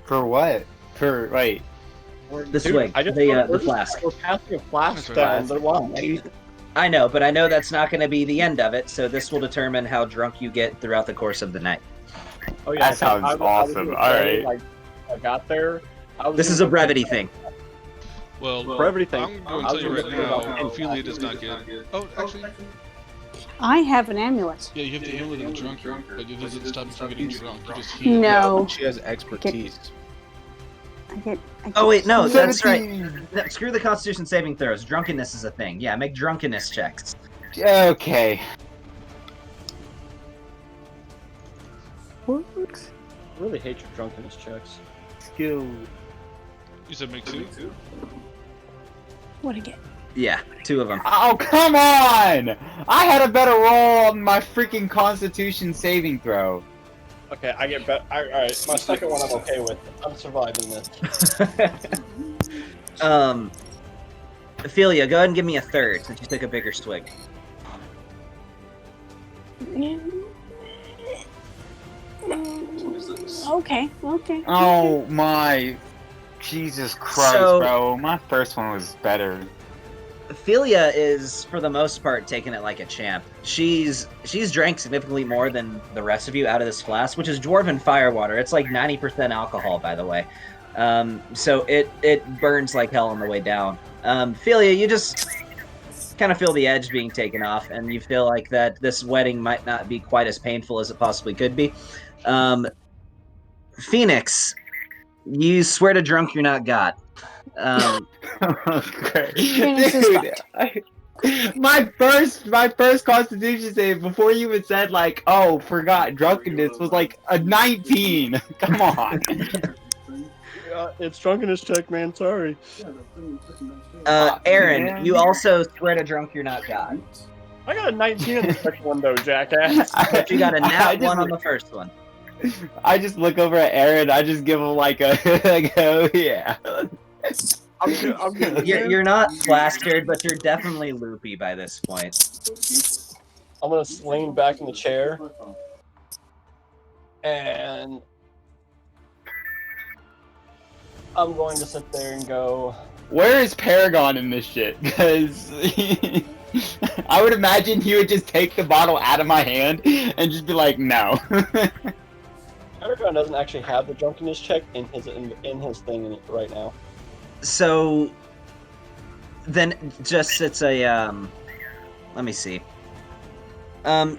For what? For wait. The swig. The flask. We're passing a flask down the line. I know, but I know that's not going to be the end of it, so this will determine how drunk you get throughout the course of the night. Oh yeah, That sounds awesome. All right. Like, I got there. This is a brevity thing. Well, For everything. I'm going to tell you right now, Ophelia does not get it. Oh, actually, I have an amulet. yeah, you have the amulet in the drunk, but it doesn't stop you from getting drunk. You just heal. No. She has expertise. I get Oh wait, no, that's right. 17. No, screw the Constitution saving throws. Drunkenness is a thing. Yeah, make drunkenness checks. Okay. What? I really hate your drunkenness checks. Skill. You said make 2? What I get? Yeah, 2 of them. Oh, come on! I had a better roll on my freaking Constitution saving throw. Okay, I get better. Alright, my second one I'm okay with. I'm surviving this. Ophelia, go ahead and give me a third since you took a bigger swig. Okay. Oh my. Jesus Christ, So- bro. My first one was better. Ophelia is, for the most part, taking it like a champ. She's drank significantly more than the rest of you out of this flask, which is dwarven firewater. It's like 90% alcohol, by the way. So it burns like hell on the way down. Ophelia, you just kind of feel the edge being taken off, and you feel like that this wedding might not be quite as painful as it possibly could be. Phoenix, you swear to drunk you're not God. Great. Phoenix is Dude, my first Constitution save before you even said like, oh, forgot drunkenness was like a 19. Come on. It's drunkenness check, man. Sorry. Aaron, you also swear to drunk you're not God. I got a 19 on the second one though, jackass. But you got a I nat just- 1 on the first one. I just look over at Aaron. I just give him like a, like, oh yeah. I'm good. You're not plastered, but you're definitely loopy by this point. I'm gonna lean back in the chair. And I'm going to sit there and go, Where is Paragon in this shit? Because I would imagine he would just take the bottle out of my hand and just be like, no. Paragon doesn't actually have the drunkenness check in his thing right now. So then just it's a let me see.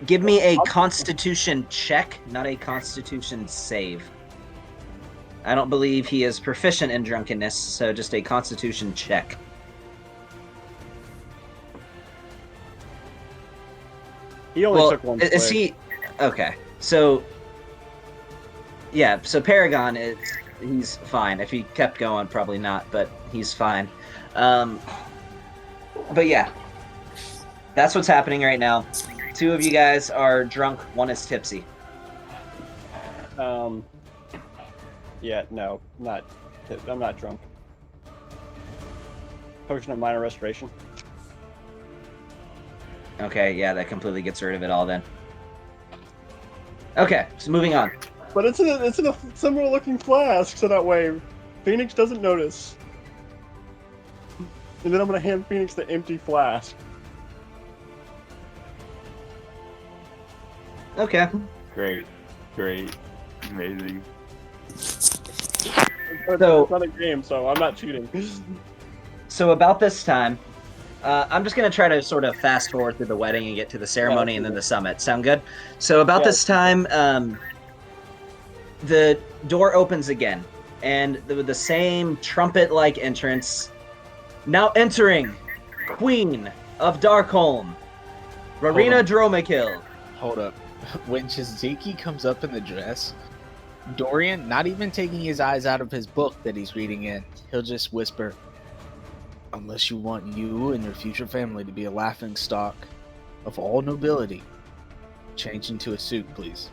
Give me a constitution check, not a constitution save. I don't believe he is proficient in drunkenness, so just a constitution check. He only took one. Is swig. he okay? So yeah, so Paragon he's fine. If he kept going, probably not, but he's fine. But yeah, that's what's happening right now. 2 of you guys are drunk. 1 is tipsy. Yeah, no, I'm not drunk. Potion of minor restoration. Okay, yeah, that completely gets rid of it all then. Okay, so moving on. But it's in a similar looking flask, so that way Phoenix doesn't notice. And then I'm gonna hand Phoenix the empty flask. Okay. Great. Amazing. So- It's not a game, so I'm not cheating. So about this time, I'm just going to try to sort of fast forward through the wedding and get to the ceremony and then the summit. Sound good? So about this time, the door opens again, and with the same trumpet-like entrance, now entering, Queen of Darkholm, Rowena Dromakill. Hold up. When Shiziki comes up in the dress, Dorian, not even taking his eyes out of his book that he's reading in, he'll just whisper, "Unless you want you and your future family to be a laughing stock of all nobility, change into a suit, please."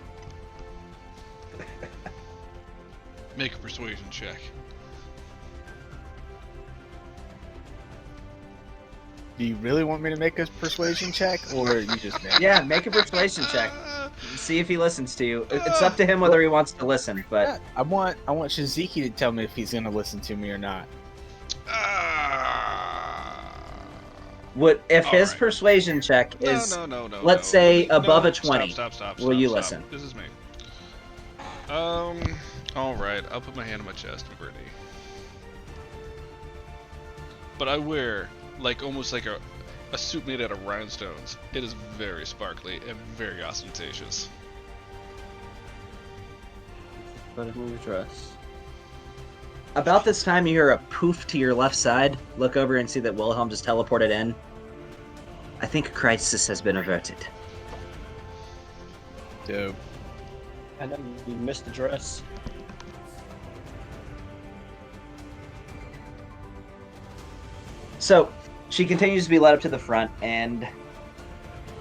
Make a persuasion check. Do you really want me to make a persuasion check, or you just Yeah, make a persuasion check. See if he listens to you. It's up to him whether he wants to listen, but Yeah, I want Shiziki to tell me if he's gonna listen to me or not. what if All his right. persuasion check is, No. let's no. say, No, above a stop, 20, Stop. will you listen? This is me. All right. I'll put my hand on my chest and Brittany. But I wear like almost like a suit made out of rhinestones. It is very sparkly and very ostentatious. But move dress. About this time, you hear a poof to your left side. Look over and see that Wilhelm just teleported in. I think a crisis has been averted. Dope. And then you missed the dress. So, she continues to be led up to the front, and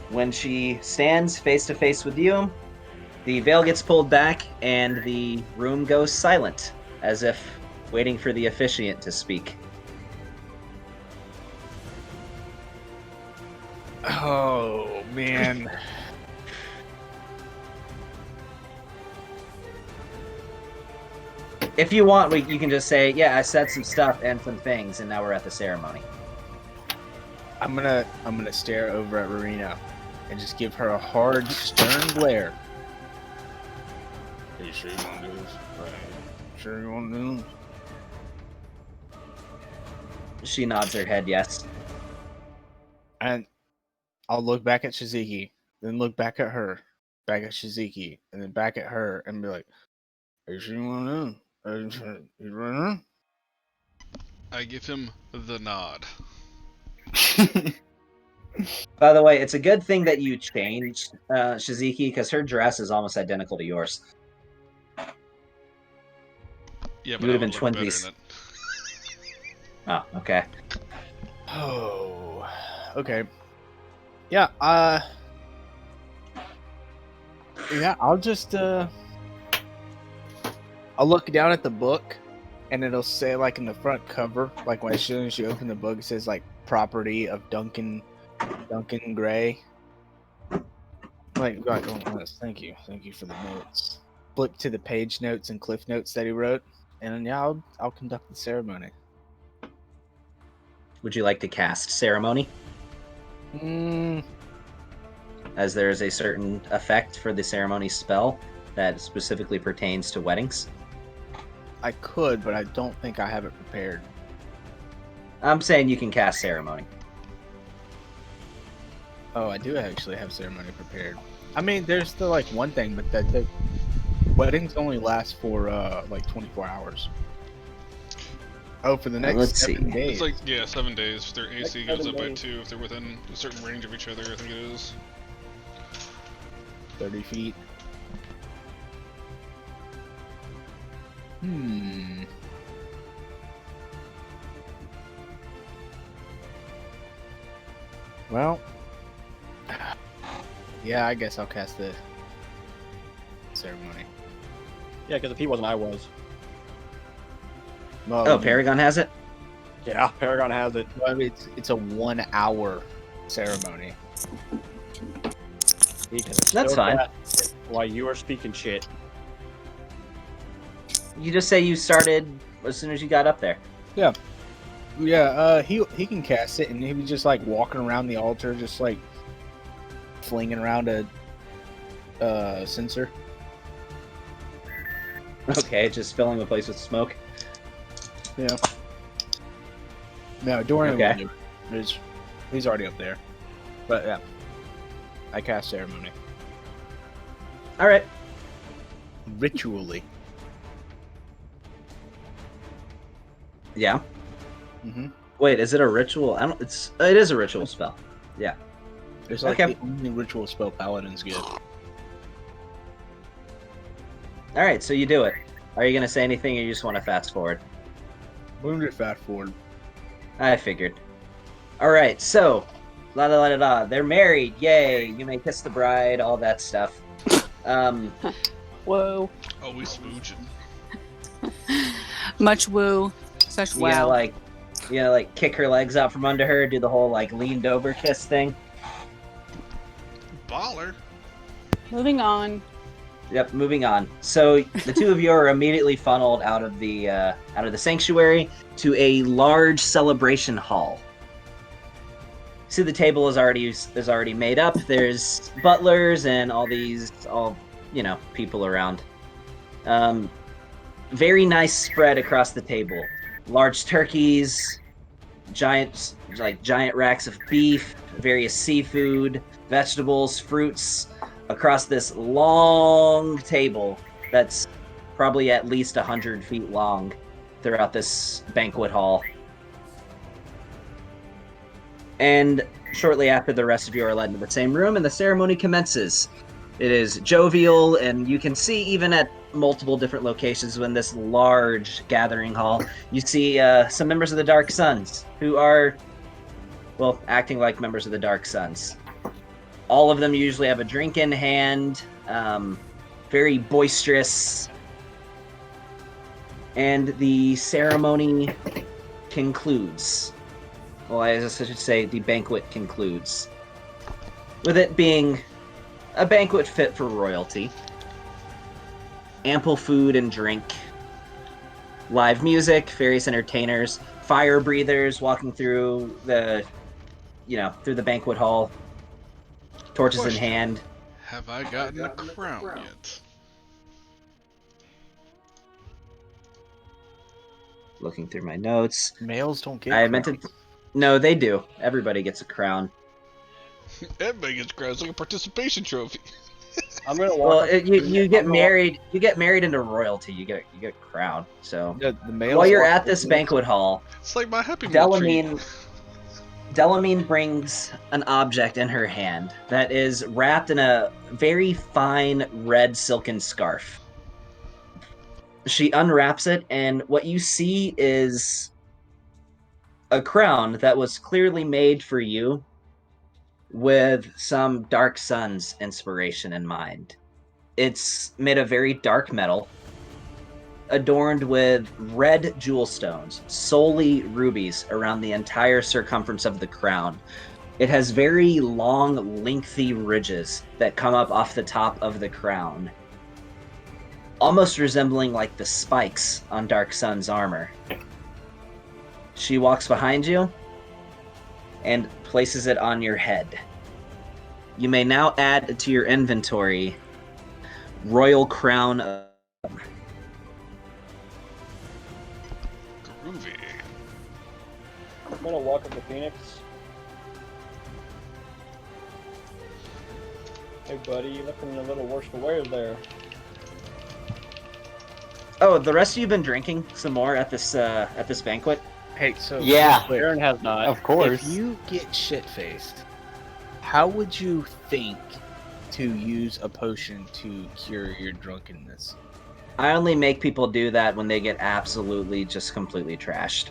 when she stands face to face with you, the veil gets pulled back, and the room goes silent, as if waiting for the officiant to speak. Oh man. If you want, you can just say, yeah, I said some stuff and some things, and now we're at the ceremony. I'm gonna stare over at Rowena and just give her a hard, stern glare. Are you sure you want to do this? Sure you want to do this? She nods her head, yes. And I'll look back at Shiziki, then look back at her, back at Shiziki, and then back at her, and be like, "Are you sure you want to do this? Are you sure you want to?" I give him the nod. By the way, it's a good thing that you changed Shiziki, because her dress is almost identical to yours. Yeah, but You would've I been would look better twinsies. in it. Oh, okay. Oh, okay. Yeah, yeah, I'll just, I'll look down at the book, and it'll say, like, in the front cover, like, as soon as you open the book, it says, like, property of Duncan Gray. Like, oh, thank you for the notes. Flip to the page notes and cliff notes that he wrote, and yeah, I'll conduct the ceremony. Would you like to cast ceremony? As there is a certain effect for the ceremony spell that specifically pertains to weddings. I could, but I don't think I have it prepared. I'm saying you can cast ceremony. Oh, I do actually have ceremony prepared. I mean, there's still like one thing, but that the weddings only last for like 24 hours. Oh, for the next let's 7 see. days. It's like 7 days. Their AC Like goes 7 up by days. 2 if they're within a certain range of each other. I think it is. 30 feet. Well, yeah, I guess I'll cast the ceremony. Yeah, because if he wasn't, I was. Well, Oh, Paragon has it? Yeah, Paragon has it. well, it's a 1 hour ceremony. He could've That's still fine. cast it while you were speaking shit. You just say you started as soon as you got up there. Yeah, he can cast it, and he was just like walking around the altar, just like flinging around a censer. Okay, just filling the place with smoke. Yeah. No, Dorian Okay. will do it. He's already up there. But yeah, I cast ceremony All right. ritually. Yeah. Mm-hmm. Wait, is it a ritual? I don't. It is a ritual spell. It's like Okay. the only ritual spell paladins get. All right, so you do it. Are you gonna say anything, or you just want to fast forward? We're gonna fast forward. I figured. All right, so la da la da da. They're married. Yay! You may kiss the bride. All that stuff. Whoa. Oh, we smooching. Much woo. Such You gonna wow. like kick her legs out from under her, do the whole like leaned over kiss thing. Baller. Moving on. Yep, moving on. So the two of you are immediately funneled out of the sanctuary to a large celebration hall. See, the table is already made up. There's butlers and all people around. Very nice spread across the table. Large turkeys, giant racks of beef, various seafood, vegetables, fruits across this long table that's probably at least 100 feet long throughout this banquet hall. And shortly after, the rest of you are led into the same room, and the ceremony commences. It is jovial, and you can see even at multiple different locations within this large gathering hall, you see some members of the Dark Sons who are, well, acting like members of the Dark Sons. All of them usually have a drink in hand, very boisterous, and the ceremony concludes. Well, as I should say, the banquet concludes, with it being a banquet fit for royalty. Ample food and drink, live music, various entertainers, fire breathers walking through the banquet hall, torches in Question. hand. Have I gotten a crown yet? Looking through my notes. Males don't get. I meant to. No, they do. Everybody gets a crown. Everybody gets crowns like a participation trophy. I'm gonna walk. Well, up you get I'm gonna married. You get married into royalty. You get a crown. So The males while you're walk at this with banquet hall, It's like my Happy Meal treat. Delamine brings an object in her hand that is wrapped in a very fine red silken scarf. She unwraps it, and what you see is a crown that was clearly made for you with some Dark Suns inspiration in mind. It's made of very dark metal, adorned with red jewel stones, solely rubies, around the entire circumference of the crown. It has very long, lengthy ridges that come up off the top of the crown, almost resembling like the spikes on Dark Sun's armor. She walks behind you and places it on your head. You may now add to your inventory Royal Crown of... Groovy. I'm gonna walk up to Phoenix. Hey, buddy, you looking a little worse for wear there. Oh, the rest of you have been drinking some more at this banquet? Hey, so Yeah. real quick, Aaron has not. Of course. if you get shit-faced, how would you think to use a potion to cure your drunkenness? I only make people do that when they get absolutely just completely trashed.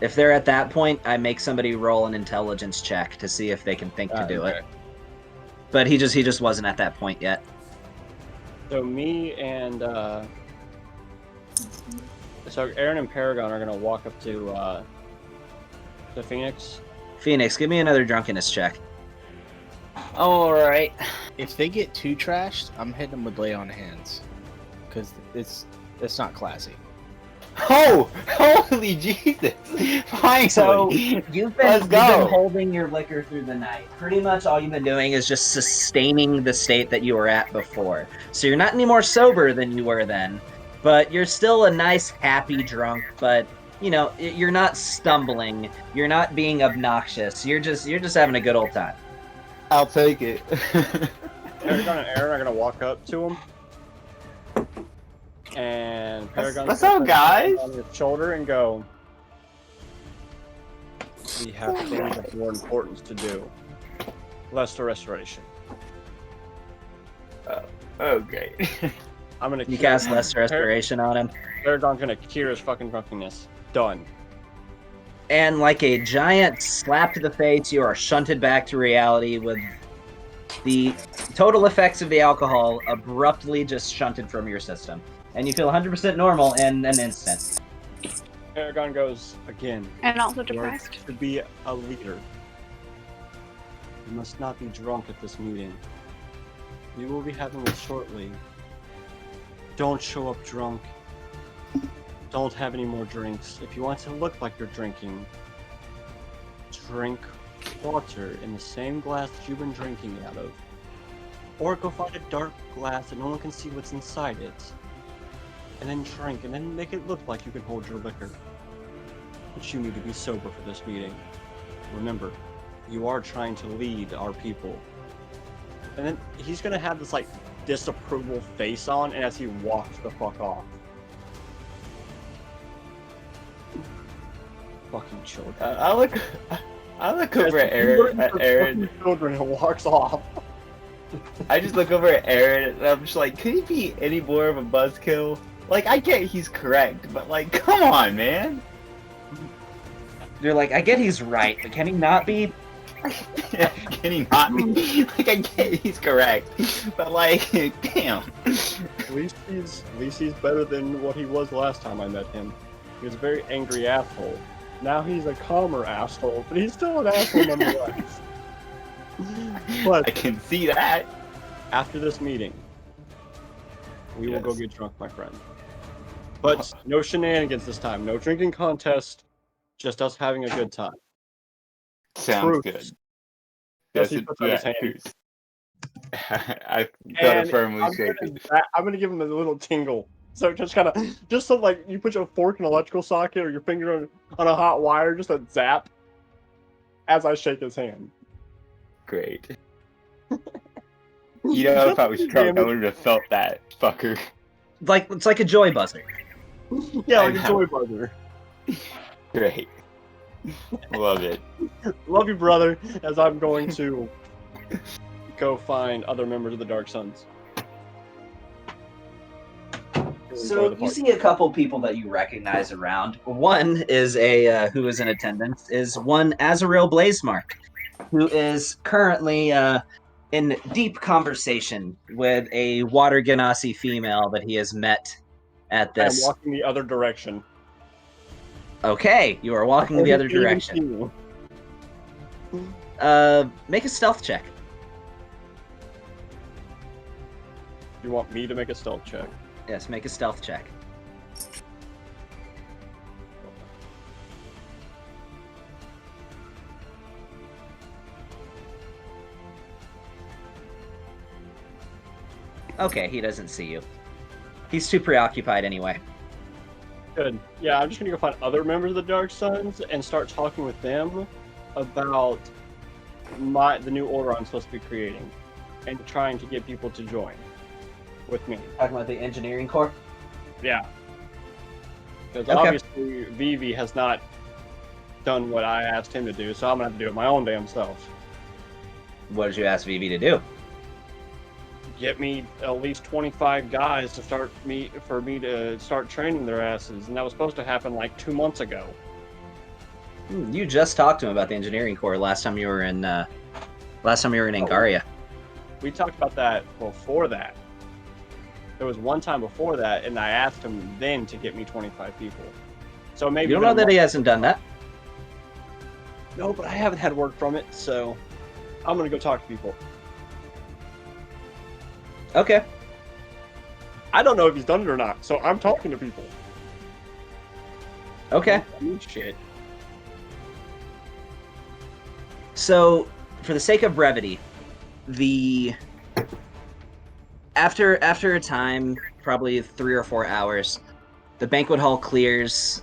If they're at that point, I make somebody roll an intelligence check to see if they can think to do it. But he just wasn't at that point yet. So me and so Aaron and Paragon are gonna walk up to Phoenix. Phoenix, give me another drunkenness check. All right. If they get too trashed, I'm hitting them with lay on hands, because it's not classy. Oh, holy Jesus! Finally. So you've Let's been go. holding your liquor through the night. Pretty much all you've been doing is just sustaining the state that you were at before. So you're not any more sober than you were then, but you're still a nice, happy drunk. But you know, you're not stumbling. You're not being obnoxious. You're just having a good old time. I'll take it. Paragon and Aaron are gonna walk up to him. And Paragon's What's gonna up, put guys? his hand on his shoulder and go. We have things of more importance to do. Lesser restoration. Okay. I'm gonna. You cast Lesser Restoration on him. Paragon's gonna cure his fucking drunkenness. Done. And like a giant slap to the face, you are shunted back to reality with the total effects of the alcohol abruptly just shunted from your system. And you feel 100% normal in an instant. Paragon goes again. And also You are depressed. to be a leader. You must not be drunk at this meeting. We will be having it shortly. Don't show up drunk. Don't have any more drinks. If you want to look like you're drinking, drink water in the same glass that you've been drinking out of. Or go find a dark glass that no one can see what's inside it. And then drink, and then make it look like you can hold your liquor. But you need to be sober for this meeting. Remember, you are trying to lead our people. And then he's gonna have this, like, disapproval face on, and as he walks the fuck off. Fucking children. I look over at Aaron. Children and walks off. I just look over at Aaron and I'm just like, could he be any more of a buzzkill? Like, I get he's correct, but like, come on, man. You're like, I get he's right, but can he not be? Can he not be? Like, I get he's correct, but like, damn. At least he's better than what he was last time I met him. He was a very angry asshole. Now he's a calmer asshole, but he's still an asshole nonetheless. I But can see that. after this meeting, we will go Yes. get drunk, my friend. But no shenanigans this time. No drinking contest. Just us having a good time. Sounds Truth. good. Yes, he That's puts out his hand. truth. I gotta And firmly shake it. I'm gonna give him a little tingle. So just so like you put your fork in an electrical socket or your finger on a hot wire, just a zap as I shake his hand. Great. You know, if I was drunk, I would have felt that, fucker. Like it's like a joy buzzer. Yeah, I like a know. joy buzzer. Great. Love it. Love you, brother, as I'm going to go find other members of the Dark Sons. So you see a couple people that you recognize around. One is a who is in attendance is one Azrael Blazemark, who is currently in deep conversation with a Water Ganassi female that he has met at I'm this. walking the other direction. Okay, you are walking the other Can't even direction. see you. Make a stealth check. You want me to make a stealth check? Yes, make a stealth check. Okay, he doesn't see you. He's too preoccupied anyway. Good. Yeah, I'm just gonna go find other members of the Dark Sons and start talking with them about the new order I'm supposed to be creating, and trying to get people to join with me. Talking about the engineering corps? Yeah. Because Okay. obviously Vivi has not done what I asked him to do, so I'm gonna have to do it my own damn self. What did you ask Vivi to do? Get me at least 25 guys to start me to start training their asses, and that was supposed to happen like 2 months ago. You just talked to him about the engineering corps last time you were in Angaria. We talked about that before that. There was one time before that, and I asked him then to get me 25 people. So maybe You don't know that he hasn't done that. No, but I haven't had word from it, so I'm gonna go talk to people. Okay. I don't know if he's done it or not, so I'm talking to people. Okay. I mean, shit. So, for the sake of brevity, after a time, probably 3 or 4 hours, the banquet hall clears.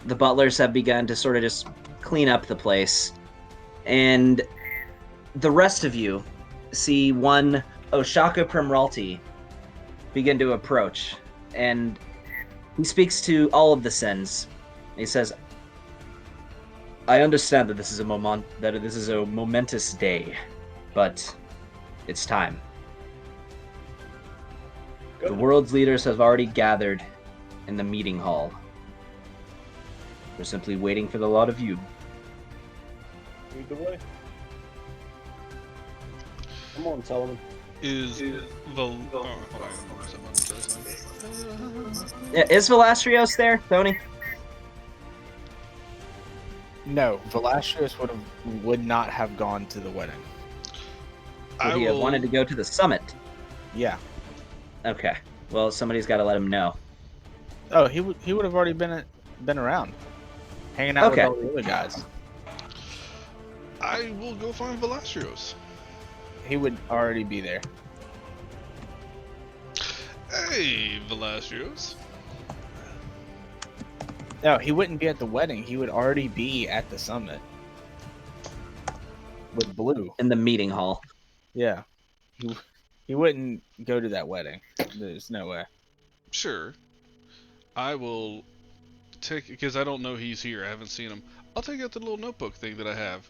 The butlers have begun to sort of just clean up the place, and the rest of you see one Oshaka Primralty begin to approach, and he speaks to all of the Sens. He says, I understand that this is a momentous day, but it's time. Good. The world's leaders have already gathered in the meeting hall. We're simply waiting for the lot of you. Lead the way. Come on, Solomon. Is hold on, someone does Yeah, is Velastrios there, Tony? No, Velastrius would not have gone to the wedding. Would I he have wanted to will. go to the summit? Yeah. Okay. Well, somebody's got to let him know. Oh, he would have already been around, hanging out with Okay. all the other guys. I will go find Velastrios. He would already be there. Hey, Velastrios. No, he wouldn't be at the wedding. He would already be at the summit with Blue. In the meeting hall. Yeah, he wouldn't go to that wedding. There's no way. Sure. I will take, because I don't know he's here. I haven't seen him. I'll take out the little notebook thing that I have.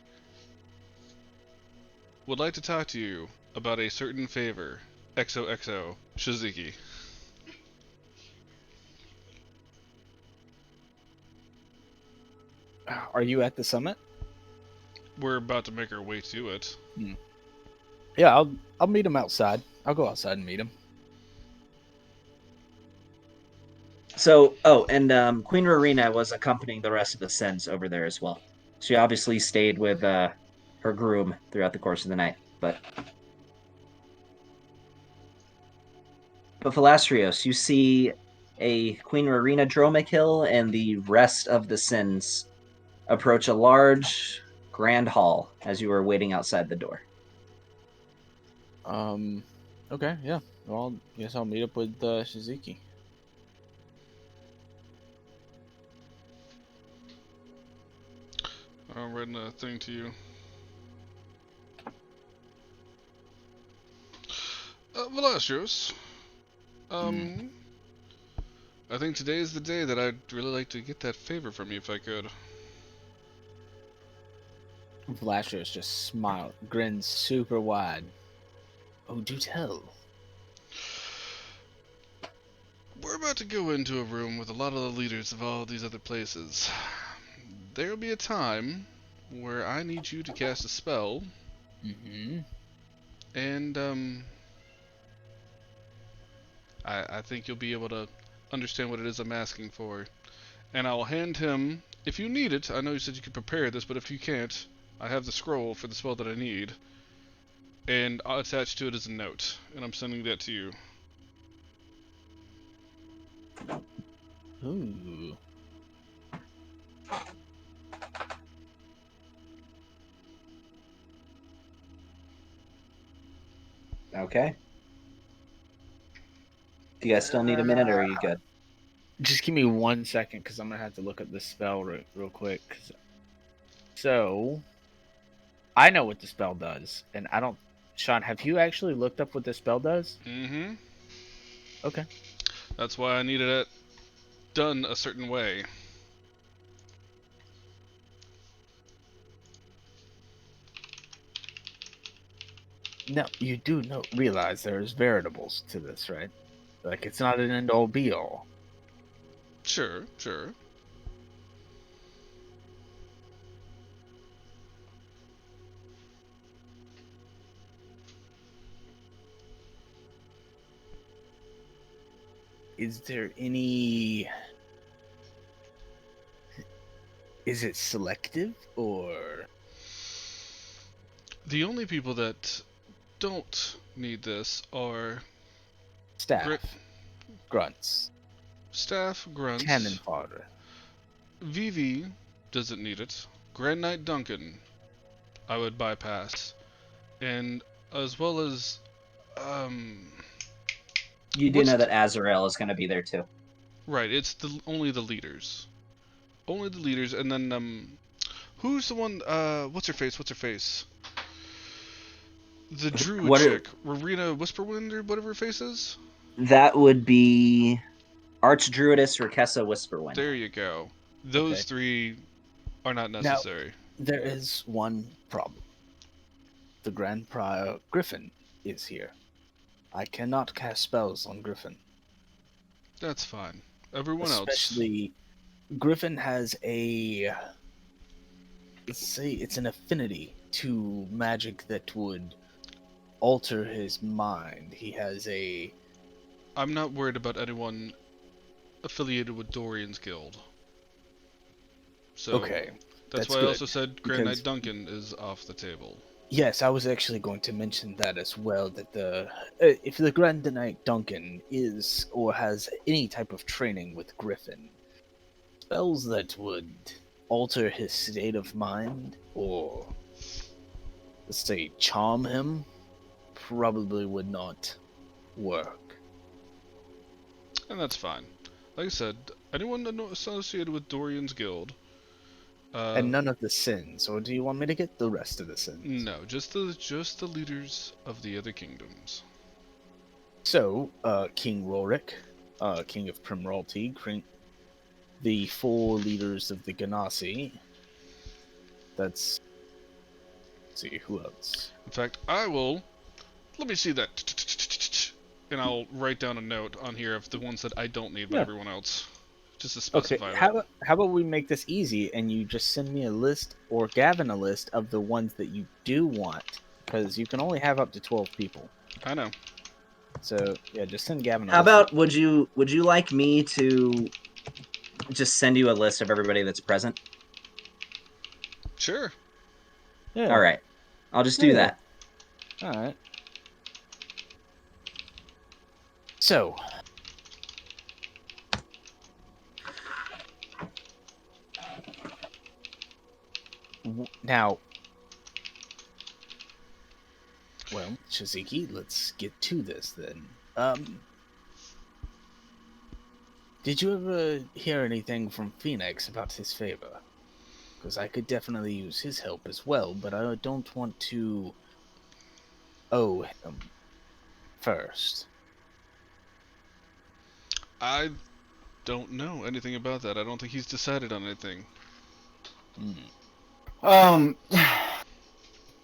Would like to talk to you about a certain favor. XOXO Shiziki. Are you at the summit? We're about to make our way to it. Yeah, I'll meet him outside. I'll go outside and meet him. So, and Queen Rowena was accompanying the rest of the Sens over there as well. She obviously stayed with her groom throughout the course of the night. But Philastrios, you see a Queen Rowena Dromakill and the rest of the Sens approach a large grand hall as you are waiting outside the door. Okay, yeah. Well, I guess I'll meet up with Shiziki. I'm writing a thing to you. Velastrios. I think today is the day that I'd really like to get that favor from you if I could. Vlashos just smiled, grinned super wide. Oh, do tell. We're about to go into a room with a lot of the leaders of all these other places. There'll be a time where I need you to cast a spell, Mm-hmm. and I think you'll be able to understand what it is I'm asking for. And I'll hand him, if you need it, I know you said you could prepare this, but if you can't, I have the scroll for the spell that I need. And I'll attach to it as a note, and I'm sending that to you. Ooh. Okay. Do you guys still need a minute, or are you good? Just give me 1 second, because I'm gonna have to look up this spell real quick. So, I know what the spell does, and I don't. Sean, have you actually looked up what this spell does? Mm-hmm. Okay. That's why I needed it done a certain way. Now, you do realize there's variables to this, right? Like, it's not an end-all be-all. Sure, sure. Is there any... Is it selective, or... The only people that don't need this are Staff, grunts, staff, grunts. cannon fodder. VV doesn't need it. Grand Knight Duncan, I would bypass, and as well as You do what's know that Azrael is going to be there too. right. It's only the leaders, and then who's the one? What's her face? The druid What chick, Rowena Whisperwind, or whatever her face is. That would be Archdruidess Rakessa Whisperwind. There you go. Those Okay. three are not necessary. There is one problem. The Grand Prior Griffin is here. I cannot cast spells on Griffin. That's fine. Everyone Especially, Griffin has a... Let's say it's an affinity to magic that would alter his mind. He has a... I'm not worried about anyone affiliated with Dorian's Guild. So Okay. that's that's why I good, also said Grand because- Knight Duncan is off the table. Yes, I was actually going to mention that as well. That if the Grand Knight Duncan is or has any type of training with Griffin, spells that would alter his state of mind or let's say charm him probably would not work. And that's fine. Like I said, anyone associated with Dorian's guild, And none of the sins, or do you want me to get the rest of the sins? no, just the leaders of the other kingdoms. So, King Rorik, King of Primralty, the 4 leaders of the Ganassi. Let's see who else. In fact, I will. Let me see that. And I'll write down a note on here of the ones that I don't need, but Yeah. everyone else, just to Okay, specify how that. about we make this easy and you just send me a list or Gavin a list of the ones that you do want, because you can only have up to 12 people. I know. So yeah, just send Gavin a How list. about would you like me to just send you a list of everybody that's present? Sure. Yeah. All right, I'll just do Yeah. that. All right. So, now, well, Shiziki, let's get to this then. Did you ever hear anything from Phoenix about his favor? Because I could definitely use his help as well, but I don't want to owe him first. I don't know anything about that. I don't think he's decided on anything. Hmm. I'm,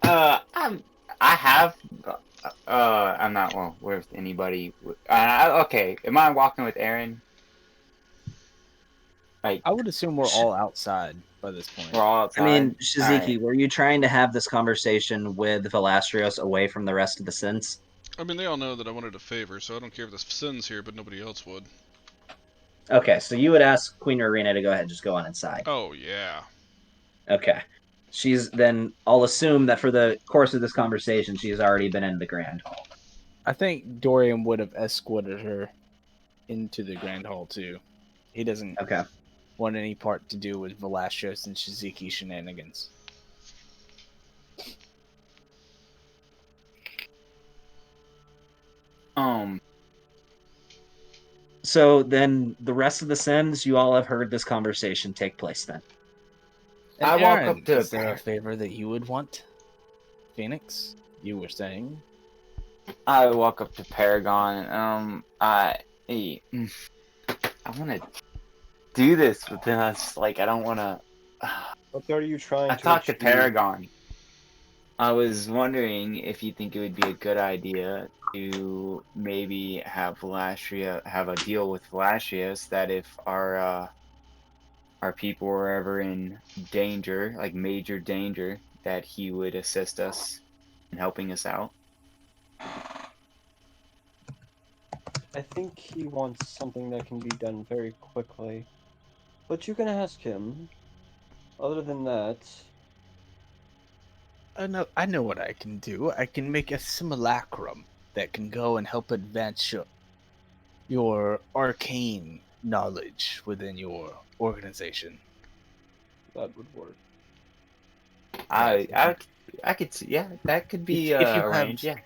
I have, I'm not well with anybody. Okay, am I walking with Aaron? Like, I would assume we're all outside by this point. we're all I mean, outside? Shiziki, Alright. were you trying to have this conversation with Valastrios away from the rest of the synths? I mean, they all know that I wanted a favor, so I don't care if the Sin's here, but nobody else would. Okay, so you would ask Queen Rowena to go ahead and just go on inside. Oh, yeah. Okay. I'll assume that for the course of this conversation, she's already been in the Grand Hall. I think Dorian would have escorted her into the Grand Hall too. He doesn't Okay. want any part to do with Velasquez and Shiziki shenanigans. So then the rest of the Sins, you all have heard this conversation take place then. And I walk Aaron, up to is there a favor that you would want? Phoenix, you were saying? I walk up to Paragon. Hey, I want to do this with us. Like, I don't want to. What are you trying I to talked to achieve? Paragon. I was wondering if you think it would be a good idea to maybe have Velastria have a deal with Velastrius that if our people were ever in danger, like major danger, that he would assist us in helping us out. I think he wants something that can be done very quickly. But you can ask him. Other than that, I know what I can do. I can make a simulacrum that can go and help advance your arcane knowledge within your organization. that would work. I could see, yeah, that could be If you have, arranged, yeah.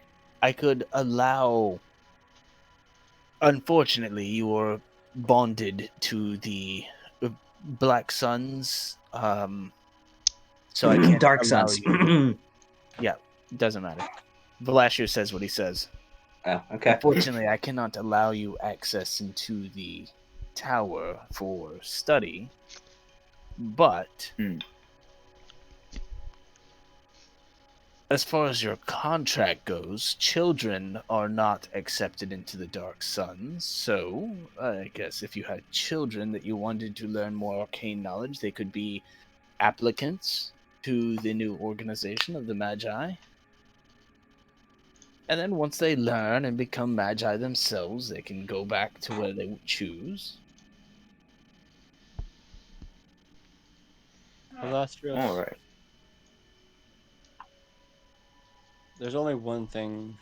I could allow. Unfortunately, you are bonded to the Black Suns, so I can't Dark allow Suns. you. Yeah, doesn't matter. Velasquez says what he says. Oh, okay. Unfortunately, I cannot allow you access into the tower for study, but as far as your contract goes, children are not accepted into the Dark Suns, so I guess if you had children that you wanted to learn more arcane knowledge, they could be applicants to the new organization of the Magi. And then once they learn and become Magi themselves, they can go back to where they choose. Illustrious. All right. there's only one thing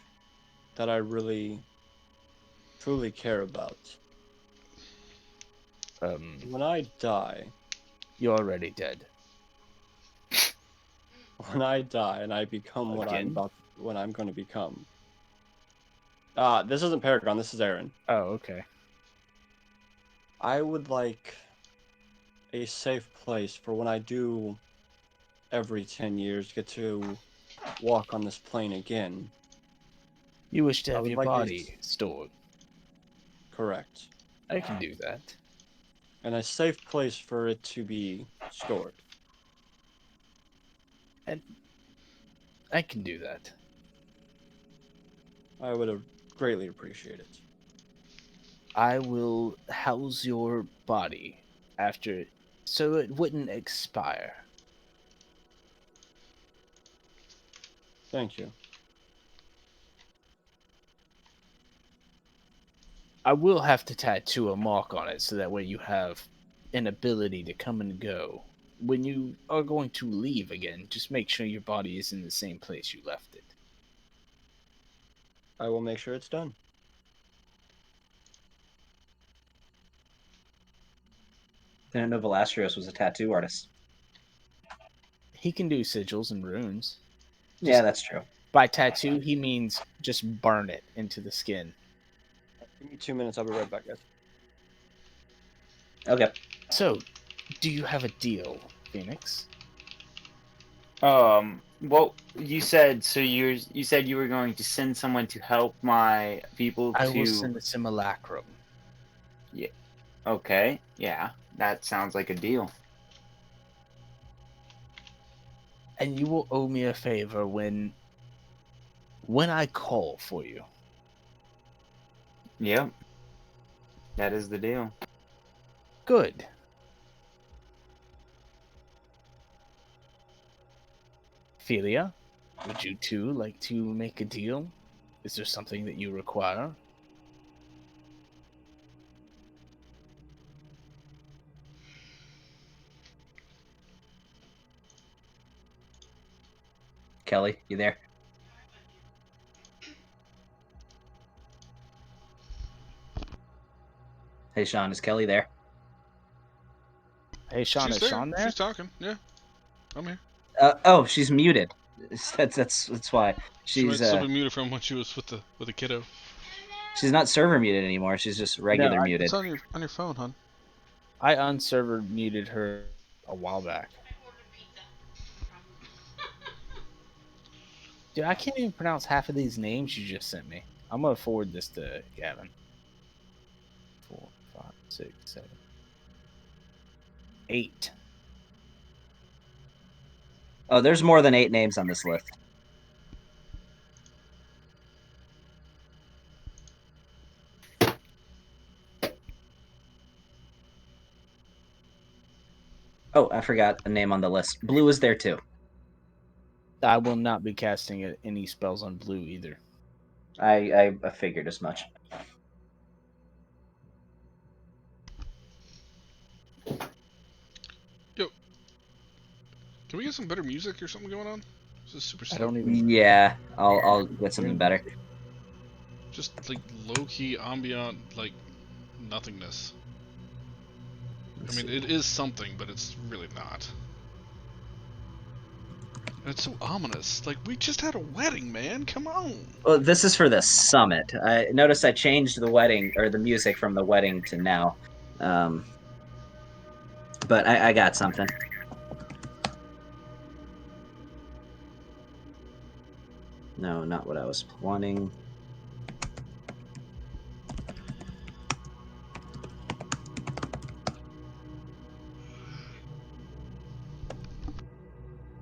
that I really, truly care about. When I die, You're already dead. when I die and I become Again? what I'm going to become. This isn't Paragon, this is Aaron. Oh, okay. I would like a safe place for when I do every 10 years get to walk on this plane again. You wish to I have would your like body stored. correct. I can do that. And a safe place for it to be stored. And I can do that. I would have greatly appreciate it. I will house your body after so it wouldn't expire. Thank you. I will have to tattoo a mark on it so that way you have an ability to come and go. When you are going to leave again, just make sure your body is in the same place you left it. I will make sure it's done. Didn't know Velastrios was a tattoo artist. He can do sigils and runes. Yeah, that's true. By tattoo, he means just burn it into the skin. Give me 2 minutes, I'll be right back, guys. Okay. So, do you have a deal, Phoenix? Well, you said so. You said you were going to send someone to help my people I will to. send a simulacrum. Yeah. Okay. Yeah. That sounds like a deal. And you will owe me a favor when I call for you. Yep. That is the deal. Good. Philia, would you two like to make a deal? Is there something that you require? Kelly, you there? Hey, Sean, is Kelly there? Hey, Sean, She's is there. Sean there? She's talking. Yeah, I'm here. Oh, she's muted. That's why She she's might still be muted from when she was with the kiddo. she's not server muted anymore. She's just No, regular muted. It's on your phone, hon. I unserver muted her a while back. Dude, I can't even pronounce half of these names you just sent me. I'm gonna forward this to Gavin. 4, 5, 6, 7, 8. Oh, there's more than 8 names on this list. Oh, I forgot a name on the list. Blue is there too. I will not be casting any spells on blue either. I figured as much. Yo, can we get some better music or something going on? This is super I slow. don't even. Yeah, I'll get something better. Just like low key ambient, like nothingness. I mean, it is something, but it's really not. And it's so ominous. Like, we just had a wedding, man. Come on. Well, this is for the summit. I noticed I changed the wedding or the music from the wedding to now. Um, but I got something. No, not what I was wanting.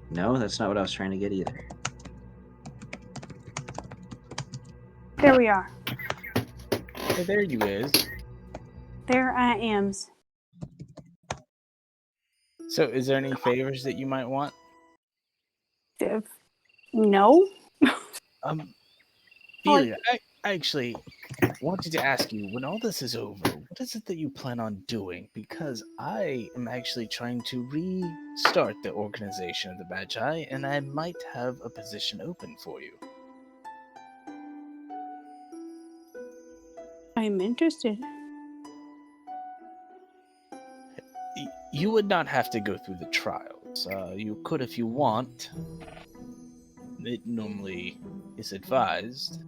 No, that's not what I was trying to get either. There we are. Hey, there you is. There I am. So, is there any favors that you might want? No. Delia, I actually wanted to ask you, when all this is over, what is it that you plan on doing? Because I am actually trying to restart the organization of the Magi, and I might have a position open for you. I'm interested. You would not have to go through the trials. You could if you want. It normally is advised.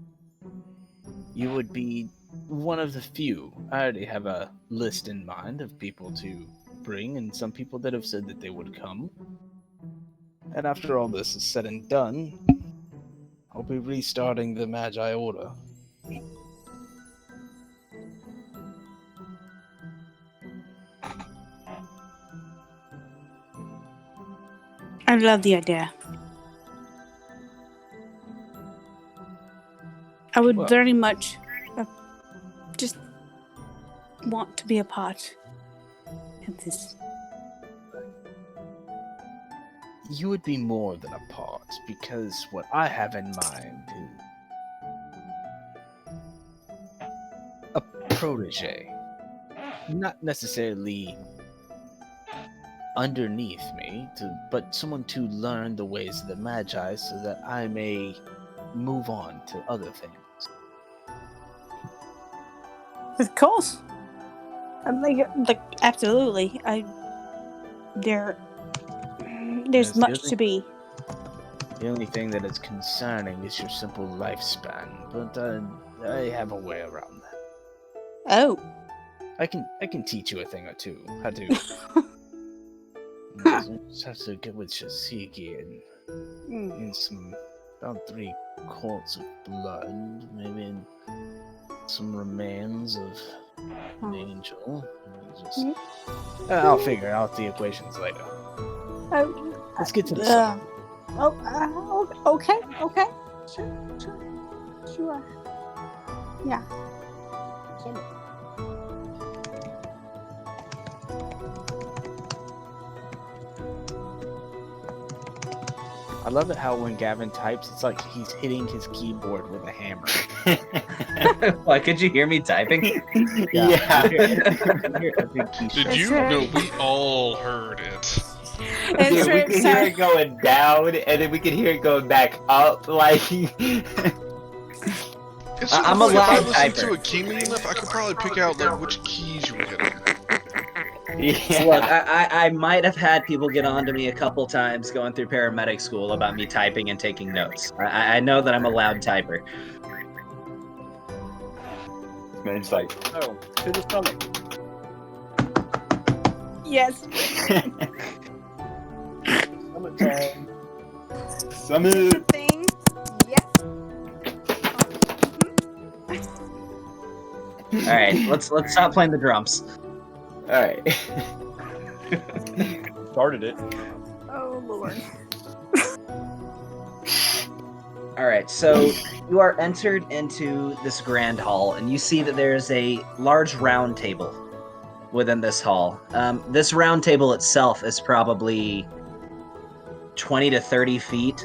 You would be one of the few. I already have a list in mind of people to bring, and some people that have said that they would come. And after all this is said and done, I'll be restarting the Magi Order. I love the idea. I would Well- very much just want to be a part of this. You would be more than a part, because what I have in mind is a protege. Not necessarily underneath me, but someone to learn the ways of the Magi so that I may move on to other things. Of course. I'm like absolutely. There's Yes, the much other- to be. The only thing that is concerning is your simple lifespan, but I have a way around that. Oh. I can teach you a thing or two. How to. Just have to get with Shasiki and some about 3 quarts of blood, maybe some remains of an angel. I'll figure out the equations later. Let's get to the stuff. Okay. Sure. Yeah. I love it how when Gavin types, it's like he's hitting his keyboard with a hammer. Why, could you hear me typing? Yeah. Did you? No, we all heard it. And Dude, so we it could hear sound- it going down, and then we could hear it going back up. Like, It's to I'm the a point, if I loud listened to typer. it keenly enough, I could probably pick out like which keys you were hitting. yeah. Look, I might have had people get on to me a couple times going through paramedic school about me typing and taking notes. I know that I'm a loud typer. Man, it's like, Oh, to the stomach. Yes. Stomach. Summit. Thing. Yes. All right, let's stop playing the drums. All right. Started it. Oh Lord. All right, so you are entered into this grand hall, and you see that there's a large round table within this hall. This round table itself is probably 20 to 30 feet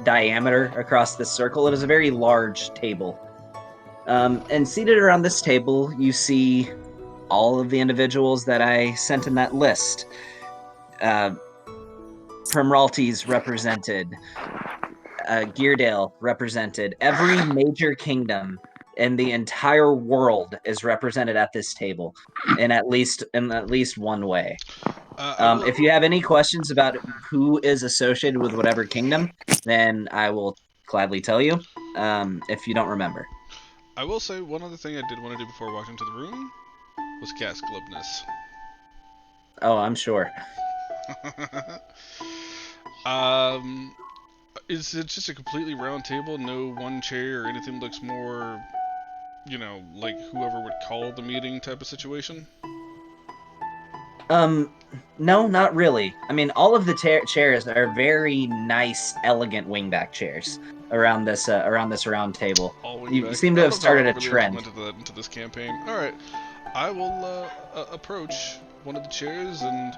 diameter across this circle. It is a very large table. And seated around this table, you see all of the individuals that I sent in that list. Primralties represented. Geardale represented. Every major kingdom in the entire world is represented at this table in at least one way. If you have any questions about who is associated with whatever kingdom, then I will gladly tell you. If you don't remember. I will say one other thing I did want to do before I walked into the room was cast glibness. Oh, I'm sure. Is it just a completely round table, no one chair or anything that looks more, like whoever would call the meeting type of situation? No, not really. I mean, all of the chairs are very nice, elegant wingback chairs around this round table. All You wingback. seem to I have love how started I a really trend. implemented that into this campaign. All right, I will approach one of the chairs and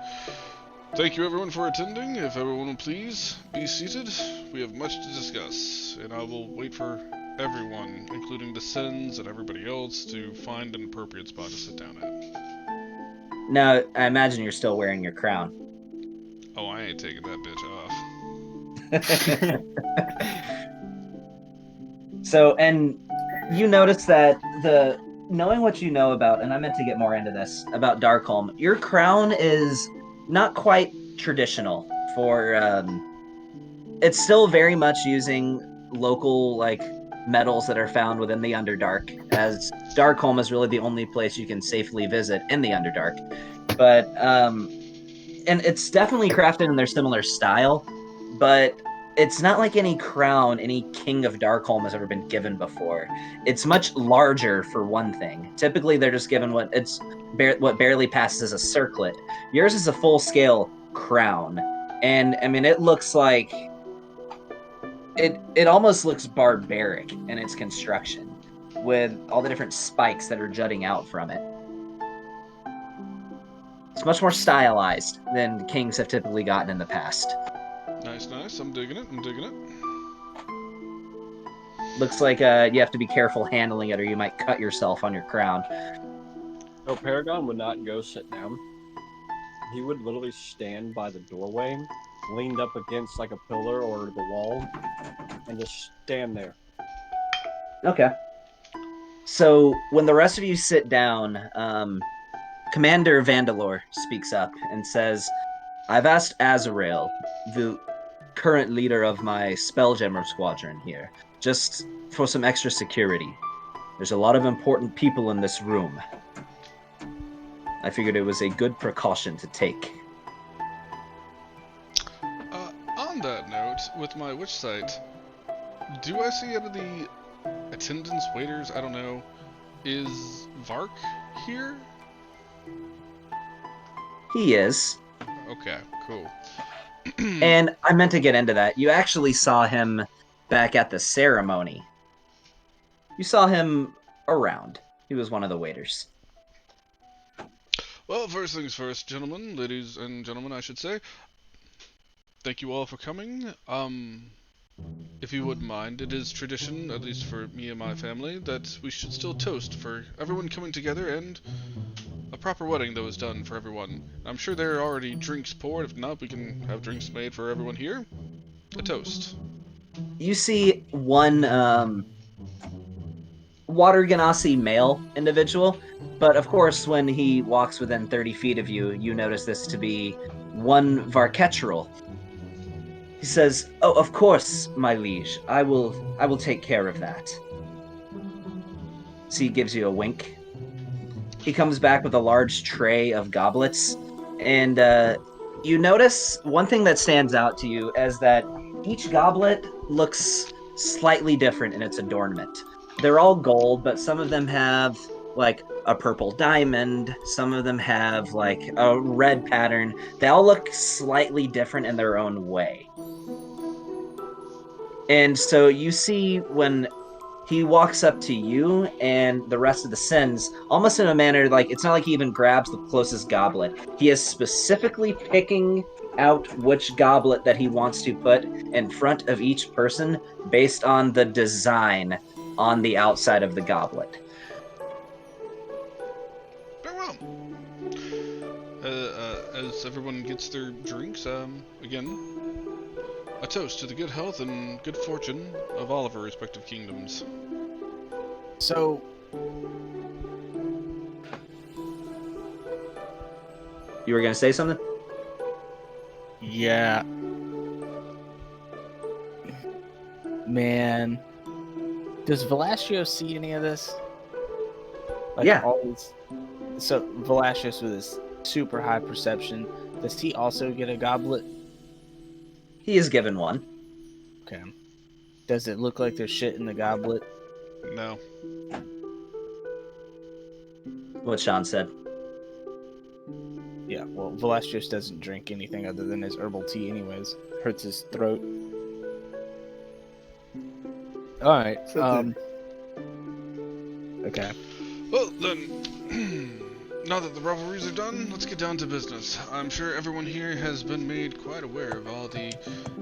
thank you everyone for attending. If everyone will please be seated, we have much to discuss, and I will wait for everyone, including the Sins and everybody else, to find an appropriate spot to sit down at. Now, I imagine you're still wearing your crown. Oh, I ain't taking that bitch off. So, and you notice that knowing what you know about, and I meant to get more into this about Darkholm, your crown is not quite traditional for. It's still very much using local like metals that are found within the Underdark, as Darkholm is really the only place you can safely visit in the Underdark. But and it's definitely crafted in their similar style, but it's not like any crown any king of Darkholm has ever been given before. It's much larger for one thing. Typically, they're just given what barely passes as a circlet. Yours is a full scale crown, and I mean it looks like it almost looks barbaric in its construction, with all the different spikes that are jutting out from it. It's much more stylized than kings have typically gotten in the past. Nice, nice. I'm digging it. I'm digging it. Looks like you have to be careful handling it, or you might cut yourself on your crown. So Paragon would not go sit down. He would literally stand by the doorway, leaned up against like a pillar or the wall, and just stand there. Okay. So when the rest of you sit down, Commander Vandalore speaks up and says, I've asked Azrael, the current leader of my Spelljammer squadron here, just for some extra security. There's a lot of important people in this room. I figured it was a good precaution to take. On that note, with my witch sight, do I see out of the attendants, waiters, I don't know, is Vark here? He is. Okay, cool. And I meant to get into that. You actually saw him back at the ceremony. You saw him around. He was one of the waiters. Well, first things first, gentlemen, ladies and gentlemen, I should say. Thank you all for coming. If you wouldn't mind, it is tradition, at least for me and my family, that we should still toast for everyone coming together and a proper wedding that was done for everyone. I'm sure there are already drinks poured. If not, we can have drinks made for everyone here. A toast. You see one Water Ganassi male individual, but of course, when he walks within 30 feet of you, you notice this to be one Varketral. He says, "Oh, of course, my liege. I will take care of that." So he gives you a wink. He comes back with a large tray of goblets, and you notice one thing that stands out to you is that each goblet looks slightly different in its adornment. They're all gold, but some of them have like a purple diamond, some of them have like a red pattern. They all look slightly different in their own way. And so you see when he walks up to you and the rest of the Sins, almost in a manner like it's not like he even grabs the closest goblet. He is specifically picking out which goblet that he wants to put in front of each person based on the design on the outside of the goblet. Very well. As everyone gets their drinks, again, a toast to the good health and good fortune of all of our respective kingdoms. So, You were going to say something? yeah. Man. Does Velasquez see any of this? Like, Yeah. always. So, Velasquez with his super high perception, does he also get a goblet? He is given one. Okay. Does it look like there's shit in the goblet? No. What Sean said. Yeah, well, Velasquez doesn't drink anything other than his herbal tea anyways. Hurts his throat. Alright, okay. Well, then, now that the revelries are done, let's get down to business. I'm sure everyone here has been made quite aware of all the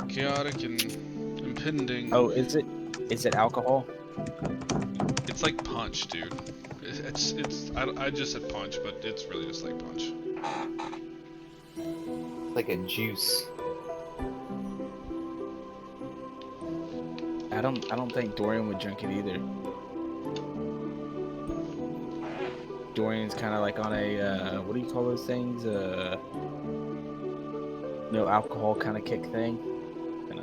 chaotic and impending... Oh, is it alcohol? It's like punch, dude. I just said punch, but it's really just like punch. Like a juice. I don't think Dorian would drink it either. Dorian's kind of like on a what do you call those things? No alcohol kind of kick thing. Kinda,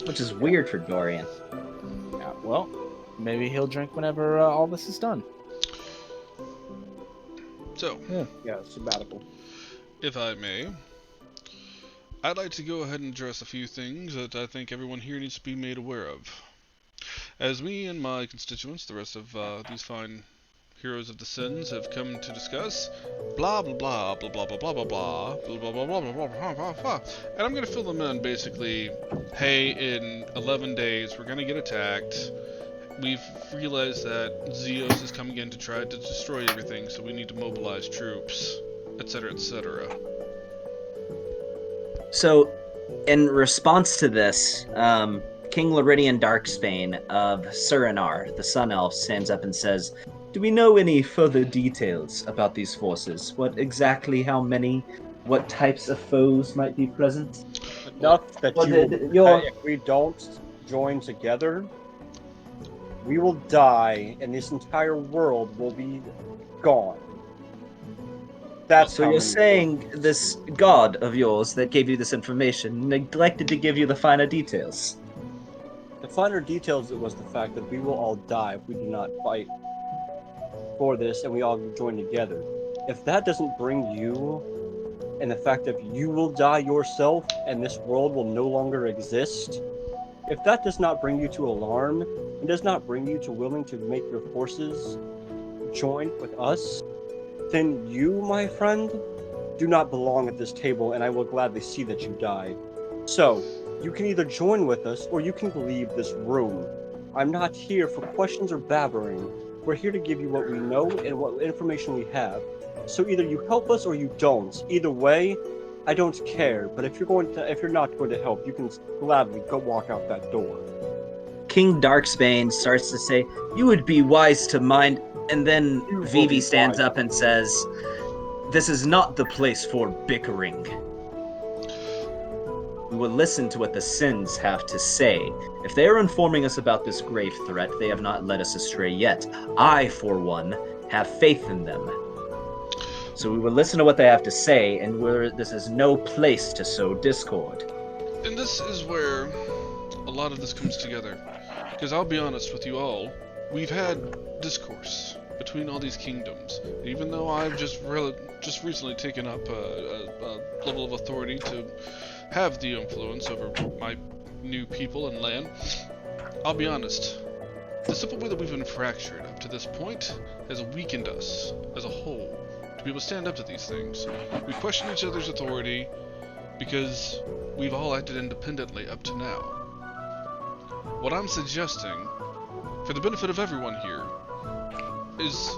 Which is weird for Dorian. yeah, well, maybe he'll drink whenever all this is done. So, Yeah, sabbatical. if I may, I'd like to go ahead and address a few things that I think everyone here needs to be made aware of. As me and my constituents, the rest of these fine heroes of the sins, have come to discuss, blah blah blah blah blah blah blah blah blah blah blah blah blah blah blah blah blah, and I'm gonna fill them in basically. Hey, in 11 days we're gonna get attacked. We've realized that Zeus is coming in to try to destroy everything, so we need to mobilize troops, etc., etc. So, in response to this, King Leridian Darksbane of Surinar, the Sun Elf, stands up and says, "Do we know any further details about these forces? What exactly, how many, what types of foes might be present?" Enough that Well, that if we don't join together, we will die, and this entire world will be gone. That's So how you're many saying this god of yours that gave you this information neglected to give you the finer details? The finer details was the fact that we will all die if we do not fight for this and we all join together. If that doesn't bring you, and the fact that you will die yourself and this world will no longer exist, if that does not bring you to alarm and does not bring you to willing to make your forces join with us, then you, my friend, do not belong at this table, and I will gladly see that you die. So, you can either join with us or you can leave this room. I'm not here for questions or babbling. We're here to give you what we know and what information we have. So either you help us or you don't. Either way, I don't care. But if you're not going to help, you can gladly go walk out that door. King Darksbane starts to say, "You would be wise to mind," and then You will Vivi be stands wise. up and says, "This is not the place for bickering. We will listen to what the Sins have to say. If they are informing us about this grave threat, they have not led us astray yet. I, for one, have faith in them. So we will listen to what they have to say, and this is no place to sow discord." And this is where a lot of this comes together. Because I'll be honest with you all, we've had discourse between all these kingdoms. Even though I've just recently taken up a level of authority to have the influence over my new people and land, I'll be honest, the simple way that we've been fractured up to this point has weakened us as a whole to be able to stand up to these things. We question each other's authority because we've all acted independently up to now. What I'm suggesting, for the benefit of everyone here, is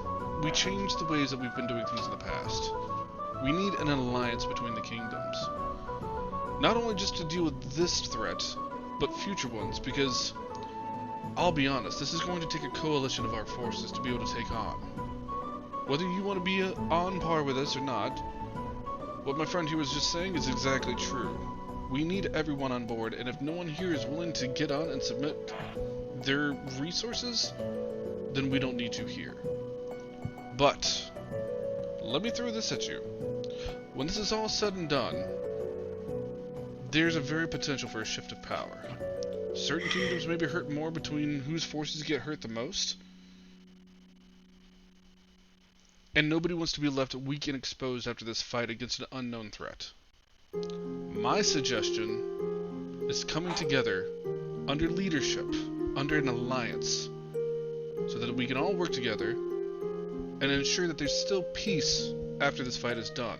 we change the ways that we've been doing things in the past. We need an alliance between the kingdoms. Not only just to deal with this threat, but future ones, because I'll be honest, this is going to take a coalition of our forces to be able to take on. Whether you want to be on par with us or not, what my friend here was just saying is exactly true. We need everyone on board, and if no one here is willing to get on and submit their resources, then we don't need you here. But, let me throw this at you. When this is all said and done, there's a very potential for a shift of power. Certain kingdoms may be hurt more between whose forces get hurt the most, and nobody wants to be left weak and exposed after this fight against an unknown threat. My suggestion is coming together under leadership, under an alliance, so that we can all work together and ensure that there's still peace after this fight is done.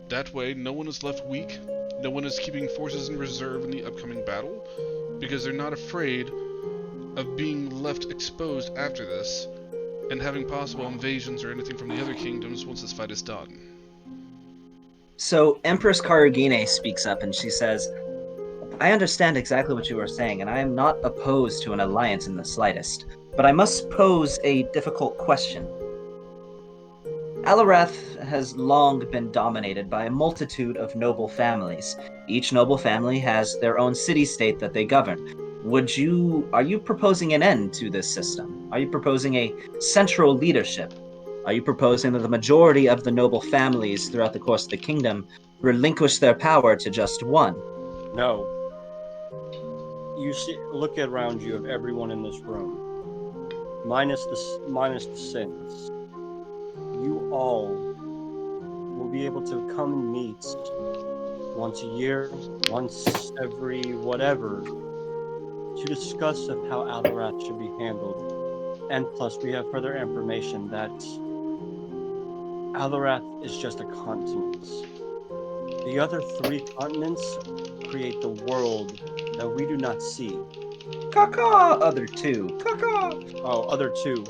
That way, no one is left weak, no one is keeping forces in reserve in the upcoming battle, because they're not afraid of being left exposed after this, and having possible invasions or anything from the other kingdoms once this fight is done. So Empress Karagine speaks up and she says, "I understand exactly what you are saying, and I am not opposed to an alliance in the slightest. But I must pose a difficult question. Alarath has long been dominated by a multitude of noble families. Each noble family has their own city-state that they govern. Are you proposing an end to this system? Are you proposing a central leadership? Are you proposing that the majority of the noble families throughout the course of the kingdom relinquish their power to just one? No. You see, look around you of everyone in this room, minus the sins. You all will be able to come and meet once a year, once every whatever, to discuss of how Alarath should be handled. And plus, we have further information that Alarath is just a continent. The other 3 continents create the world that we do not see. Caca! Other two. Caca! Oh, other 2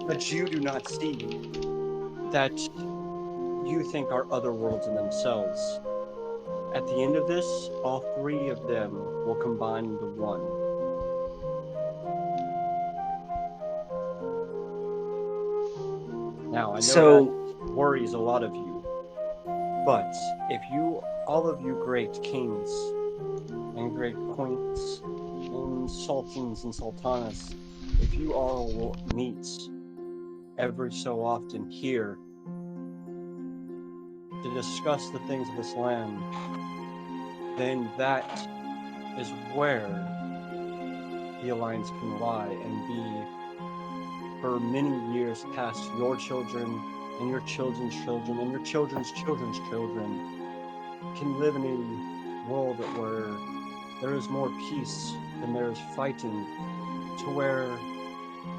that you do not see, that you think are other worlds in themselves. At the end of this, all 3 of them will combine into one. Now, I know that So, worries a lot of you, but if you, all of you great kings and great queens and sultans and sultanas, if you all will meet every so often here to discuss the things of this land, then that is where the alliance can lie and be for many years past. Your children and your children's children and your children's children's children can live in a world where there is more peace than there is fighting, to where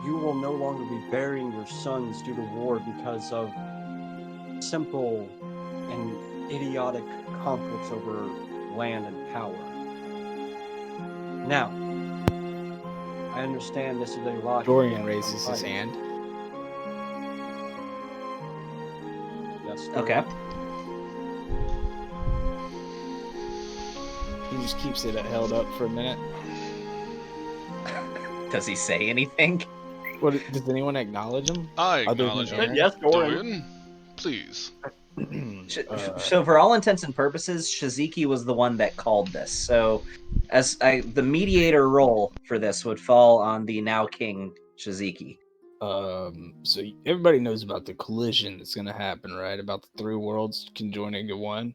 you will no longer be burying your sons due to war because of simple and idiotic conflicts over land and power. Now, I understand this is a lot. Dorian raises his hand. Yes. okay. He just keeps it held up for a minute. Does he say anything? What, does anyone acknowledge him? I Other than acknowledge Aaron? him. Yes, Dorian. Dorian, please. So, for all intents and purposes, Shiziki was the one that called this. So, the mediator role for this would fall on the now king Shiziki. So everybody knows about the collision that's gonna happen, right? About the 3 worlds conjoining to one.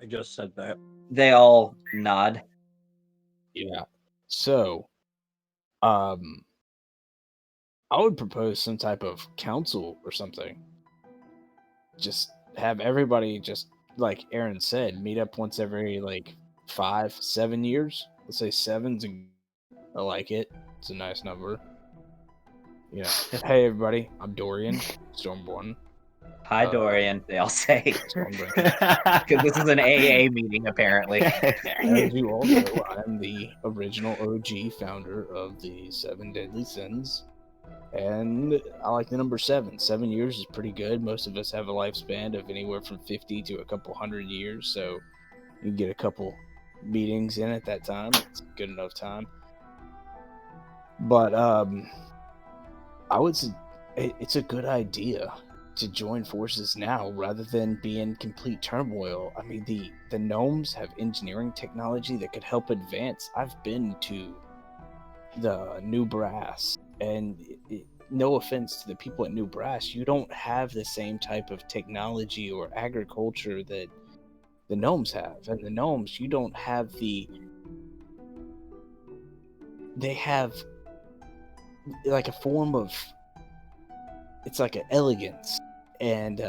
I just said that. They all nod. Yeah. So, I would propose some type of council or something. Just have everybody, just like Aaron said, meet up once every 5-7 years. Let's say 7's I like it. It's a nice number. Yeah. Hey everybody, I'm Dorian, Stormborn. Hi, Dorian. They all say Stormbringer. because this is an AA meeting, apparently. As you all know, I'm the original OG founder of the 7 Deadly Sins. And I like the number 7. 7 years is pretty good. Most of us have a lifespan of anywhere from 50 to a couple hundred years, so you can get a couple meetings in at that time. It's good enough time. But I would say it's a good idea to join forces now rather than be in complete turmoil. I mean, the gnomes have engineering technology that could help advance. I've been to the New Brass, and no offense to the people at New Brass, you don't have the same type of technology or agriculture that the gnomes have. And the gnomes, you don't have they have like a form of, it's like an elegance and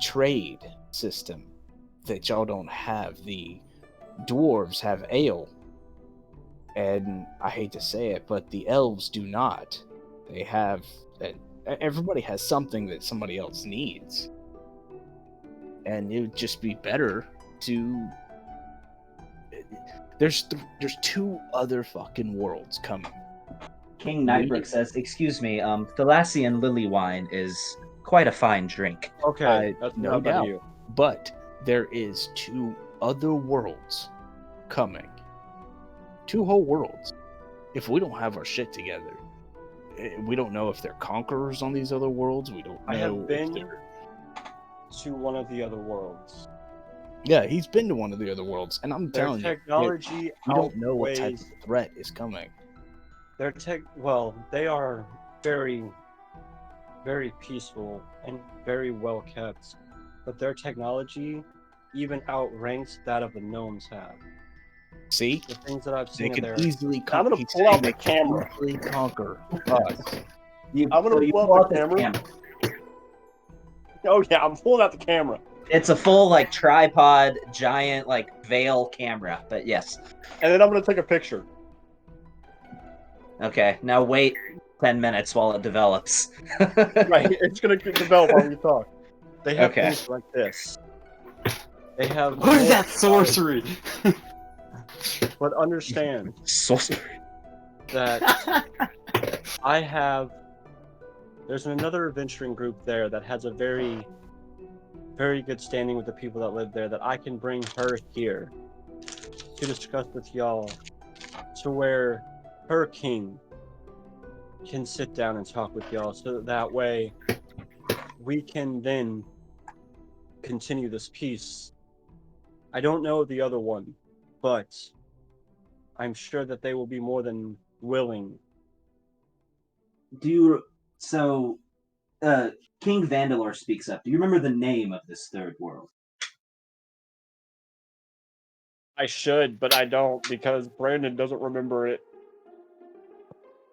trade system that y'all don't have. The dwarves have ale, and I hate to say it, but the elves do not. They have, everybody has something that somebody else needs, and it would just be better to. There's 2 other fucking worlds coming. King Nightbrook says, "Excuse me, Thalassian lily wine is quite a fine drink." Okay, that's no not doubt. you. But there is 2 other worlds coming. 2 whole worlds. If we don't have our shit together, we don't know if they're conquerors on these other worlds. We don't know. I have if been they're... to one of the other worlds. Yeah, he's been to one of the other worlds, and I'm Their telling you, technology we don't know what type outweighs of threat is coming. well, they are very, very peaceful and very well kept, but their technology even outranks that of the gnomes have. See, The things that I've they seen in could there. easily I'm gonna he's pull saying out the they could camera. easily conquer us. I'm gonna So you pull pull out out the this camera. camera. Oh yeah, I'm pulling out the camera. It's a full like tripod, giant like veil camera. But yes. And then I'm gonna take a picture. Okay. Now wait 10 minutes while it develops. Right, it's gonna develop while we talk. They have Okay. things like this. They have What is more that sorcery? but understand So that I have. There's another adventuring group there that has a very, very good standing with the people that live there. That I can bring her here to discuss with y'all, to where her king can sit down and talk with y'all, so that way we can then continue this peace. I don't know the other one, but I'm sure that they will be more than willing. do you so King Vandalor speaks up. Do you remember the name of this third world? I should, but I don't because Brandon doesn't remember it.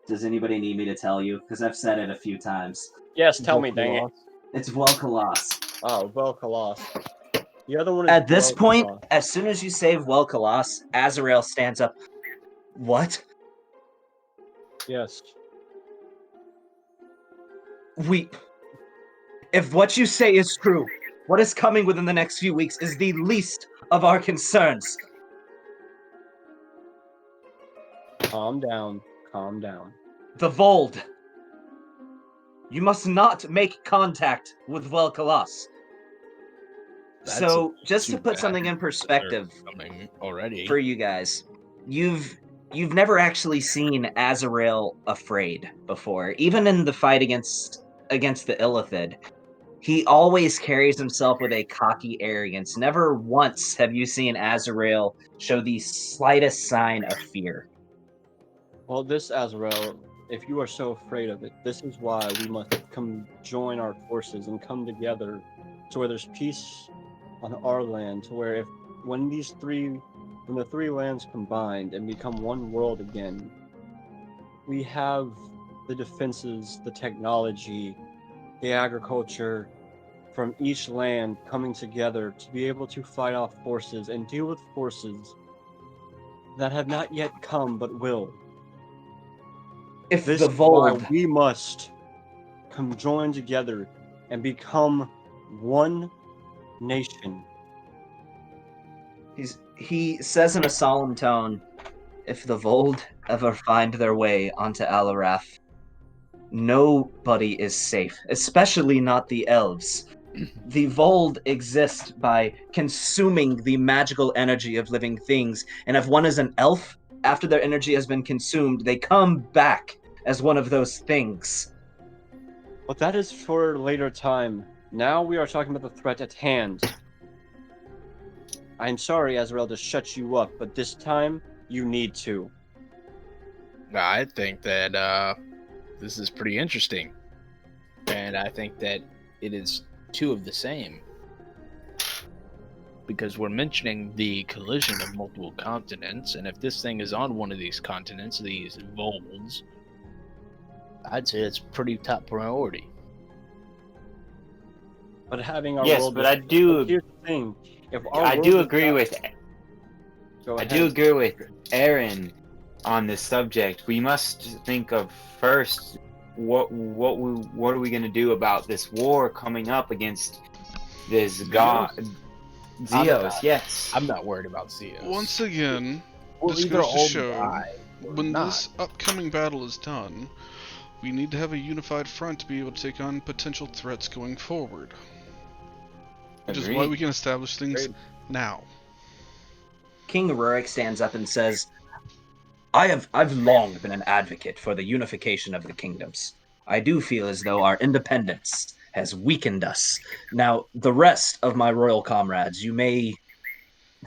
Does anybody need me to tell you? Because I've said it a few times. Yes, tell me, dang it. It's Wel'Kalas. Oh, Vel'Kalas. The other one is At this point, Vel'Kalas. as soon as you save Wel'Kalas, Azrael stands up. What? Yes. If what you say is true, what is coming within the next few weeks is the least of our concerns. Calm down. Calm down. The Vold. You must not make contact with Wel'Kalas. So, just to put something in perspective already for you guys, you've never actually seen Azrael afraid before. Even in the fight against the Illithid, he always carries himself with a cocky arrogance. Never once have you seen Azrael show the slightest sign of fear. Well, this Azrael, if you are so afraid of it, this is why we must come join our forces and come together to where there's peace on our land, to where when the three lands combined and become one world again, we have the defenses, the technology, the agriculture from each land coming together to be able to fight off forces and deal with forces that have not yet come but will. If This the is why Vold, we must come join together and become one nation. he says in a solemn tone, if the Vold ever find their way onto Alarath, nobody is safe, especially not the elves. The Vold exist by consuming the magical energy of living things, and if one is an elf, after their energy has been consumed, they come back as one of those things. But that is for later time. Now we are talking about the threat at hand. I'm sorry, Azrael, to shut you up, but this time you need to. I think that this is pretty interesting, and I think that it is two of the same, because we're mentioning the collision of multiple continents, and if this thing is on one of these continents, these volds, I'd say it's pretty top priority. But having our Yes, world. but I do. Here's the thing: if our I world do does agree not- with. Go I ahead. do agree with Aaron on this subject. We must think of first what are we going to do about this war coming up against this god Zeos? Yes. I'm not worried about Zeus. Once again, We'll this either goes to all show die or when not. this upcoming battle is done, we need to have a unified front to be able to take on potential threats going forward. Which is why we can establish things now. King Rurik stands up and says, I've long been an advocate for the unification of the kingdoms. I do feel as though our independence has weakened us. Now, the rest of my royal comrades, you may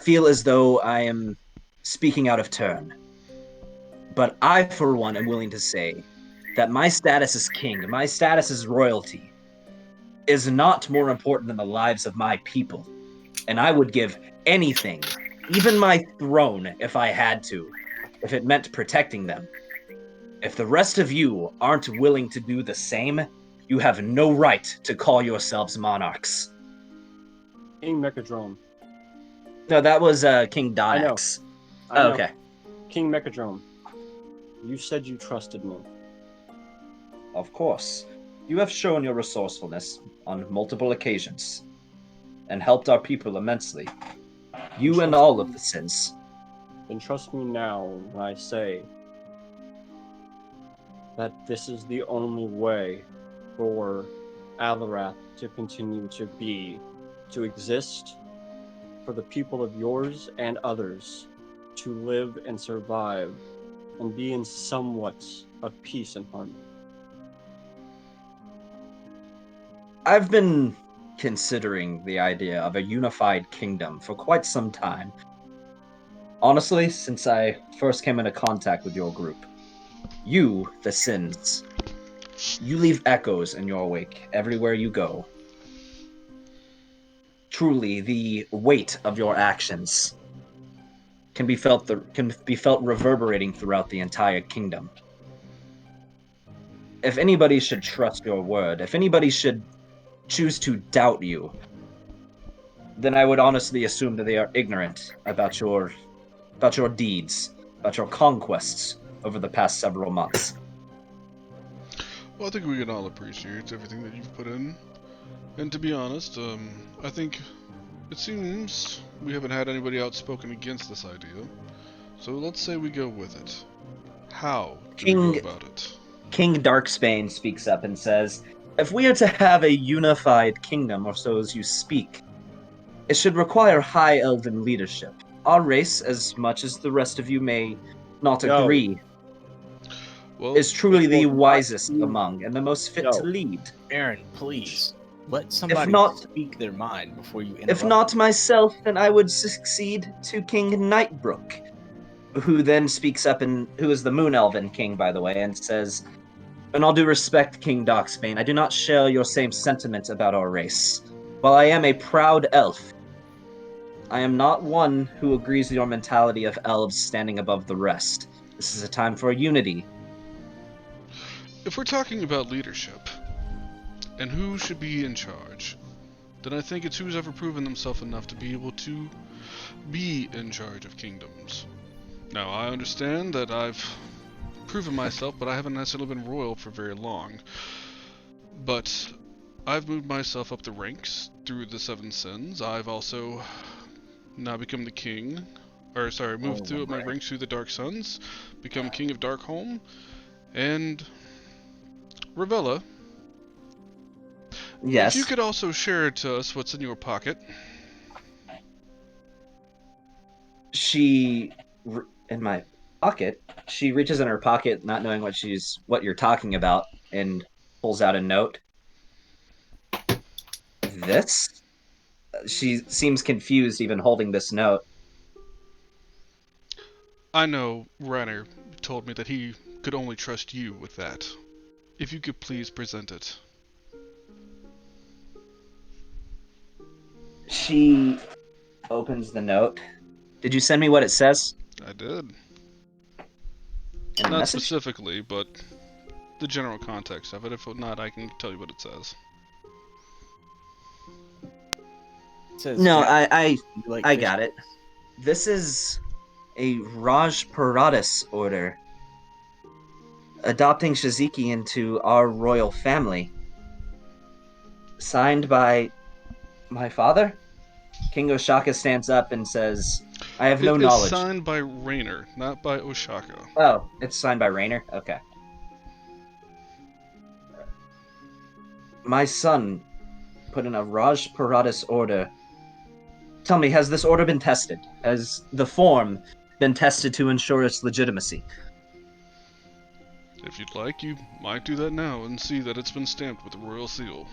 feel as though I am speaking out of turn. But I, for one, am willing to say that my status as king, my status as royalty, is not more important than the lives of my people. And I would give anything, even my throne, if I had to, if it meant protecting them. If the rest of you aren't willing to do the same, you have no right to call yourselves monarchs. King Mechadrome. No, that was King I know. Donax. I Oh, know. okay. King Mechadrome. You said you trusted me. Of course. You have shown your resourcefulness on multiple occasions and helped our people immensely. You and all of the sins. Then trust me now when I say that this is the only way for Alarath to continue to exist, for the people of yours and others to live and survive and be in somewhat of peace and harmony. I've been considering the idea of a unified kingdom for quite some time. Honestly, since I first came into contact with your group. You, the sins, you leave echoes in your wake everywhere you go. Truly, the weight of your actions can be felt reverberating throughout the entire kingdom. If anybody should trust your word, if anybody should choose to doubt you, then I would honestly assume that they are ignorant about your deeds, about your conquests over the past several months. Well, I think we can all appreciate everything that you've put in. And to be honest, I think it seems we haven't had anybody outspoken against this idea. So let's say we go with it. How do we go about it? King Darksbane speaks up and says, if we are to have a unified kingdom, or so as you speak, it should require high elven leadership. Our race, as much as the rest of you may not No. agree, Well, is truly It the will not wisest be- among and the most fit to No. lead. Aaron, please let somebody not- speak their mind before you interrupt. If not myself, then I would succeed to King Nightbrook, who then speaks up, and who is the Moon Elven King, by the way, and says, in all due respect, King Darksbane, I do not share your same sentiment about our race. While I am a proud elf, I am not one who agrees with your mentality of elves standing above the rest. This is a time for unity. if we're talking about leadership and who should be in charge, then I think it's who's ever proven themselves enough to be able to be in charge of kingdoms. Now, I understand that I've proven myself, but I haven't necessarily been royal for very long. But I've moved myself up the ranks through the Seven Sins. I've also now become the king, moved through my ranks through the Dark Suns, become King of Darkholm, and Ravella. Yes. If you could also share to us what's in your pocket. She, in my pocket, she reaches in her pocket, not knowing what you're talking about, and pulls out a note. This? She seems confused even holding this note. I know Reiner told me that he could only trust you with that. If you could please present it. She opens the note. Did you send me what it says? I did. In the Not message? specifically, but the general context of it. If not, I can tell you what it says. It says, No, Jack, I you like I fish got it. sticks? This is a Raj Paradas order, adopting Shiziki into our royal family. Signed by my father? King Oshaka stands up and says, I have no It is knowledge. signed by Rainer, not by Oshaka. Oh, it's signed by Rainer? Okay. My son put in a Raj Paradas order. Tell me, has this order been tested? Has the form been tested to ensure its legitimacy? If you'd like, you might do that now and see that it's been stamped with the royal seal.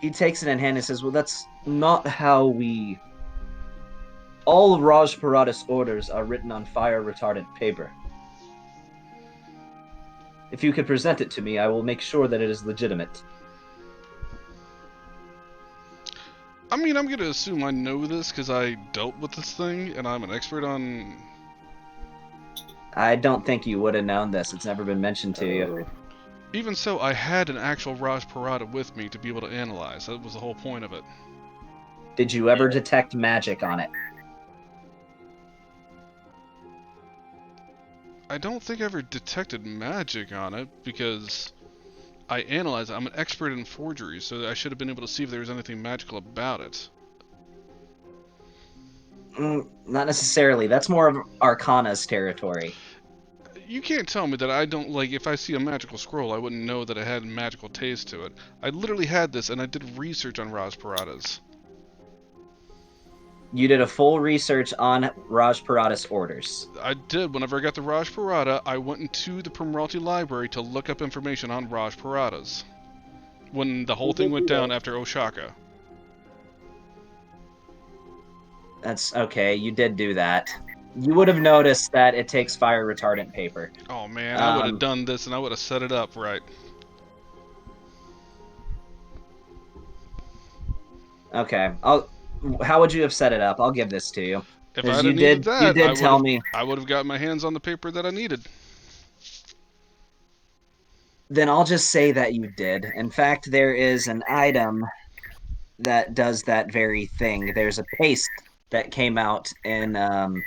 He takes it in hand and says, well, that's not how we All Raj Parada's orders are written on fire-retardant paper. If you could present it to me, I will make sure that it is legitimate. I mean, I'm gonna assume I know this because I dealt with this thing, and I'm an expert on... I don't think you would have known this. It's never been mentioned to you. Even so, I had an actual Raj Parada with me to be able to analyze. That was the whole point of it. Did you ever detect magic on it? I don't think I ever detected magic on it, because I analyzed it. I'm an expert in forgeries, so I should have been able to see if there was anything magical about it. Not necessarily. That's more of Arcana's territory. You can't tell me that I don't, like, if I see a magical scroll, I wouldn't know that it had a magical taste to it. I literally had this, and I did research on Raj Paradas. You did a full research on Raj Parada's orders. I did. Whenever I got the Raj Parada, I went into the Primralty Library to look up information on Raj Paradas. When the whole thing went down after Oshaka. That's okay. You did do that. You would have noticed that it takes fire retardant paper. Oh man, I would have done this and I would have set it up right. Okay. How would you have set it up? I'll give this to you. If Because I'd have needed you that, did tell me. I would have got my hands on the paper that I needed. Then I'll just say that you did. In fact, there is an item that does that very thing. There's a paste that came out in in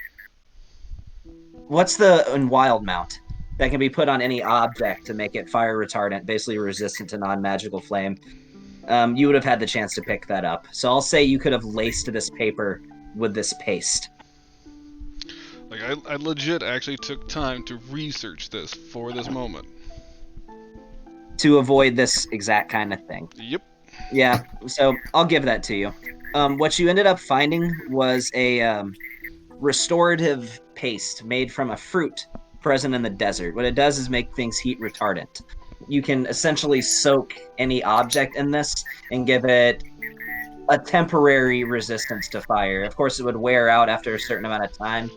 Wildmount that can be put on any object to make it fire retardant, basically resistant to non-magical flame. You would have had the chance to pick that up. So I'll say you could have laced this paper with this paste. Like, I legit actually took time to research this for this moment. To avoid this exact kind of thing. Yep. Yeah, so I'll give that to you. What you ended up finding was a restorative paste made from a fruit present in the desert. What it does is make things heat retardant. You can essentially soak any object in this and give it a temporary resistance to fire. Of course, it would wear out after a certain amount of time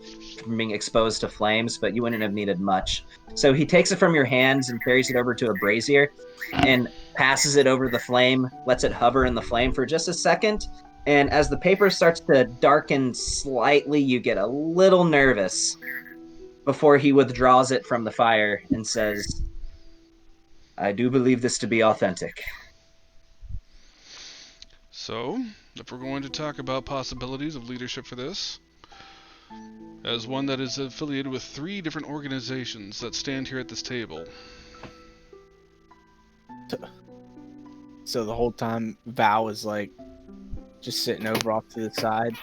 from being exposed to flames, but you wouldn't have needed much. So he takes it from your hands and carries it over to a brazier and passes it over the flame, lets it hover in the flame for just a second. And as the paper starts to darken slightly, you get a little nervous before he withdraws it from the fire and says, I do believe this to be authentic. So, if we're going to talk about possibilities of leadership for this, as one that is affiliated with 3 different organizations that stand here at this table. So the whole time Val is like just sitting over off to the side,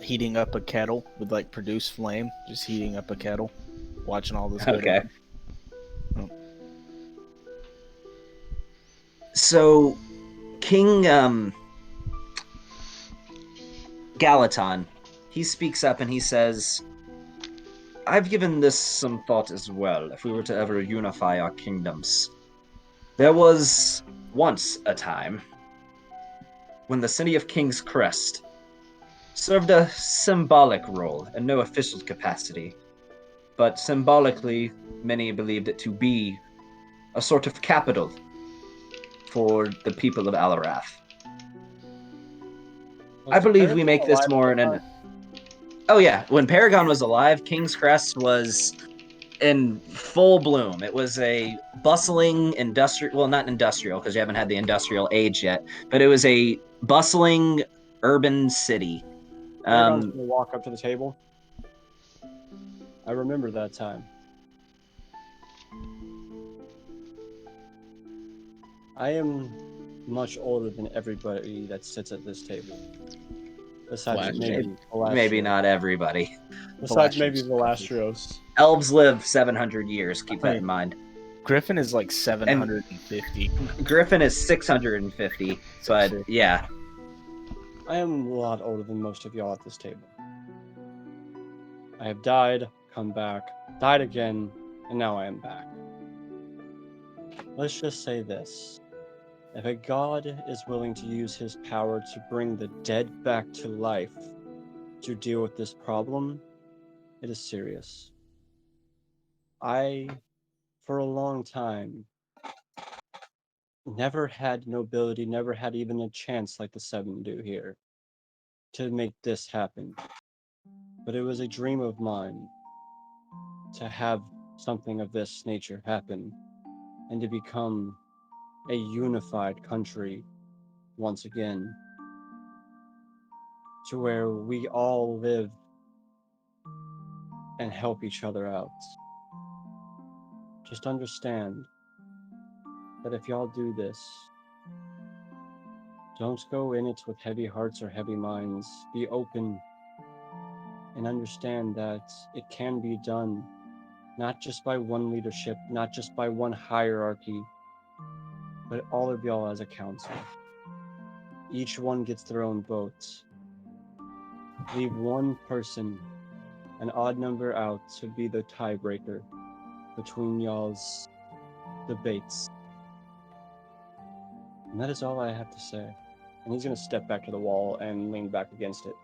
heating up a kettle with like produced flame, just heating up a kettle, watching all this. Okay. Oh. So King Galaton, he speaks up and he says, I've given this some thought as well, if we were to ever unify our kingdoms. There was once a time when the city of King's Crest served a symbolic role in no official capacity, but symbolically, many believed it to be a sort of capital for the people of Alarath. I believe we make this more an... Oh yeah, when Paragon was alive, King's Crest was in full bloom. It was a bustling industrial, well, not industrial because you haven't had the industrial age yet, but it was a bustling urban city. Paragon's gonna walk up to the table. I remember that time. I am much older than everybody that sits at this table. Besides maybe Velastros. Maybe not everybody. Besides maybe Velastrios. Elves live 700 years, keep that in mind. Griffin is like 750. Griffin is 650, but yeah. I am a lot older than most of y'all at this table. I have died, come back, died again, and now I am back. Let's just say this. If a god is willing to use his power to bring the dead back to life, to deal with this problem, it is serious. I, for a long time, never had nobility, never had even a chance like the Seven do here to make this happen. But it was a dream of mine to have something of this nature happen and to become a unified country once again, to where we all live and help each other out. Just understand that if y'all do this, don't go in it with heavy hearts or heavy minds. Be open and understand that it can be done, not just by one leadership, not just by one hierarchy, but all of y'all as a council. Each one gets their own vote. Leave one person, an odd number out, to be the tiebreaker between y'all's debates. And that is all I have to say. And he's going to step back to the wall and lean back against it.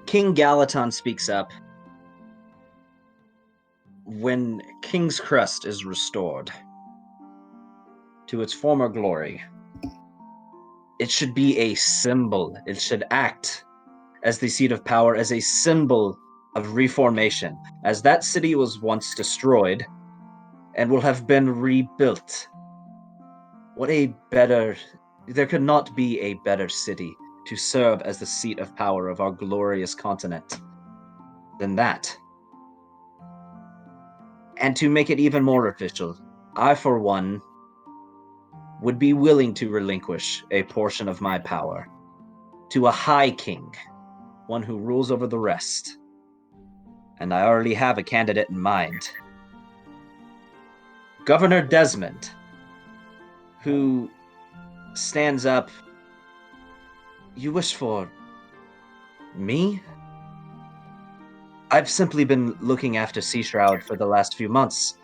King Galaton speaks up. When King's Crest is restored to its former glory, it should be a symbol. It should act as the seat of power, as a symbol of reformation, as that city was once destroyed and will have been rebuilt. There could not be a better city to serve as the seat of power of our glorious continent than that. And to make it even more official, I, for one, would be willing to relinquish a portion of my power to a high king, one who rules over the rest. And I already have a candidate in mind. Governor Desmond, who stands up. You wish for me? I've simply been looking after Sea Shroud for the last few months.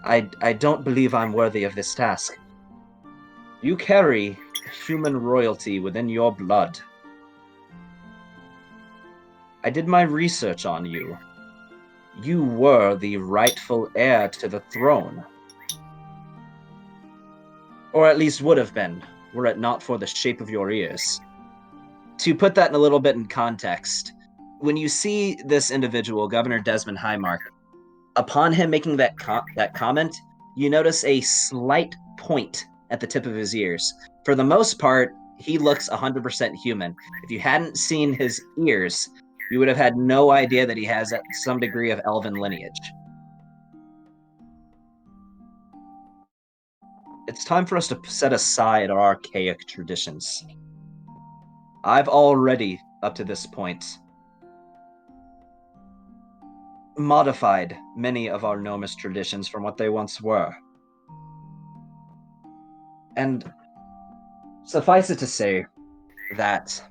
I don't believe I'm worthy of this task. You carry human royalty within your blood. I did my research on you. You were the rightful heir to the throne. Or at least would have been, were it not for the shape of your ears. To put that in a little bit in context, when you see this individual, Governor Desmond Highmark, upon him making that comment, you notice a slight point at the tip of his ears. For the most part, he looks 100% human. If you hadn't seen his ears, you would have had no idea that he has some degree of elven lineage. It's time for us to set aside our archaic traditions. I've already, up to this point, modified many of our Gnomish traditions from what they once were. And suffice it to say that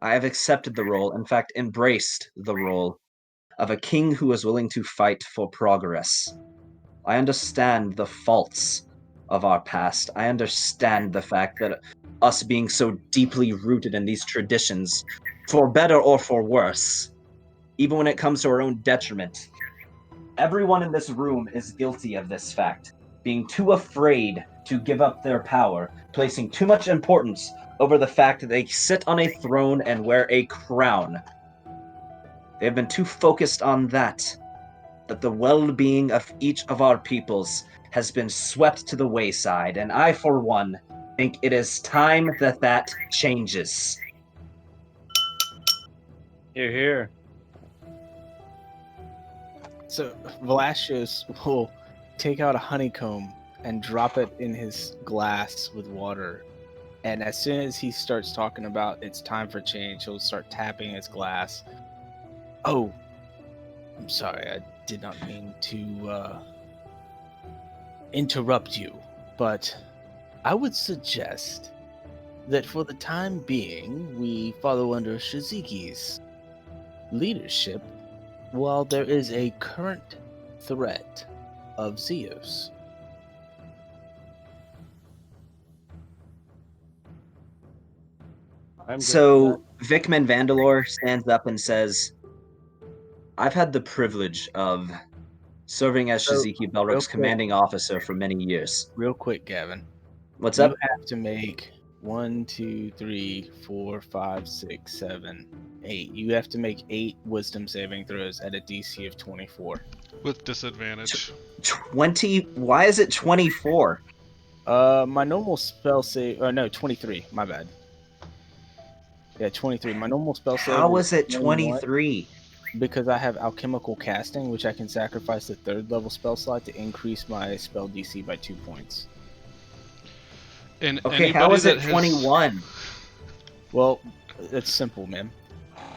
I have accepted the role, in fact, embraced the role of a king who is willing to fight for progress. I understand the faults of our past. I understand the fact that us being so deeply rooted in these traditions, for better or for worse, even when it comes to our own detriment, everyone in this room is guilty of this fact, being too afraid to give up their power, placing too much importance over the fact that they sit on a throne and wear a crown. They have been too focused on that the well-being of each of our peoples has been swept to the wayside, and I, for one, think it is time that that changes. Hear, hear. So Velasius will take out a honeycomb and drop it in his glass with water. And as soon as he starts talking about it's time for change, he'll start tapping his glass. Oh, I'm sorry, I did not mean to interrupt you, but I would suggest that for the time being, we follow under Shiziki's leadership while there is a current threat of Zeus. I'm good So, for Vikman Vandalore stands up and says, I've had the privilege of serving as So, Shiziki real Belrick's quick, commanding officer for many years. real quick, Gavin. What's You up? have to make 1, 2, 3, 4, 5, 6, 7, 8. You have to make 8 wisdom saving throws at a DC of 24. With disadvantage. 20. Why is it 24? My normal spell save. Oh no, 23. My bad. Yeah, 23. My normal spell save How is is it 21 23? because I have alchemical casting, which I can sacrifice the 3rd level spell slot to increase my spell DC by 2 points. And Okay, how anybody is that it has 21? Well, it's simple, man.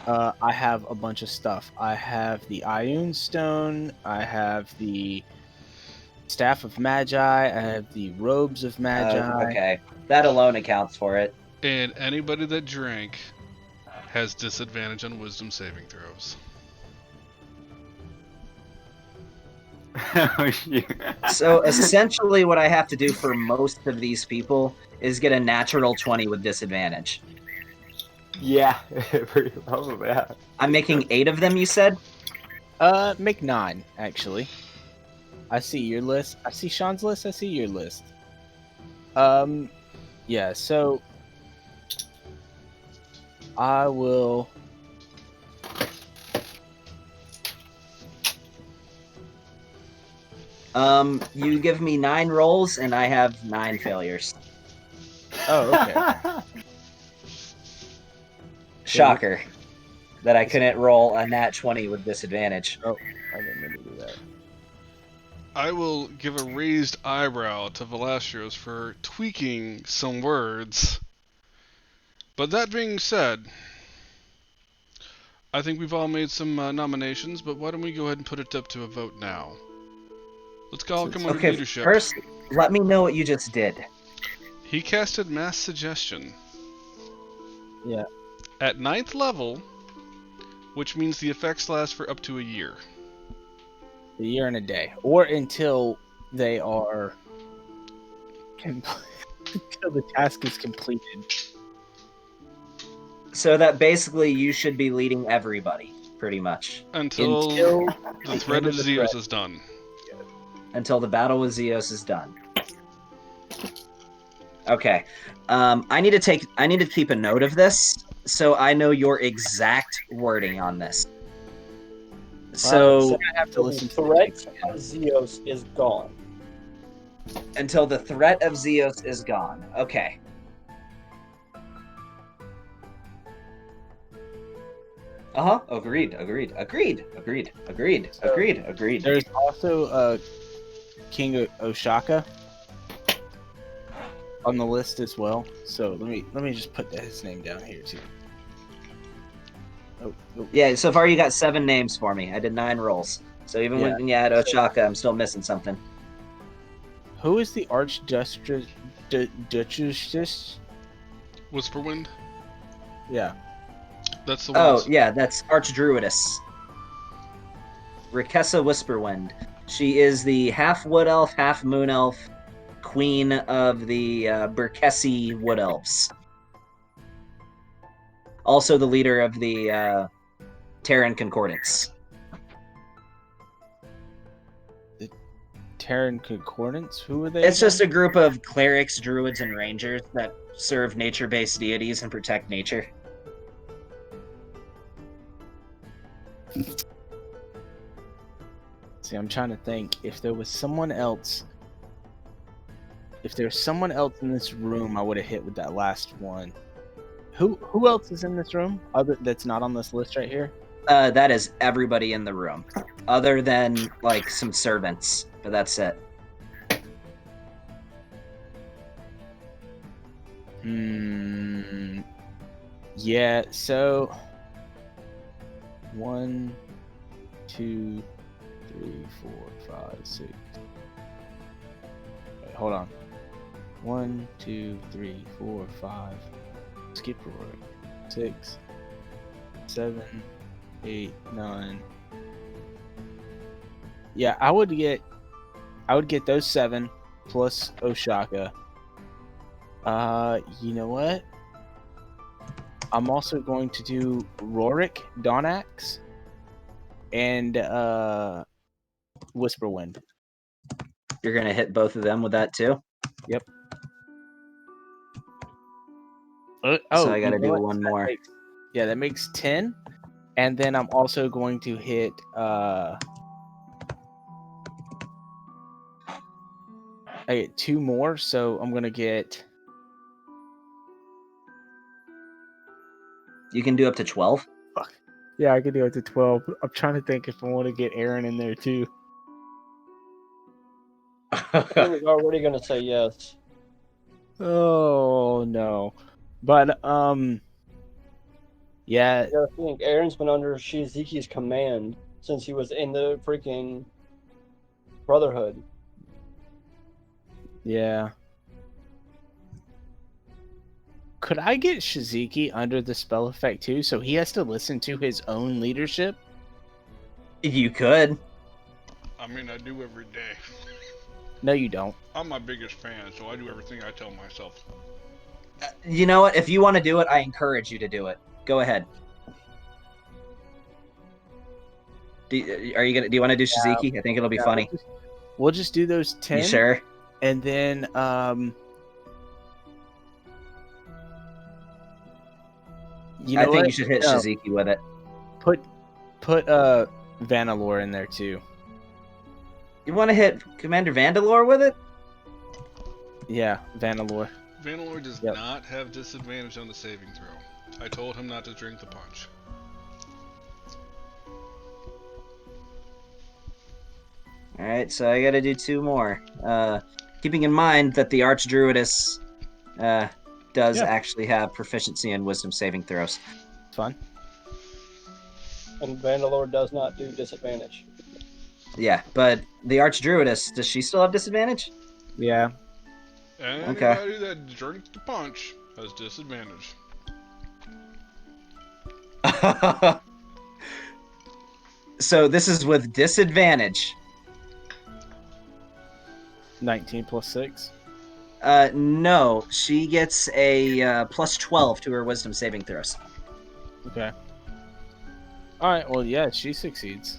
I have a bunch of stuff. I have the Ioun Stone. I have the Staff of Magi. I have the Robes of Magi. Okay, that alone accounts for it. and anybody that drank has disadvantage on wisdom saving throws. So essentially, what I have to do for most of these people is get a natural 20 with disadvantage. Yeah, pretty well, yeah. I'm making 8 of them, you said? Make 9 actually. I see your list. I see Sean's list. I see your list. Yeah. So I will. You give me 9 rolls, and I have 9 failures. Oh, okay. Shocker. That I couldn't roll a nat 20 with disadvantage. Oh, I didn't mean to do that. I will give a raised eyebrow to Velastros for tweaking some words. But that being said, I think we've all made some nominations, but why don't we go ahead and put it up to a vote now? Let's all come under Okay, leadership. first, let me know what you just did. He casted Mass Suggestion. Yeah. At 9th level, which means the effects last for up to a year. A year and a day, or until they are until the task is completed. So that basically you should be leading everybody, pretty much. Until the threat of Zeus is done. Until the battle with Zeus is done. Okay. I need to keep a note of this so I know your exact wording on this. So I have to listen to the threat tapes of again. Zeus is gone. until the threat of Zeus is gone. Okay. Uh-huh. Agreed. There's also King Oshaka on the list as well. So let me just put his name down here too. Oh, Yeah, so far you got 7 names for me. I did 9 rolls. So even when you add Oshaka, I'm still missing something. who is the Archduchess? Whisperwind? Yeah. That's the Oh, one. yeah, that's Archdruidess. Rikessa Whisperwind. She is the half wood elf, half moon elf queen of the Berkesi Wood Elves. Also the leader of the Terran Concordance. Terran Concordance? Who are they? It's just a again? group of clerics, druids, and rangers that serve nature-based deities and protect nature. See, I'm trying to think if there was someone else. If there's someone else in this room, I would have hit with that last one. Who else is in this room? Other that's not on this list right here. That is everybody in the room, other than like some servants, but that's it. Yeah. So 1, 2, 3, 4, 5, 6. Wait, hold on. 1, 2, 3, 4, 5. Skip forward. 6, 7, 8, 9. Yeah, I would get those 7 plus Oshaka. You know what? I'm also going to do Rorik, Donax, and Whisperwind. You're gonna hit both of them with that too. Yep. So I got to you know do what? one more. That makes 10. And then I'm also going to hit I get 2 more, so I'm gonna get You can do up to 12. fuck. Yeah, I can do it to 12. I'm trying to think if I want to get Aaron in there too. Aaron is already gonna say yes. Oh no. But yeah, You gotta think, Aaron's been under Shizuki's command since he was in the freaking Brotherhood. yeah. Could I get Shizuki under the spell effect too, so he has to listen to his own leadership? You could. I mean, I do every day. No, you don't. I'm my biggest fan, so I do everything I tell myself. You know what? If you want to do it, I encourage you to do it. Go ahead. Do you want to do Shizuki? I think it'll be Yeah, funny. we'll just do those 10. You sure? And then you know I think what? you should hit No, Shizuki with it. put Vanillor in there too. You want to hit Commander Vandalore with it? Yeah, Vanillor. Vanillor does Yep. not have disadvantage on the saving throw. I told him not to drink the punch. All right, so I got to do 2 more. Keeping in mind that the Archdruidess does actually have proficiency in Wisdom saving throws. Fun. And Vandalore does not do disadvantage. Yeah, but the Archdruidess, does she still have disadvantage? Yeah. Anybody that drinks the punch has disadvantage. So this is with disadvantage. 19 plus 6. No, she gets a plus 12 to her Wisdom saving throws. Okay. All right. Well, yeah, she succeeds.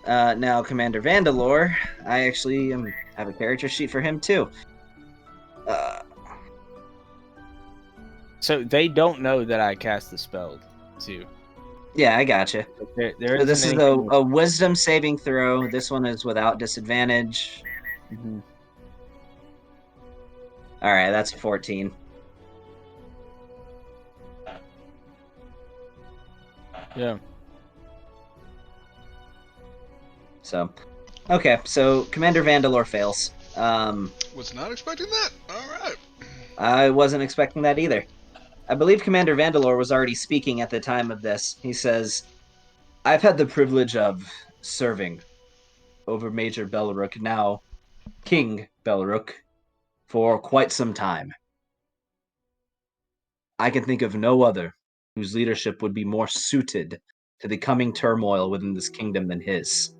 Now, Commander Vandalore, I actually have a character sheet for him too. So they don't know that I cast the spell too. Yeah, I gotcha. There So this isn't is anything- a Wisdom saving throw. This one is without disadvantage. Mhm. All right, that's a 14. Yeah. So, okay, so Commander Vandalore fails. Was not expecting that. All right. I wasn't expecting that either. I believe Commander Vandalore was already speaking at the time of this. He says, I've had the privilege of serving over Major Belrook, now King Belrook, for quite some time. I can think of no other whose leadership would be more suited to the coming turmoil within this kingdom than his.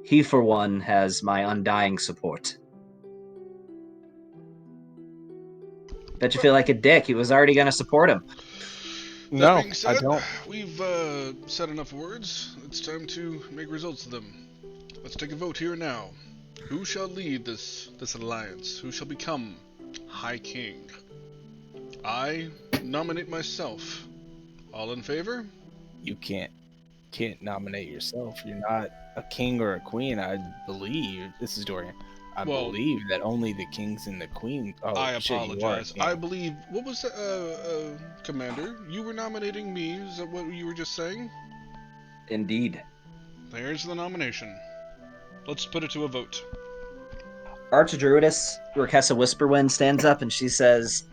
He, for one, has my undying support. Bet you feel like a dick. He was already going to support him. That No, being I said, don't. we've said enough words. It's time to make results of them. Let's take a vote here and now. Who shall lead this alliance? Who shall become High King? I nominate myself. All in favor? You can't nominate yourself. You're not a king or a queen. I believe this is Dorian. I Well- believe that only the kings and the queen. Oh, I shit, you are a apologize. king. I believe. What was that, Commander? You were nominating me. Is that what you were just saying? Indeed. There's the nomination. Let's put it to a vote. Archdruidess, Rokessa Whisperwind, stands up and she says,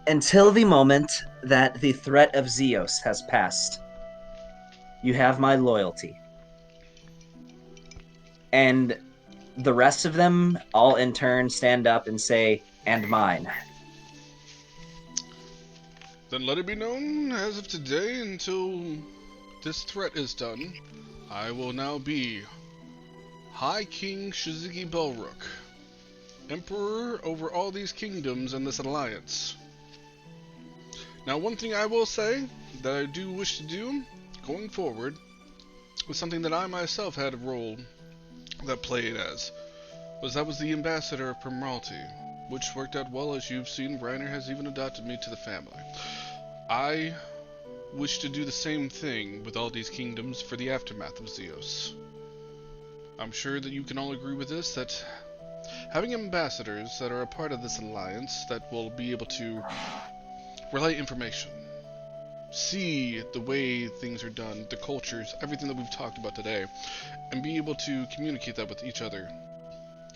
until the moment that the threat of Zeos has passed, you have my loyalty. And the rest of them all in turn stand up and say, and mine. Then let it be known as of today until this threat is done, I will now be High King Shizuki Belrook, Emperor over all these kingdoms and this alliance. Now, one thing I will say that I do wish to do going forward was something that I myself had a role that played as. That was the ambassador of Primalty, which worked out well. As you've seen, Reiner has even adopted me to the family. I wish to do the same thing with all these kingdoms for the aftermath of Zeos. I'm sure that you can all agree with this, that having ambassadors that are a part of this alliance that will be able to relay information, see the way things are done, the cultures, everything that we've talked about today, and be able to communicate that with each other.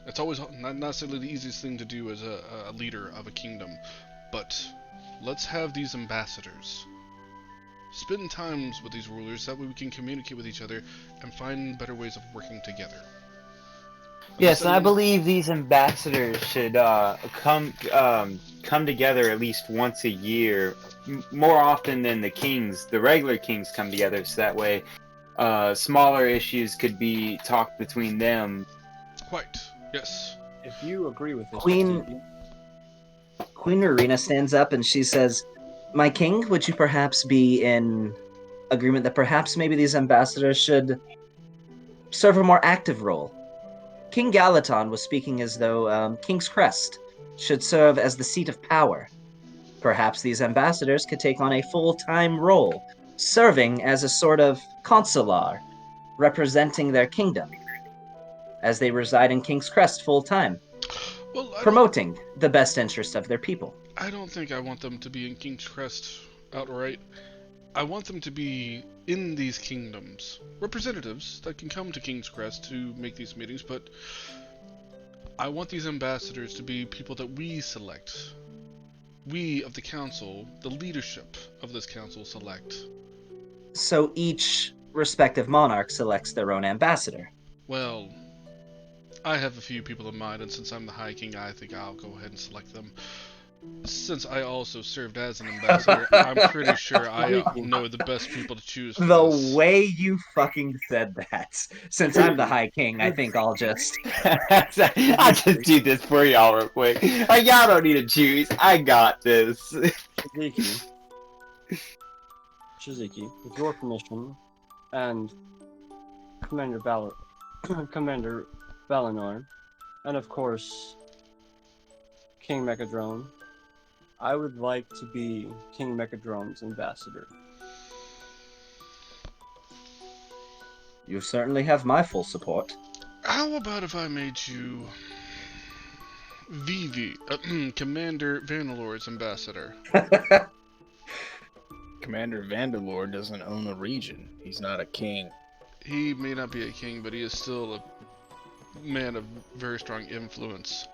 It's always not necessarily the easiest thing to do as a leader of a kingdom, but let's have these ambassadors. Spend times with these rulers, that way we can communicate with each other and find better ways of working together. Yes, and I believe these ambassadors should come together at least once a year, more often than the regular kings come together, so that way smaller issues could be talked between them. Quite, yes. If you agree with this, Queen Marina stands up and she says, "My king, would you perhaps be in agreement that perhaps maybe these ambassadors should serve a more active role? King Galaton was speaking as though King's Crest should serve as the seat of power. Perhaps these ambassadors could take on a full-time role, serving as a sort of consular, representing their kingdom, as they reside in King's Crest full-time, Well, promoting the best interest of their people." I don't think I want them to be in King's Crest outright. I want them to be in these kingdoms. Representatives that can come to King's Crest to make these meetings, but I want these ambassadors to be people that we select. We of the council, the leadership of this council, select. So each respective monarch selects their own ambassador. Well, I have a few people in mind, and since I'm the High King, I think I'll go ahead and select them. Since I also served as an ambassador, I'm pretty sure I know the best people to choose for The this. way you fucking said that. Since I'm the High King, I think I'll just... I'll just do this for y'all real quick. Y'all don't need to choose. I got this. Shiziki, with your permission, and Commander Valinor, and of course, King Mechadrone, I would like to be King Mechadrone's ambassador. You certainly have my full support. How about if I made you Commander Vandalor's ambassador? Commander Vandalore doesn't own a region. He's not a king. He may not be a king, but he is still a man of very strong influence.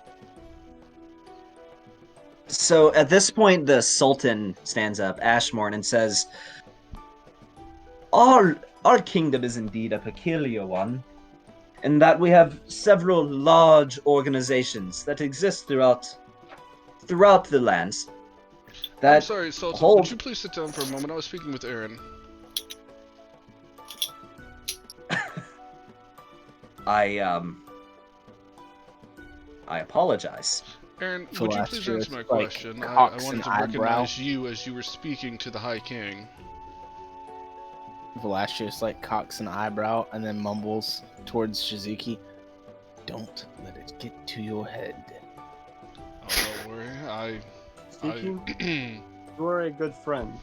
So at this point, the Sultan stands up, Ashmorn, and says, Our kingdom is indeed a peculiar one, in that we have several large organizations that exist throughout the lands. I'm sorry, Sultan, would you please sit down for a moment? I was speaking with Aaron. I apologize. Aaron, would you please answer my question? I wanted to recognize you as you were speaking to the High King. Velasquez cocks an eyebrow and then mumbles towards Shiziki, "Don't let it get to your head." Oh, don't worry. Shiziki, you are a good friend,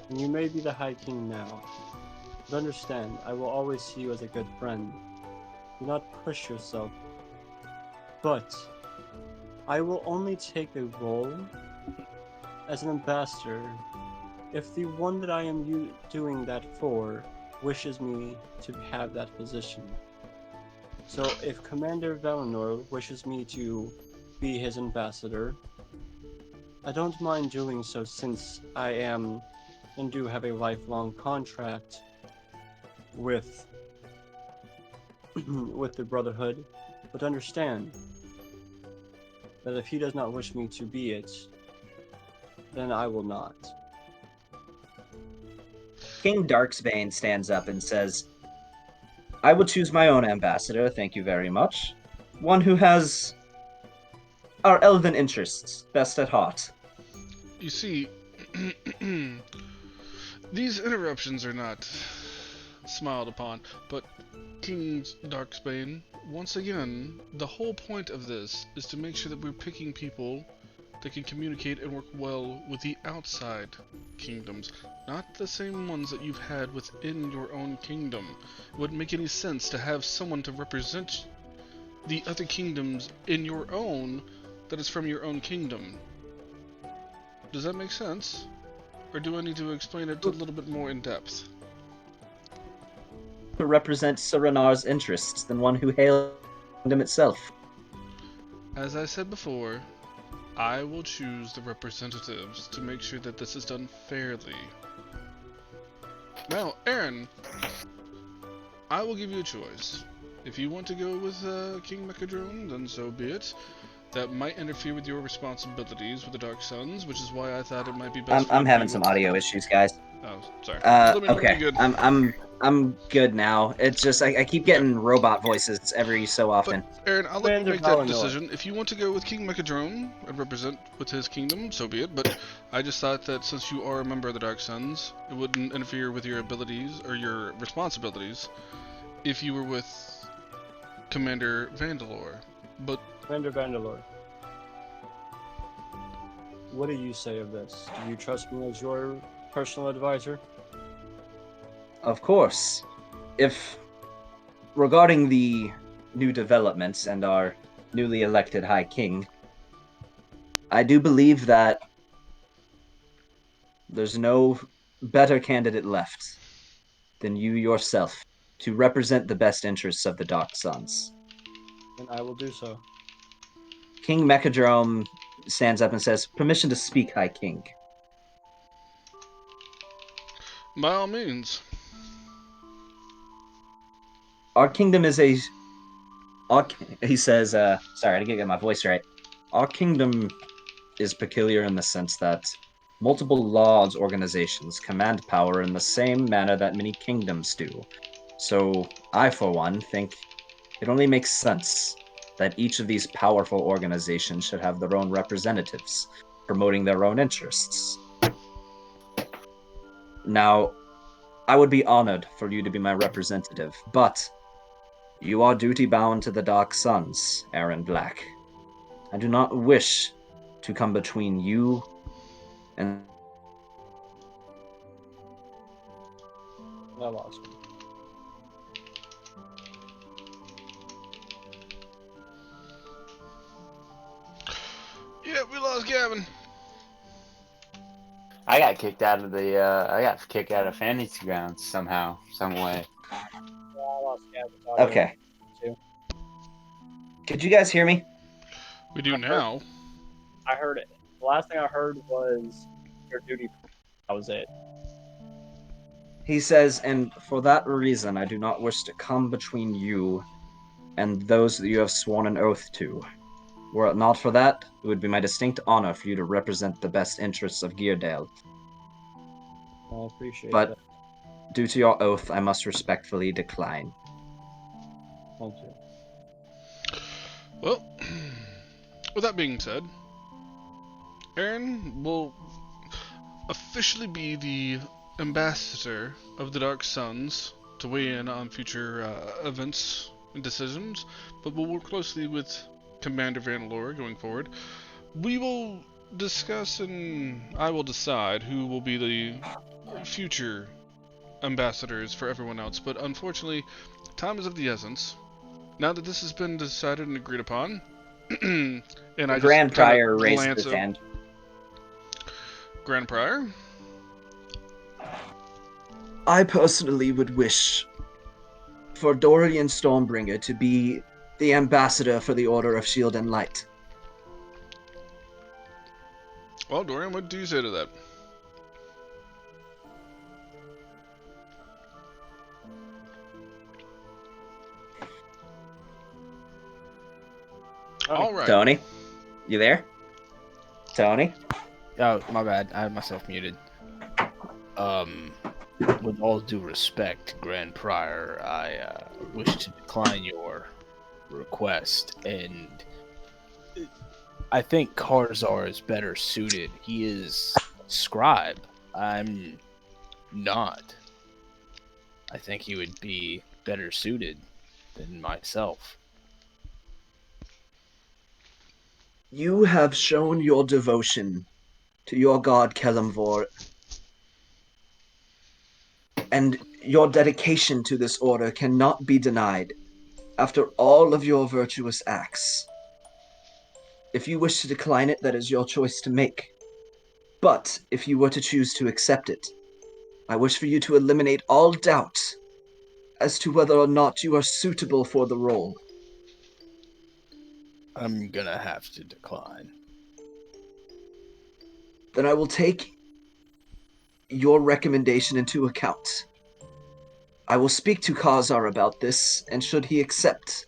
and you may be the High King now. But understand, I will always see you as a good friend. Do not push yourself. But I will only take a role as an ambassador if the one that I am doing that for wishes me to have that position. So if Commander Valinor wishes me to be his ambassador, I don't mind doing so, since I am and do have a lifelong contract with the Brotherhood. But understand that if he does not wish me to be it, then I will not. King Darksbane stands up and says, "I will choose my own ambassador, thank you very much. One who has our elven interests best at heart." You see, These interruptions are not smiled upon, but King Darksbane, once again, the whole point of this is to make sure that we're picking people that can communicate and work well with the outside kingdoms, not the same ones that you've had within your own kingdom. It wouldn't make any sense to have someone to represent the other kingdoms in your own that is from your own kingdom. Does that make sense? Or do I need to explain it a little bit more in depth? To represent Suranar's interests than one who hails the kingdom itself. As I said before, I will choose the representatives to make sure that this is done fairly. Now, Aaron, I will give you a choice. If you want to go with King Mechadrone, then so be it. That might interfere with your responsibilities with the Dark Suns, which is why I thought it might be best for you I'm to having be some with... audio issues, guys. Oh, sorry. Let me know when Okay. you're good. I'm good now. It's just I keep Okay. getting robot voices every so But, often. Aaron, I'll let you Commander make that Valinor. decision. If you want to go with King Mechadrone and represent with his kingdom, so be it. But I just thought that since you are a member of the Dark Suns, it wouldn't interfere with your abilities or your responsibilities if you were with Commander Vandalore. But Commander Vandalore. What do you say of this? Do you trust me as your personal advisor? Of course. If regarding the new developments and our newly elected High King, I do believe that there's no better candidate left than you yourself to represent the best interests of the Dark Suns. And I will do so. King Mechadrome stands up and says, "Permission to speak, High King." by all means. Our kingdom is a. He says, sorry, I didn't get my voice right. Our kingdom is peculiar in the sense that multiple lords organizations command power in the same manner that many kingdoms do. So I, for one, think it only makes sense that each of these powerful organizations should have their own representatives, promoting their own interests. Now, I would be honored for you to be my representative, but you are duty bound to the Dark Suns, Aaron Black. I do not wish to come between you and I lost me. Yeah, we lost Gavin. I got kicked out of the. I got kicked out of fantasy grounds somehow, some way. Yeah, I lost Gavin's audio. Okay. Too. Could you guys hear me? We do now. I heard it. The last thing I heard was your duty. That was it. He says, and for that reason, I do not wish to come between you and those that you have sworn an oath to. Were it not for that, it would be my distinct honor for you to represent the best interests of Geardale. I appreciate But that. due to your oath, I must respectfully decline. Thank you. Well, with that being said, Aaron will officially be the ambassador of the Dark Suns to weigh in on future events and decisions, but we'll work closely with Commander Vandalore going forward. We will discuss and I will decide who will be the future ambassadors for everyone else, but unfortunately, time is of the essence. Now that this has been decided and agreed upon, and I Grand just kind Prior of raised glance his up. hand. Grand Prior? I personally would wish for Dorian Stormbringer to be the ambassador for the Order of Shield and Light. Well, Dorian, what do you say to that? All right. Tony, you there? Tony? Oh, my bad. I had myself muted. With all due respect, Grand Prior, I wish to decline your request, and I think Karzar is better suited. He is scribe. I'm not. I think he would be better suited than myself. You have shown your devotion to your god Kelemvor, and your dedication to this order cannot be denied after all of your virtuous acts. If you wish to decline it, that is your choice to make. But if you were to choose to accept it, I wish for you to eliminate all doubt as to whether or not you are suitable for the role. I'm gonna have to decline. Then I will take your recommendation into account. I will speak to Karzar about this, and should he accept,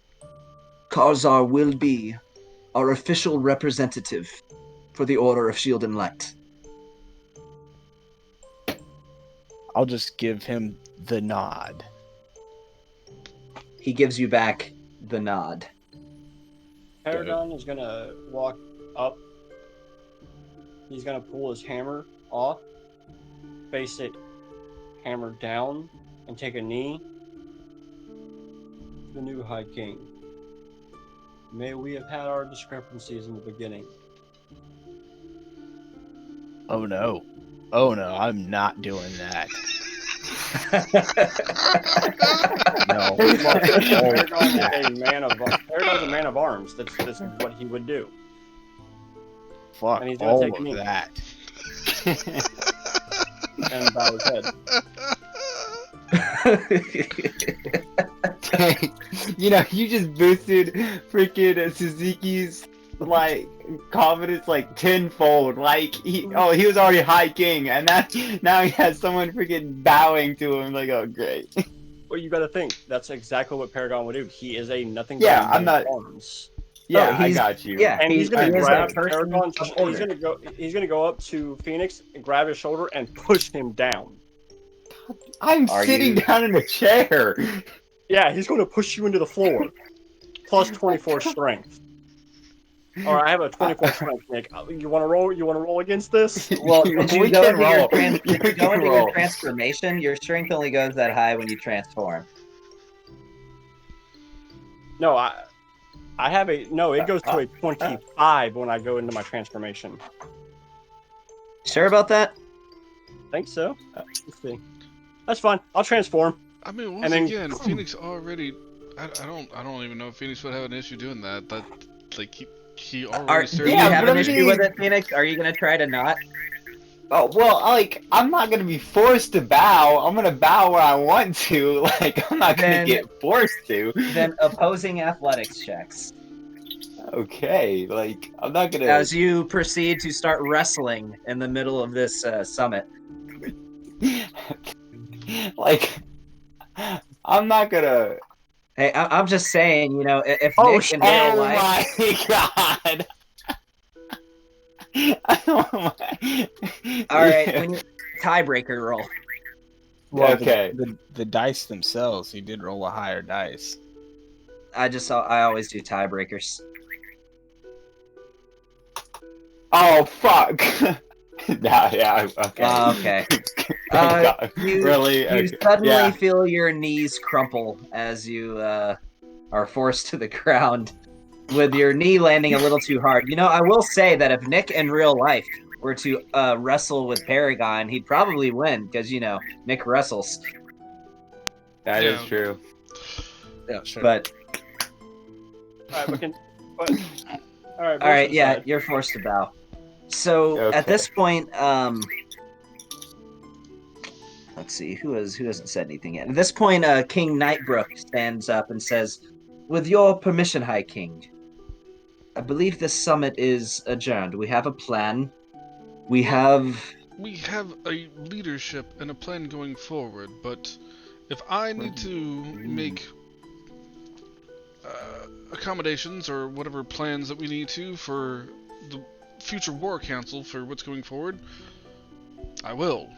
Karzar will be our official representative for the Order of Shield and Light. I'll just give him the nod. He gives you back the nod. Paragon is gonna walk up. He's gonna pull his hammer off, face it hammer down, and take a knee. The new High King. May we have had our discrepancies in the beginning. Oh no. Oh no, I'm not doing that. No. Paragon's a man of arms. That's what he would do. Fuck And he's gonna all take a of knee. that. And bow his head. You know, you just boosted freaking Suzuki's like confidence like tenfold. Like he was already High King, and now he has someone freaking bowing to him. Like, oh great. Well, you gotta think. That's exactly what Paragon would do. He is a nothing but Yeah, a man I'm not- of arms. Yeah, I got you. Yeah, And he's gonna he is grab a person Paragon. of order. He's gonna go up to Phoenix and grab his shoulder and push him down. I'm Are sitting you- down in a chair. Yeah, he's going to push you into the floor. Plus 24 strength. All right, I have a 24 strength, Nick. You want to roll? You want to roll against this? Well, did you We go can into your roll. did you You go can into roll. your transformation? Your strength only goes that high when you transform. No, I have a no. It goes to a 25 when I go into my transformation. Sure about that? I think so. Let's see. That's fine. I'll transform. I mean, once And then- again, Phoenix already. I don't even know if Phoenix would have an issue doing that. That like he already Do served. you Yeah, have but an I issue mean- with it, Phoenix? Are you gonna try to not? Oh well, like I'm not gonna be forced to bow. I'm gonna bow where I want to. Like I'm not gonna Then- get forced to. Then opposing athletics checks. Okay, like I'm not gonna. As you proceed to start wrestling in the middle of this summit. Like I'm not gonna. Hey, I'm just saying, you know, if Oh, Nick in real life, my god! Oh my. all right, when you tiebreaker roll. Well, Okay. the dice themselves, he did roll a higher dice. I always do tiebreakers. Oh fuck! Yeah, okay. Okay. Thank God. Really? You Okay. suddenly Yeah. feel your knees crumple as you are forced to the ground with your knee landing a little too hard. You know, I will say that if Nick in real life were to wrestle with Paragon, he'd probably win because, you know, Nick wrestles. That is Yeah. true. Yeah, sure. But, All right, all all right, yeah, you're forced to bow. So Okay. at this point, let's see, who hasn't said anything yet. At this point, King Nightbrook stands up and says, "With your permission, High King, I believe this summit is adjourned. We have a plan. We have We have a leadership and a plan going forward, but if I need to make accommodations or whatever plans that we need to for the future war council for what's going forward, I will.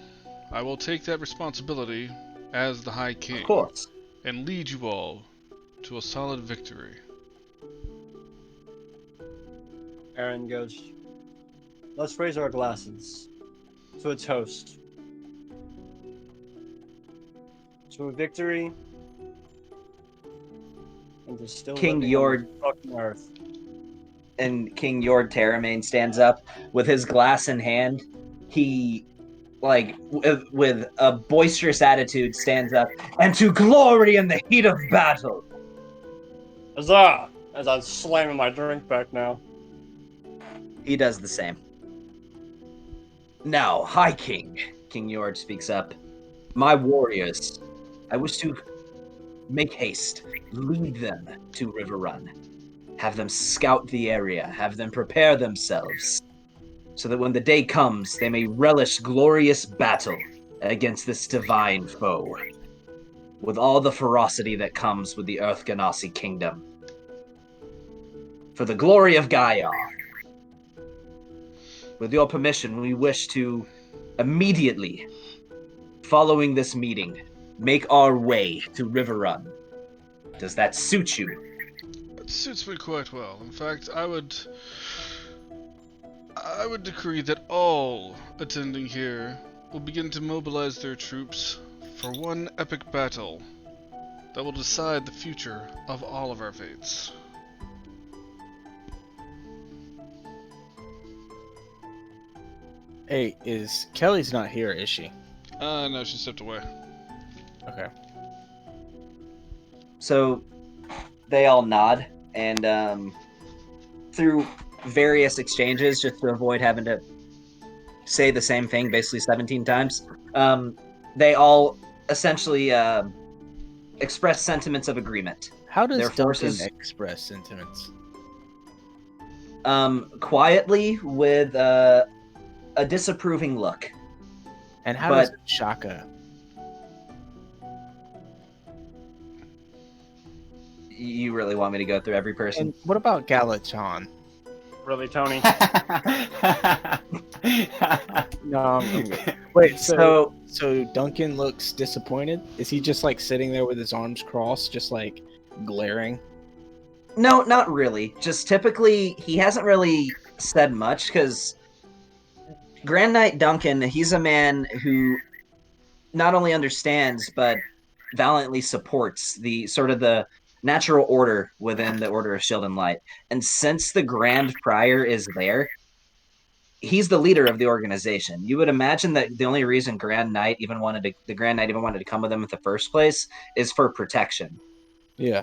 I will take that responsibility as the High King of course." and lead you all to a solid victory. Aaron goes, let's raise our glasses. to a toast. To a victory. And to still King living on Yord this fucking earth. and King Yord Terramain stands up with his glass in hand. He, like, with a boisterous attitude, stands up, and to glory in the heat of battle. Huzzah! As I'm slamming my drink back now. He does the same. Now, High King, King Yord speaks up. My warriors, I wish to make haste, lead them to River Run. Have them scout the area, have them prepare themselves, so that when the day comes, they may relish glorious battle against this divine foe, with all the ferocity that comes with the Earth Ganassi kingdom. For the glory of Gaia, with your permission, we wish to immediately, following this meeting, make our way to River Run. Does that suit you? It suits me quite well. In fact, I would decree that all attending here will begin to mobilize their troops for one epic battle that will decide the future of all of our fates. Hey, Kelly's not here, is she? No, she stepped away. Okay. So they all nod, and through various exchanges, just to avoid having to say the same thing basically 17 times, they all essentially express sentiments of agreement. How does Their Duncan forces express sentiments? quietly with a disapproving look. And how But- does Shaka? You really want me to go through every person? And what about Galachan? Really, Tony? No, I'm good. Wait, So so Duncan looks disappointed? Is he just like sitting there with his arms crossed, just like glaring? no, not really. Just typically, he hasn't really said much because Grand Knight Duncan, he's a man who not only understands but valiantly supports the sort of the natural order within the Order of Shield and Light. And since the Grand Prior is there, he's the leader of the organization. You would imagine that the only reason the Grand Knight even wanted to come with him in the first place is for protection. Yeah.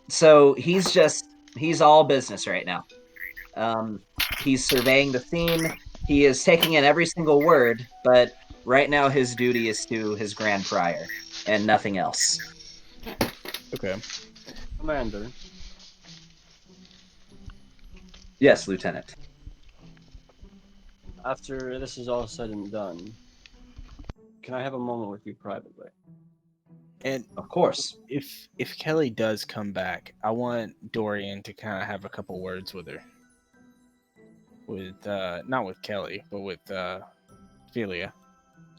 So he's all business right now. He's surveying the scene. He is taking in every single word, but right now his duty is to his Grand Prior and nothing else. Okay. Commander, Yes, Lieutenant. after this is all said and done, can I have a moment with you privately? And Of course. if Kelly does come back, I want Dorian to kind of have a couple words with her. With not with Kelly, but with Philia.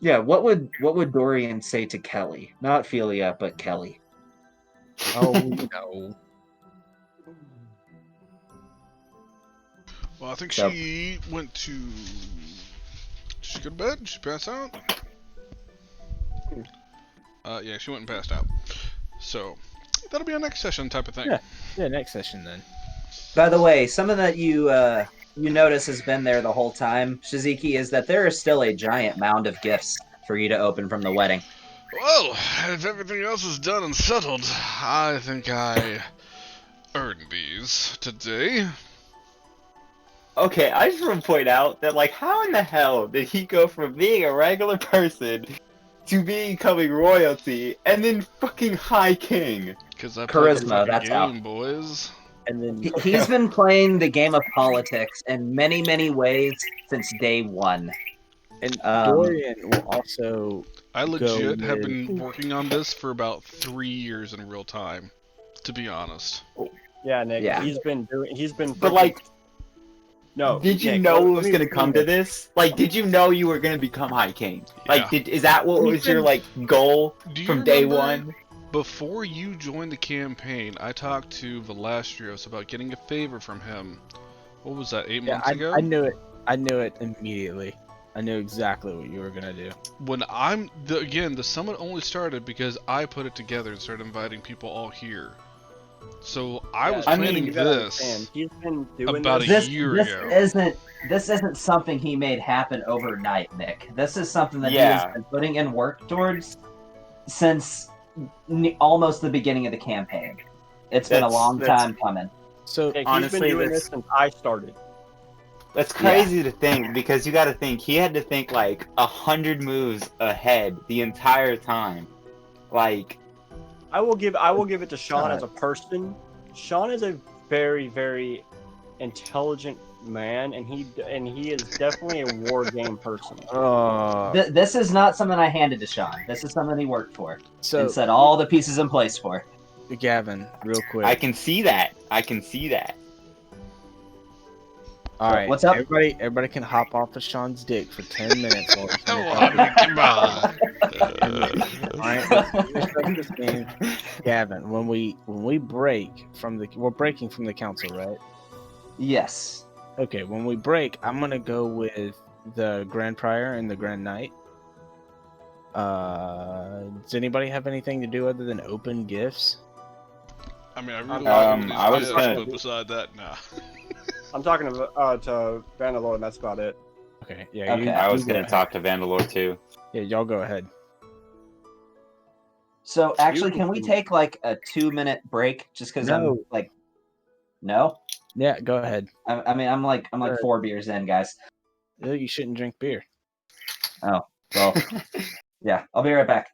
Yeah, what would Dorian say to Kelly? Not Philia, but Kelly. Oh no. Well, I think So- she went to. Did she go to bed? Did she pass out? Yeah, she went and passed out. So, that'll be our next session type of thing. Yeah. Yeah, next session then. By the way, something that you notice has been there the whole time, Shiziki, is that there is still a giant mound of gifts for you to open from the wedding. Well, if everything else is done and settled, I think I earned these today. Okay, I just want to point out that, like, how in the hell did he go from being a regular person to becoming royalty and then fucking High King? Because I played the Charisma, fucking that's game, how. boys. And then He's been playing the game of politics in many, many ways since day one. and Um, Dorian will also I legit have with- been working on this for about 3 years in real time, to be honest. Yeah, Nick. Yeah. He's been. But, like, No. did you Nick, know let- it let was me going to explain come to this. this? Like, did you know you were going to become High King? Yeah. Like, is that what was your, like, goal Do you from day remember one? Before you joined the campaign, I talked to Valastrios about getting a favor from him. What was that, 8 Yeah, months ago? I knew it. I knew it immediately. I knew exactly what you were gonna do. When the summit only started because I put it together and started inviting people all here. So I was I planning mean, You gotta this understand, he's been doing about a this. year This ago. isn't something he made happen overnight, Nick. This is something that he has Yeah. been putting in work towards since almost the beginning of the campaign. It's been a long That's time coming. So Yeah, he's been honestly doing this since I started. that's Yeah. crazy to think, because you got to think he had to think like 100 moves ahead the entire time. Like, I will give it to Sean as a person. Sean is a very, very intelligent man, and he is definitely a war game person. This is not something I handed to Sean. This is something he worked for and so set all the pieces in place for. Gavin, real quick. I can see that. I can see that. All right, What's up? Everybody can hop off of Sean's dick for 10 minutes. While we Oh, finish I up. mean, come on. All right, let's finish up this game. Gavin, when we break from we're breaking from the council, right? Yes. Okay, when we break, I'm gonna go with the Grand Prior and the Grand Knight. Does anybody have anything to do other than open gifts? I mean, I really Um, like I was these gonna- gifts, but beside that, nah. I'm talking to Vandalore, and that's about it. Okay, yeah, Okay. I was go gonna ahead. talk to Vandalore too. Yeah, y'all go ahead. So actually, You can we can- take like a 2-minute break just because No. I'm like, no? Yeah, go ahead. I mean, I'm like Sure. 4 beers in, guys. You shouldn't drink beer. Oh, well, yeah, I'll be right back.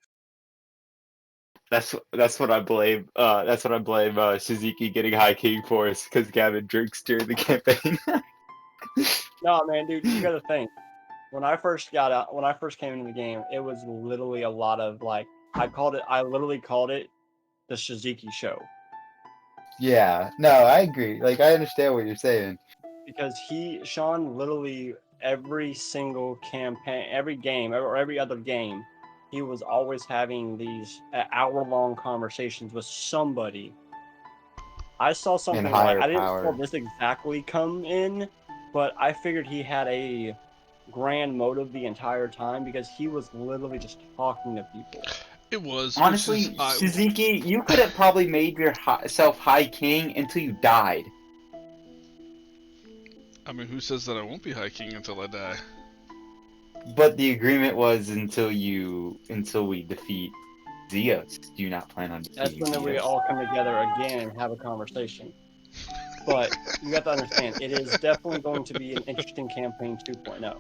That's what I blame. That's what I blame Shizuki getting High King for, is because Gavin drinks during the campaign. No, man, dude, you gotta think. When I first came into the game, it was literally a lot of like I literally called it the Shizuki show. Yeah, no, I agree. Like, I understand what you're saying. Because Sean literally every single campaign, every game, or every other game, he was always having these hour-long conversations with somebody. I saw something like higher I didn't power. saw this exactly come in, but I figured he had a grand motive the entire time because he was literally just talking to people. It was. Honestly, which is, Shizuki, you could have probably made yourself High King until you died. I mean, who says that I won't be High King until I die? But the agreement was until we defeat Zeus. Do you not plan on That's defeating when we Zeus? all come together again and have a conversation. But you have to understand, it is definitely going to be an interesting campaign 2.0.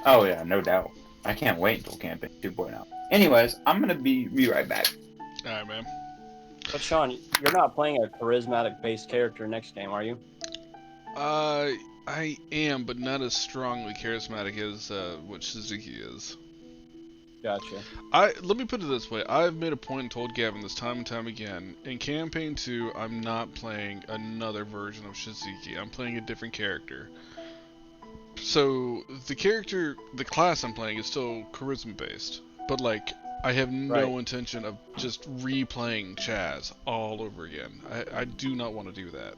Oh yeah, no doubt. I can't wait until campaign 2.0. Anyways, I'm gonna be right back. Alright, man. But Sean, you're not playing a charismatic based character next game, are you? I am, but not as strongly charismatic as what Suzuki is. Gotcha. Let me put it this way. I've made a point and told Gavin this time and time again. In campaign 2, I'm not playing another version of Shizuki. I'm playing a different character. So the class I'm playing is still charisma based, but like I have no intention of just replaying Chaz all over again. I do not want to do that.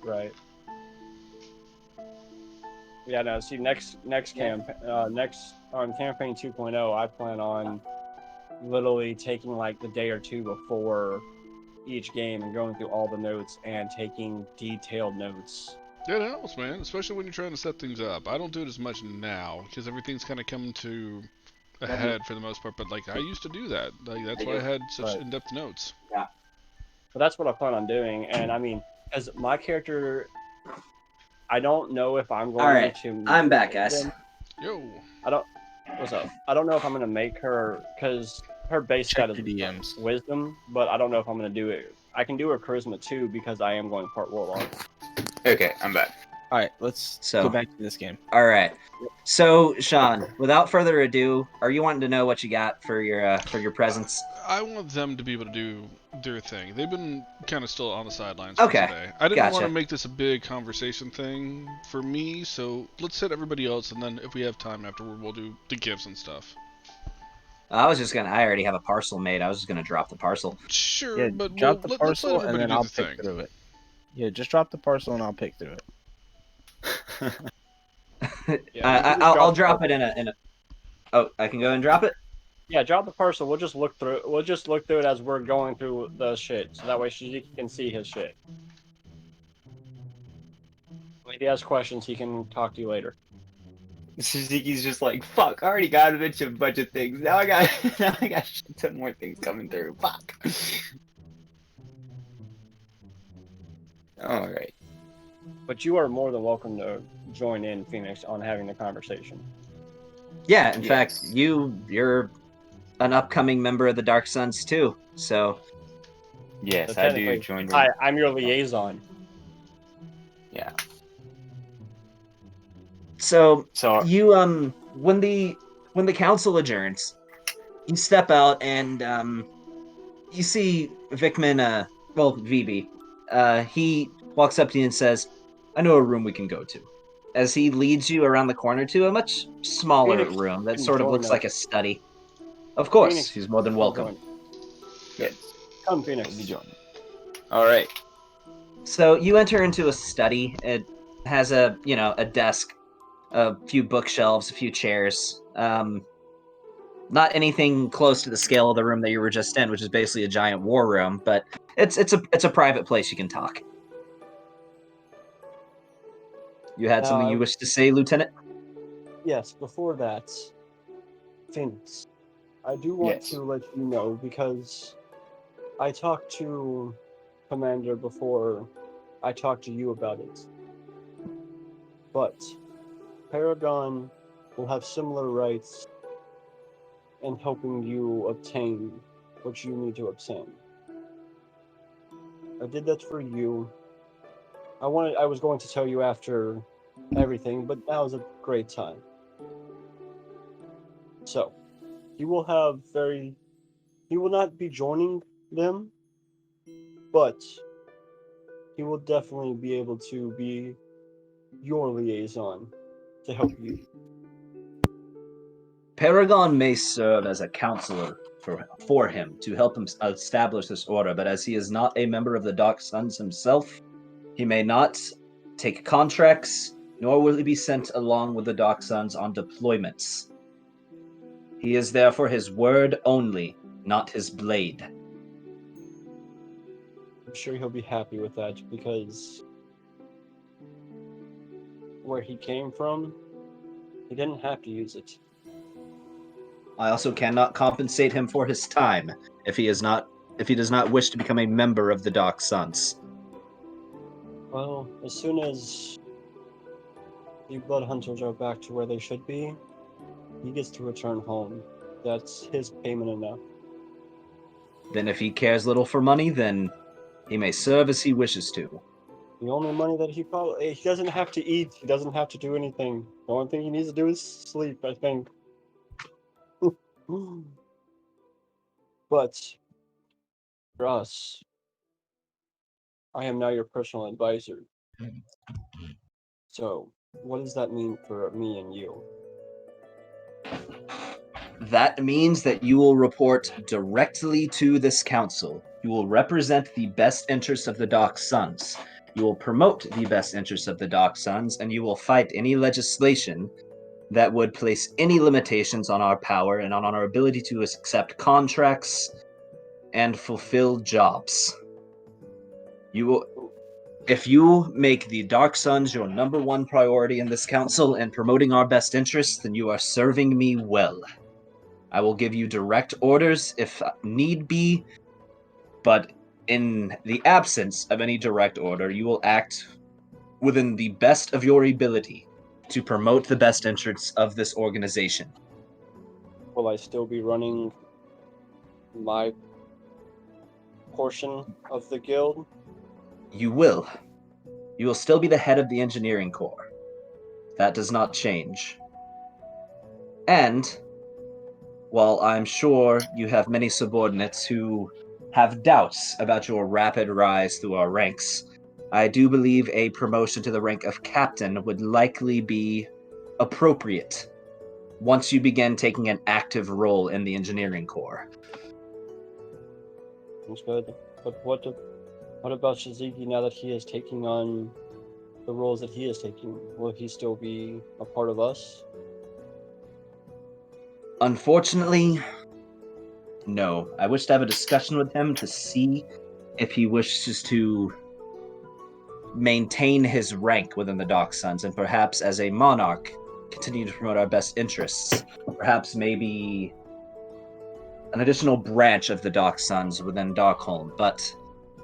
Right. Yeah, no, see next campaign on campaign 2.0, I plan on literally taking like the day or two before each game and going through all the notes and taking detailed notes. Yeah, it helps, man, especially when you're trying to set things up. I don't do it as much now because everything's kind of coming to a head for the most part. But like I used to do that. Like that's why I had such in-depth notes. Yeah. But that's what I plan on doing, and I mean, as my character, I don't know if I'm going All right, to. I'm back, guys. Yo. What's up? I don't know if I'm gonna make her because her base Check stat is the DMs. wisdom, but I don't know if I'm gonna do it. I can do her charisma too because I am going part warlock. Okay, I'm back. All right, let's So- go back to this game. All right. So, Sean, without further ado, are you wanting to know what you got for your presents? I want them to be able to do their thing. They've been kind of still on the sidelines for Okay, today. I didn't want gotcha. to make this a big conversation thing for me, so let's hit everybody else, and then if we have time afterward, we'll do the gifts and stuff. I already have a parcel made. I was just gonna drop the parcel. Sure, Yeah, but drop the let's let parcel and everybody then do I'll the pick thing. through it. Yeah, just drop the parcel and I'll pick through it. Yeah, you can just I'll drop drop it in a. Oh, I can go and drop it. Yeah, drop the parcel. We'll just look through. We'll just look through it as we're going through the shit, so that way Shiziki can see his shit. If he has questions, he can talk to you later. Suzuki's just like, fuck, I already got a bunch of things. Now I got now I got shit ton more things coming through. Fuck. Alright. But you are more than welcome to join in, Phoenix, on having the conversation. Yeah, in fact, Yes. you're an upcoming member of the Dark Suns too. So Yes, So I do technically, join in. I'm your liaison. Yeah. so So you when the council adjourns, you step out and you see Vickman VB. He walks up to you and says, "I know a room we can go to." As he leads you around the corner to a much smaller Phoenix room that can sort of join looks us. like a study. Of course, Phoenix he's more than can welcome. join. yes, Come, we'll Phoenix. be joining. Alright. So you enter into a study. It has a desk, a few bookshelves, a few chairs. Not anything close to the scale of the room that you were just in, which is basically a giant war room, but it's a private place you can talk. You had something you wish to say, Lieutenant? Yes, before that, Phoenix, I do want Yes. to let you know because I talked to Commander before I talked to you about it. But Paragon will have similar rights in helping you obtain what you need to obtain. I did that for you. I was going to tell you after everything, but now is a great time. So, you will have he will not be joining them, but he will definitely be able to be your liaison to help you. Paragon may serve as a counselor for him to help him establish this order, but as he is not a member of the Dark Suns himself, he may not take contracts, nor will he be sent along with the Dark Suns on deployments. He is there for his word only, not his blade. I'm sure he'll be happy with that because where he came from, he didn't have to use it. I also cannot compensate him for his time if he does not wish to become a member of the Dark Suns. Well, as soon as the blood hunters are back to where they should be, he gets to return home. That's his payment enough. Then if he cares little for money, then he may serve as he wishes to. The only money that he doesn't have to eat, he doesn't have to do anything. The only thing he needs to do is sleep, I think. But for us, I am now your personal advisor. So, what does that mean for me and you? That means that you will report directly to this council. You will represent the best interests of the Dark Suns. You will promote the best interests of the Dark Suns, and you will fight any legislation that would place any limitations on our power and on our ability to accept contracts and fulfill jobs. You will, if you make the Dark Suns your number one priority in this council and promoting our best interests, then you are serving me well. I will give you direct orders if need be, but in the absence of any direct order, you will act within the best of your ability to promote the best interests of this organization. Will I still be running my portion of the guild? You will. You will still be the head of the engineering corps. That does not change. And while I'm sure you have many subordinates who have doubts about your rapid rise through our ranks, I do believe a promotion to the rank of captain would likely be appropriate once you begin taking an active role in the engineering corps. That's good. But what about Shiziki now that he is taking on the roles that he is taking, will he still be a part of us? Unfortunately, no. I wish to have a discussion with him to see if he wishes to maintain his rank within the Dark Suns and perhaps as a monarch continue to promote our best interests. Perhaps maybe an additional branch of the Dark Suns within Darkholm, but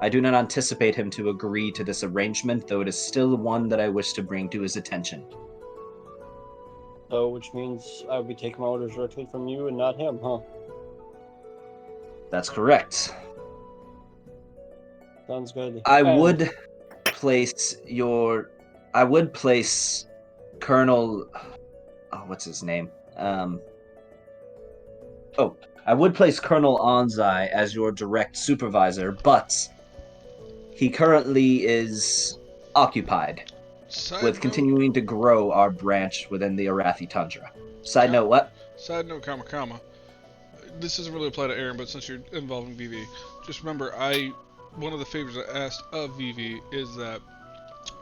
I do not anticipate him to agree to this arrangement, though it is still one that I wish to bring to his attention. So, which means I would be taking my orders directly from you and not him, huh? That's correct. Sounds good. I And would place Colonel what's his name? I would place Colonel Anzai as your direct supervisor, but he currently is occupied Side with note, continuing to grow our branch within the Arathi Tundra. Side note, what? side note, comma. This doesn't really apply to Aaron, but since you're involving Vivi, just remember, one of the favors I asked of Vivi is that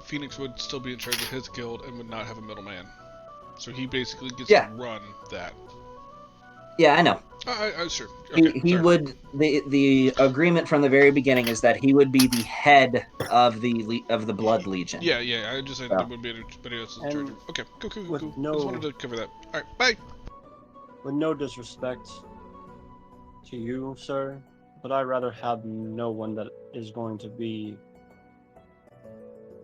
Phoenix would still be in charge of his guild and would not have a middleman. So he basically gets Yeah. to run that. Yeah, I know. Sure. Okay, He sorry. would the agreement from the very beginning is that he would be the head of the Blood Legion. Yeah. I just said So. there wouldn't be anybody else in charge And of. Okay, cool. with I no- just wanted to cover that. All right, bye. with no disrespect to you, sir, but I'd rather have no one that is going to be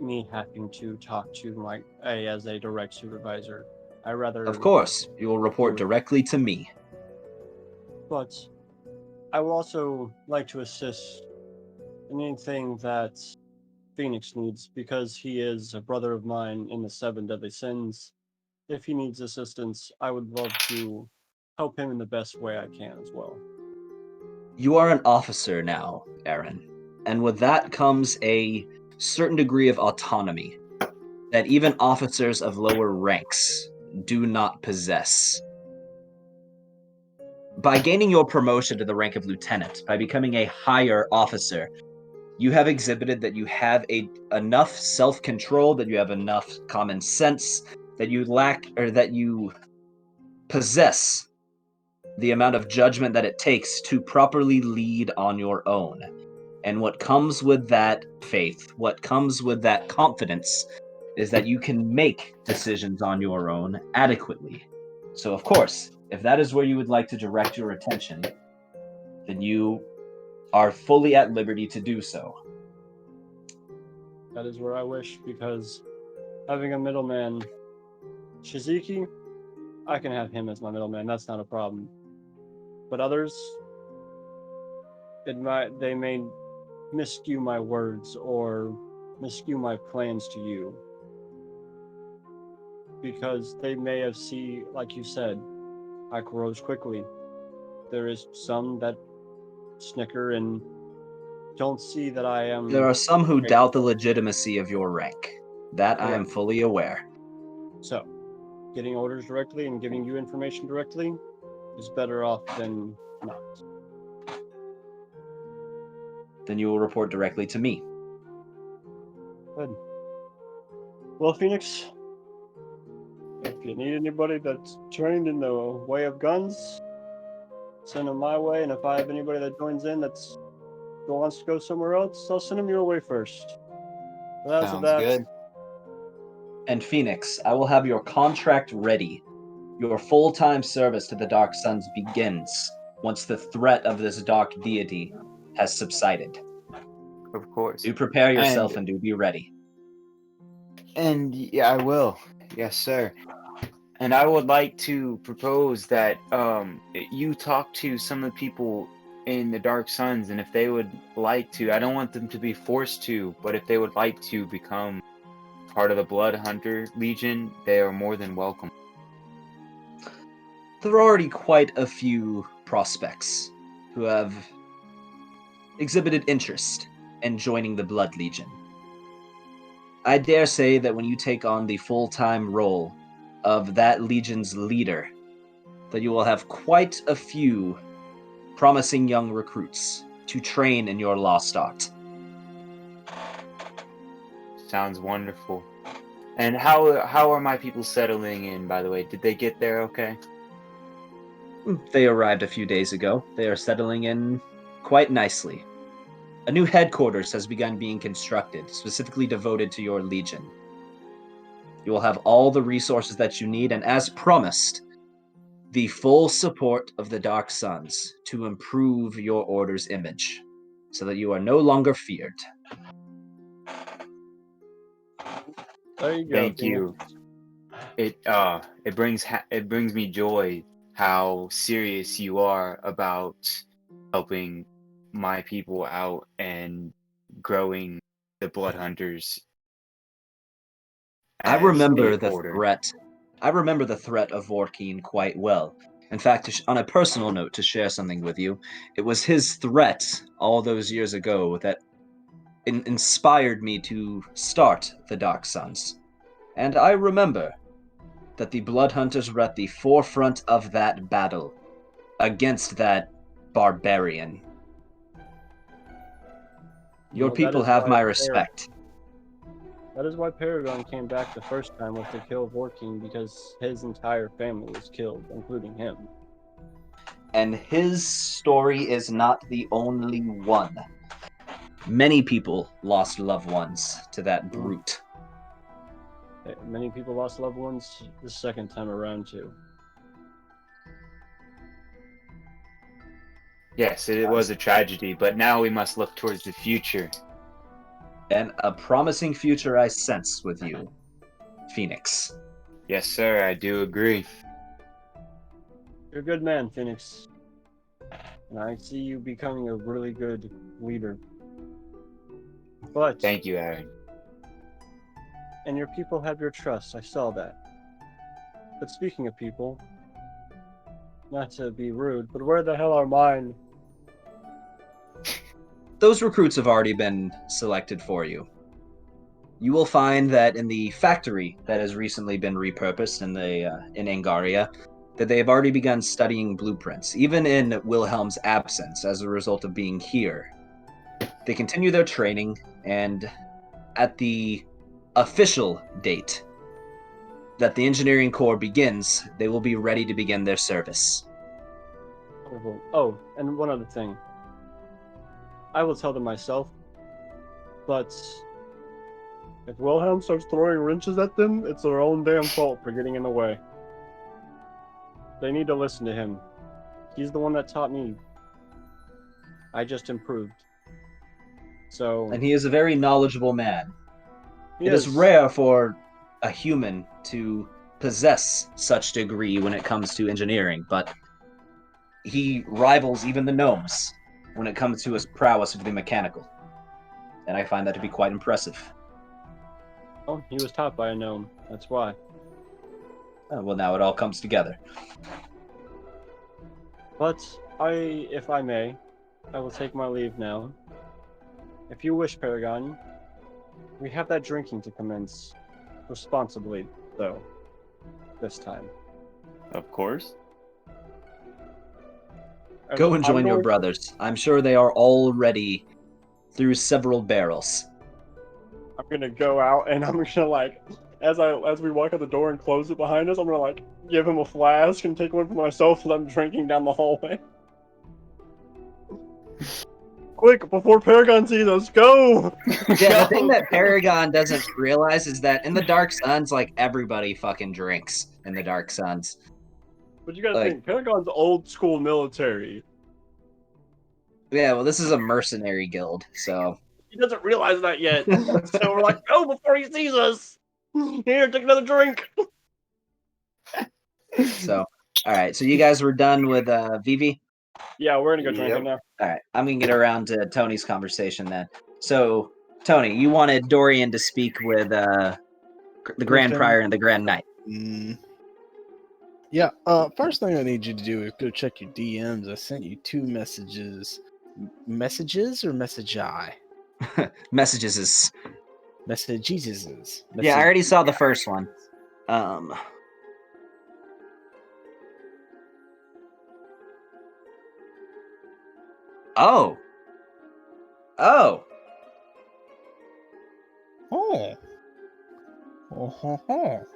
me having to talk to as a direct supervisor. I rather. Of course, you will report directly to me. But I will also like to assist in anything that Phoenix needs, because he is a brother of mine in the Seven Deadly Sins. If he needs assistance, I would love to help him in the best way I can as well. You are an officer now, Aaron, and with that comes a certain degree of autonomy that even officers of lower ranks do not possess. By gaining your promotion to the rank of lieutenant, by becoming a higher officer, you have exhibited that you have enough self-control, that you have enough common sense, that you possess the amount of judgment that it takes to properly lead on your own. And what comes with that faith, what comes with that confidence, is that you can make decisions on your own adequately. So, of course, if that is where you would like to direct your attention, then you are fully at liberty to do so. That is where I wish, because having a middleman, Shiziki, I can have him as my middleman. That's not a problem. But others, they may miscue my words or miscue my plans to you, because they may have like you said, I grows quickly. There is some that snicker and don't see that I am. There are some who doubt the legitimacy of your rank. That I am fully aware. So, getting orders directly and giving you information directly is better off than not. Then you will report directly to me. Good. Well, Phoenix, if you need anybody that's trained in the way of guns, send them my way. And if I have anybody that joins in that wants to go somewhere else, I'll send them your way first. But as of that, good. And Phoenix, I will have your contract ready. Your full-time service to the Dark Suns begins once the threat of this dark deity has subsided. Of course. Do prepare yourself and do be ready. And yeah, I will. Yes, sir. And I would like to propose that you talk to some of the people in the Dark Suns, and if they would like to, I don't want them to be forced to, but if they would like to become part of the Blood Hunter Legion, they are more than welcome. There are already quite a few prospects who have exhibited interest in joining the Blood Legion. I dare say that when you take on the full-time role of that legion's leader, that you will have quite a few promising young recruits to train in your lost art. Sounds wonderful. And how are my people settling in, by the way? Did they get there okay? They arrived a few days ago. They are settling in quite nicely. A new headquarters has begun being constructed, specifically devoted to your legion. You will have all the resources that you need, and as promised, the full support of the Dark Suns to improve your order's image, so that you are no longer feared. There you go. Thank you. It brings me joy how serious you are about helping my people out and growing the Blood Hunters I as a remember the order. threat. I remember the threat of Vorkeen quite well. In fact, on a personal note, to share something with you, it was his threat all those years ago that inspired me to start the Dark Suns. And I remember that the Blood Hunters were at the forefront of that battle against that barbarian. Your Well, that people is have why my respect. That is why Paragon came back the first time was to kill Vorking, because his entire family was killed, including him. And his story is not the only one. Many people lost loved ones to that brute. Many people lost loved ones the second time around too. Yes, it was a tragedy, but now we must look towards the future. And a promising future I sense with you, Phoenix. Yes, sir, I do agree. You're a good man, Phoenix. And I see you becoming a really good leader. But Thank you, Aaron. and your people have your trust, I saw that. But speaking of people, not to be rude, but where the hell are mine? Those recruits have already been selected for you. You will find that in the factory that has recently been repurposed in Angaria, that they have already begun studying blueprints, even in Wilhelm's absence as a result of being here. They continue their training, and at the official date that the engineering corps begins, they will be ready to begin their service. Wonderful. Oh, and one other thing. I will tell them myself, but if Wilhelm starts throwing wrenches at them, it's their own damn fault for getting in the way. They need to listen to him. He's the one that taught me. I just improved. So And he is a very knowledgeable man. he It is rare for a human to possess such degree when it comes to engineering, but he rivals even the gnomes when it comes to his prowess of the mechanical. And I find that to be quite impressive. Oh, he was taught by a gnome. That's why. Well, now it all comes together. But if I may, I will take my leave now. If you wish, Paragon, we have that drinking to commence. Responsibly, though. This time. Of course. Go and I'm join your going- brothers. I'm sure they are already through several barrels. I'm gonna go out and I'm gonna like, as we walk out the door and close it behind us, I'm gonna like give him a flask and take one for myself as I'm drinking down the hallway. Quick, before Paragon sees us, go! Yeah, the thing that Paragon doesn't realize is that in the Dark Suns, like, everybody fucking drinks in the Dark Suns. But you gotta Like- think, Paragon's old school military. Yeah, well, this is a mercenary guild, so... He doesn't realize that yet. So we're like, go before he sees us! Here, take another drink! So, alright, so you guys were done with Vivi? Yeah, we're gonna go drink Yep. it now. Alright, I'm gonna get around to Tony's conversation then. So, Tony, you wanted Dorian to speak with the Grand Griffin. Prior and the Grand Knight. Yeah, first thing I need you to do is go check your DMs. I sent you 2 messages. Messages or message I? Messages is... Messages. Yeah, I already saw the first one. Oh. Oh. Oh. Oh.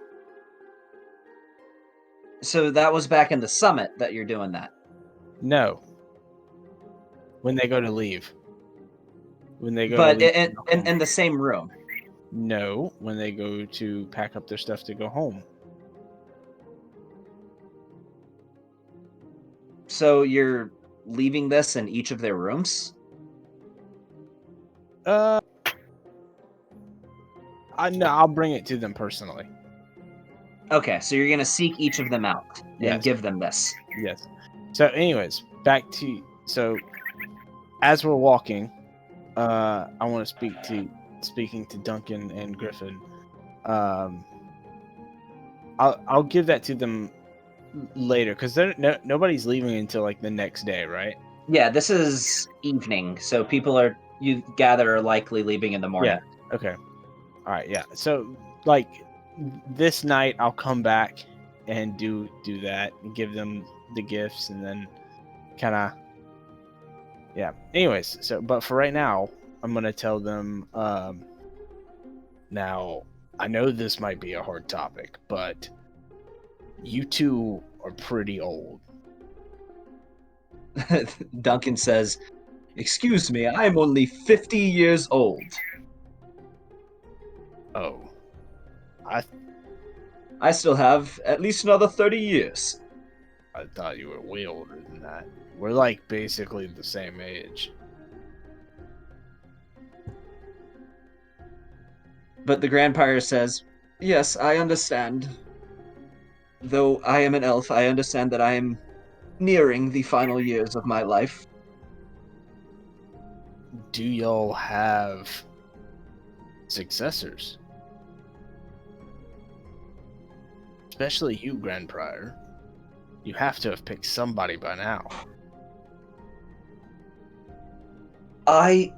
So that was back in the summit that you're doing that. No. When they go to leave. When they go to But leave. in the same room. No, when they go to pack up their stuff to go home. So you're leaving this in each of their rooms? No, I'll bring it to them personally. Okay, so you're gonna seek each of them out and Yes. give them this. Yes. So, anyways, back to as we're walking, I want to speaking to Duncan and Griffin. I'll give that to them later because nobody's leaving until like the next day, right? Yeah, this is evening, so you gather are likely leaving in the morning. Yeah. Okay. All right. Yeah. So like this night, I'll come back and do that and give them the gifts and then kind of yeah. Anyways, but for right now, I'm gonna tell them. Now, I know this might be a hard topic, but you two are pretty old. Duncan says, "Excuse me, I'm only 50 years old." Oh, I still have at least another 30 years. I thought you were way older than that. We're like basically the same age. But the Grand Pyre says, "Yes, I understand. Though I am an elf, I understand that I am nearing the final years of my life." Do y'all have successors? Especially you, Grand Prior. You have to have picked somebody by now. I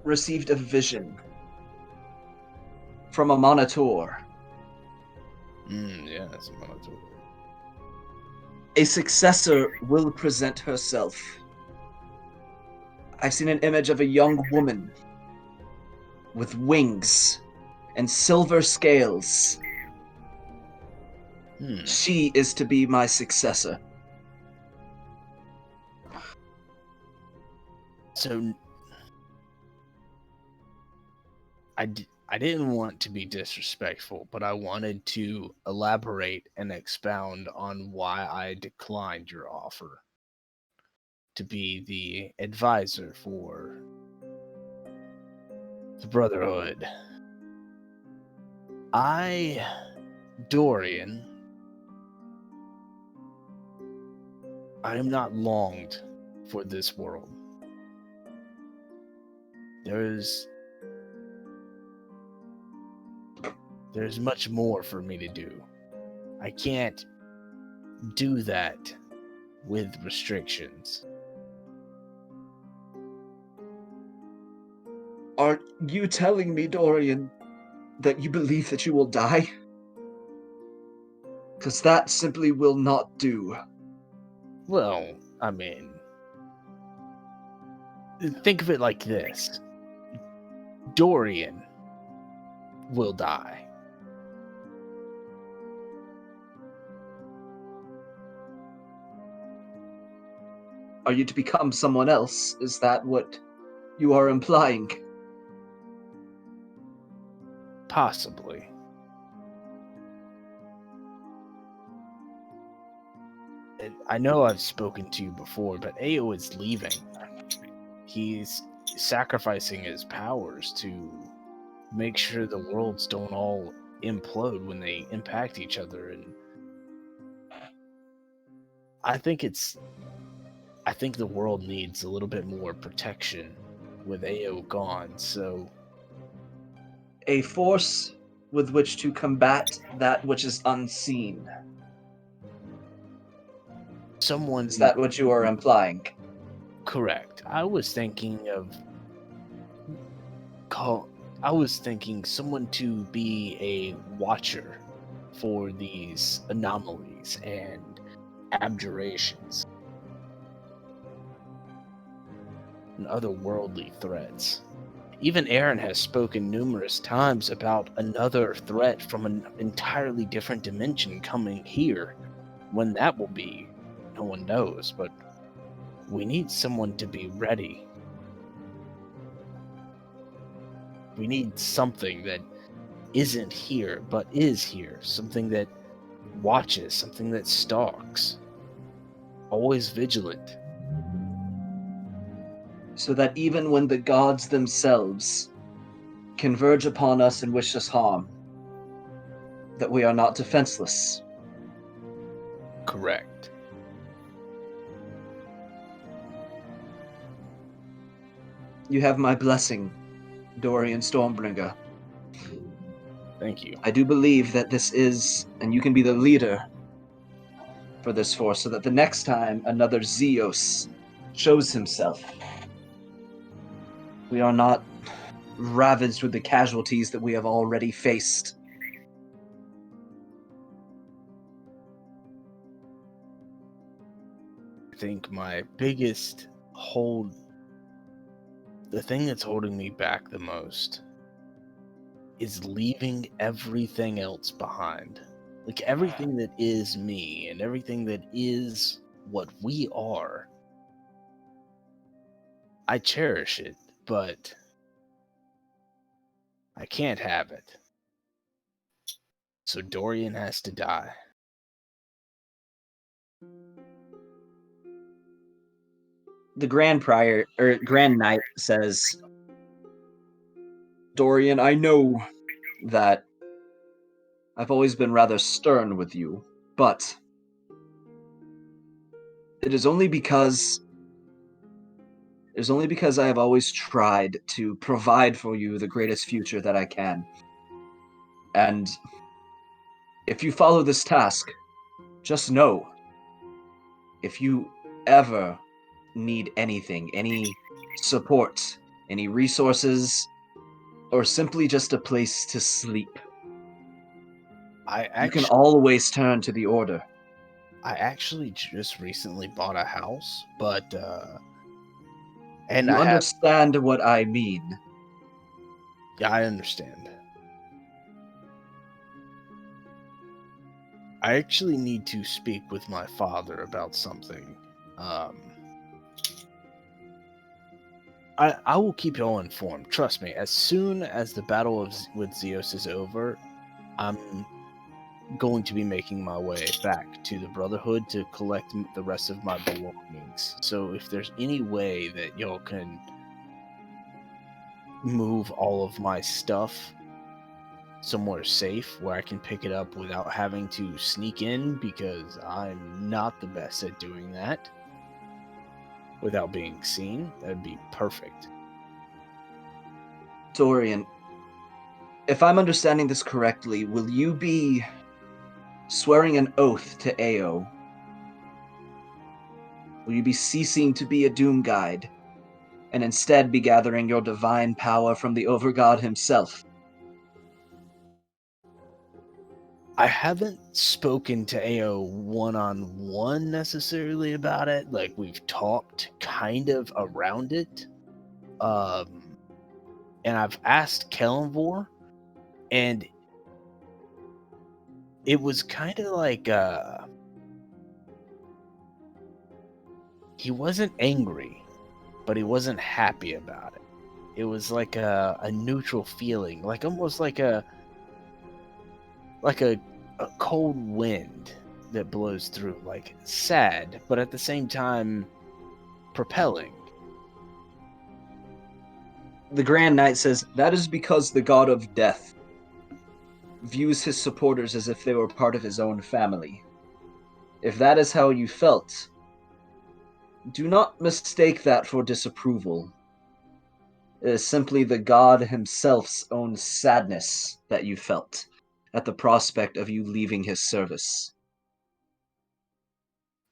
received a vision from a monitor. Yeah, that's a monitor. A successor will present herself. I've seen an image of a young woman with wings and silver scales. She is to be my successor. So, I didn't want to be disrespectful, but I wanted to elaborate and expound on why I declined your offer to be the advisor for the Brotherhood. Dorian, I am not longed for this world. There's much more for me to do. I can't do that with restrictions. Are you telling me, Dorian, that you believe that you will die? Because that simply will not do. Well, I mean, think of it like this. Dorian will die. Are you to become someone else? Is that what you are implying? Possibly. And I know I've spoken to you before, but Ao is leaving. He's sacrificing his powers to make sure the worlds don't all implode when they impact each other, and I think the world needs a little bit more protection with Ao gone, so A force with which to combat that which is unseen. someone Is that what you are implying? correct. I was thinking someone to be a watcher for these anomalies and abjurations and otherworldly threats. Even Aaron has spoken numerous times about another threat from an entirely different dimension coming here. When that will be, no one knows, but we need someone to be ready. We need something that isn't here, but is here. Something that watches, something that stalks. Always vigilant. So that even when the gods themselves converge upon us and wish us harm, that we are not defenseless. Correct. You have my blessing, Dorian Stormbringer. Thank you. I do believe that this is, and you can be the leader for this force, so that the next time another Zeus shows himself, we are not ravaged with the casualties that we have already faced. I think my biggest hold, the thing that's holding me back the most, is leaving everything else behind. Like everything that is me and everything that is what we are. I cherish it, but I can't have it. So Dorian has to die. The Grand Prior, or Grand Knight, says, Dorian, I know that I've always been rather stern with you, but it is only because I have always tried to provide for you the greatest future that I can. And if you follow this task, just know, if you ever need anything, any support, any resources, or simply just a place to sleep, you can always turn to the Order. I actually just recently bought a house, but and You I have, understand what I mean. yeah, I understand. I actually need to speak with my father about something. I will keep y'all informed. Trust me. As soon as the battle with Zeus is over, I'm going to be making my way back to the Brotherhood to collect the rest of my belongings. So if there's any way that y'all can move all of my stuff somewhere safe where I can pick it up without having to sneak in, because I'm not the best at doing that without being seen, that'd be perfect. Dorian, if I'm understanding this correctly, will you be swearing an oath to Ao? Will you be ceasing to be a Doom Guide, and instead be gathering your divine power from the Overgod himself? I haven't spoken to AO one-on-one necessarily about it. Like, we've talked kind of around it. And I've asked Kellenvor, and it was kind of like, he wasn't angry, but he wasn't happy about it. It was like a neutral feeling, like almost like a cold wind that blows through, like sad, but at the same time propelling. The Grand Knight says, that is because the god of death views his supporters as if they were part of his own family. If that is how you felt, do not mistake that for disapproval. It is simply the god himself's own sadness that you felt at the prospect of you leaving his service.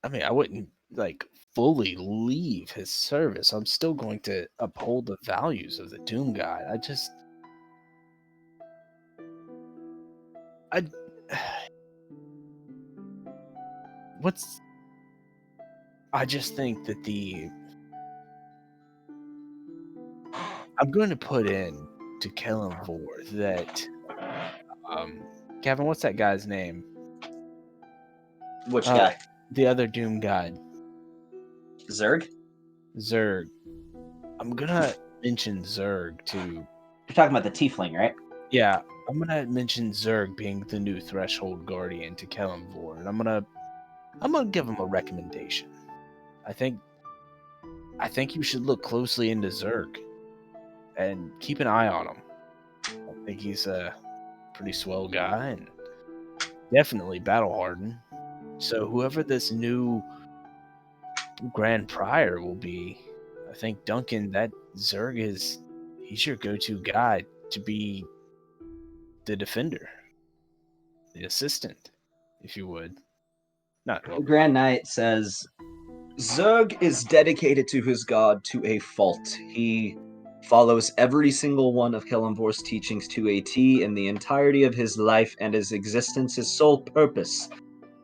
I mean, I wouldn't like fully leave his service. I'm still going to uphold the values of the Doom God. I what's I just think that I'm going to put in to Kellenvor that Gavin, what's that guy's name? Which guy? The other Doom guy, Zerg? Zerg. I'm gonna mention Zerg to. You're talking about the tiefling, right? Yeah, I'm gonna mention Zerg being the new Threshold Guardian to Kellenvor, and I'm gonna give him a recommendation. I think you should look closely into Zerg and keep an eye on him. I think he's a pretty swell guy and definitely battle hardened. So whoever this new Grand Prior will be, I think Duncan, that Zerg he's your go-to guy to be the defender, the assistant, if you would. Not The Grand Knight says, Zerg is dedicated to his god to a fault. He follows every single one of Kellenvor's teachings to a T in the entirety of his life, and his existence, his sole purpose,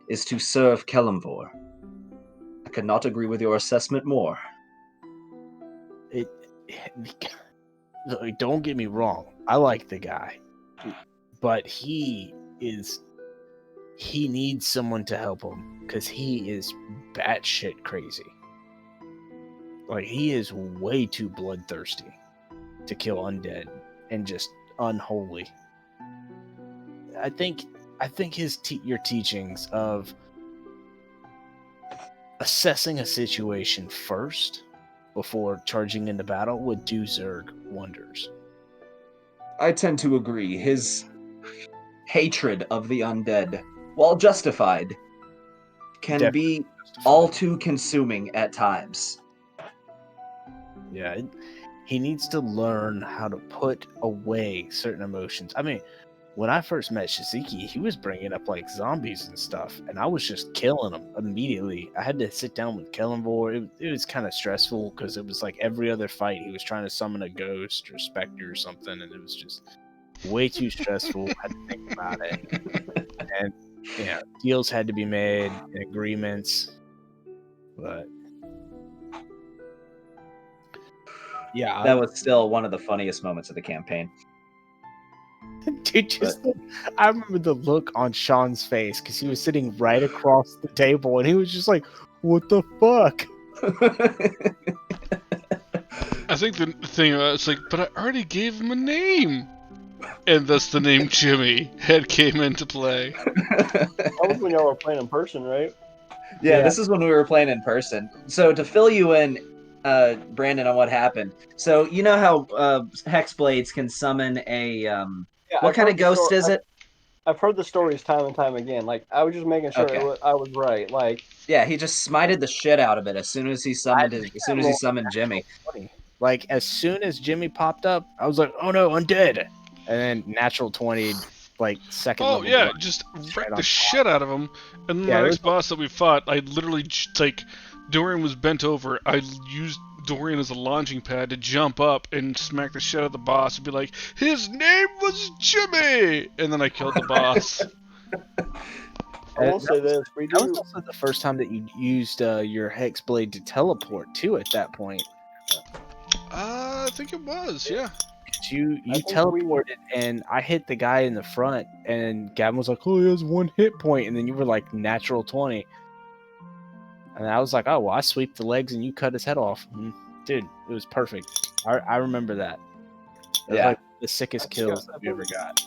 is to serve Kellenvor. I could not agree with your assessment more. it. Look, don't get me wrong. I like the guy, but he needs someone to help him because he is batshit crazy. Like he is way too bloodthirsty to kill undead and just unholy. I think your teachings of assessing a situation first before charging into battle would do Zerg wonders. I tend to agree. His hatred of the undead, while justified, can Definitely be all too consuming at times. Yeah, he needs to learn how to put away certain emotions. I mean, when I first met Shiziki, he was bringing up like zombies and stuff, and I was just killing them immediately. I had to sit down with Kellenvor. It was kind of stressful because it was like every other fight he was trying to summon a ghost or specter or something, and it was just way too stressful. I had to think about it, and deals had to be made and agreements, but yeah, That was still one of the funniest moments of the campaign. dude, I remember the look on Sean's face because he was sitting right across the table and he was just like, "What the fuck?" I think the thing it's like, but I already gave him a name, and thus the name Jimmy had came into play. That was when y'all were playing in person, right? Yeah, this is when we were playing in person. So to fill you in, Brandon, on what happened. So you know how Hexblades can summon a Yeah, what kind of ghost is it? I've heard the stories time and time again. Like I was just making sure Okay. I was right. Like Yeah, he just smited the shit out of it as soon as he summoned Jimmy. Funny. Like as soon as Jimmy popped up, I was like, "Oh no, undead!" And then natural 20, like second Oh level. yeah, blood, just straight wrecked on the top. shit out of him. And then Yeah, the it next was- boss that we fought, I literally like Dorian was bent over. I used Dorian as a launching pad to jump up and smack the shit out of the boss and be like, "His name was Jimmy," and then I killed the boss. I will say this: we That was do. also the first time that you used your hex blade to teleport too. At that point, I think it was, yeah. you I think teleported and I hit the guy in the front, and Gavin was like, "Oh, he has 1 hit point," and then you were like natural 20, and I was like, "Oh, well, I sweep the legs and you cut his head off." Dude, it was perfect. I remember that. That was Yeah. like the sickest kills that we ever got.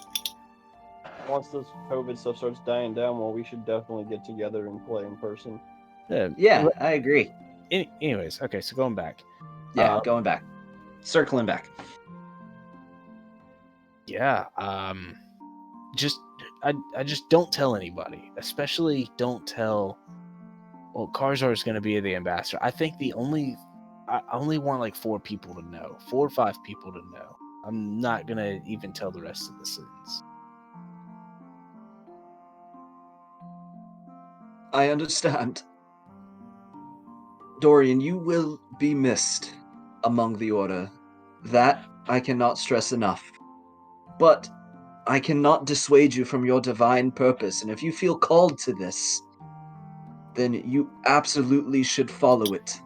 Once this COVID stuff starts dying down, well, we should definitely get together and play in person. Yeah, I agree. Anyways, okay, so going back. Yeah, going back. Circling back. Yeah, I just don't tell anybody, especially don't tell. Well, Karzar is going to be the ambassador. I think I only want like 4 people to know, 4 or 5 people to know. I'm not going to even tell the rest of the citizens. I understand. Dorian, you will be missed among the Order. That I cannot stress enough. But I cannot dissuade you from your divine purpose, and if you feel called to this, then you absolutely should follow it.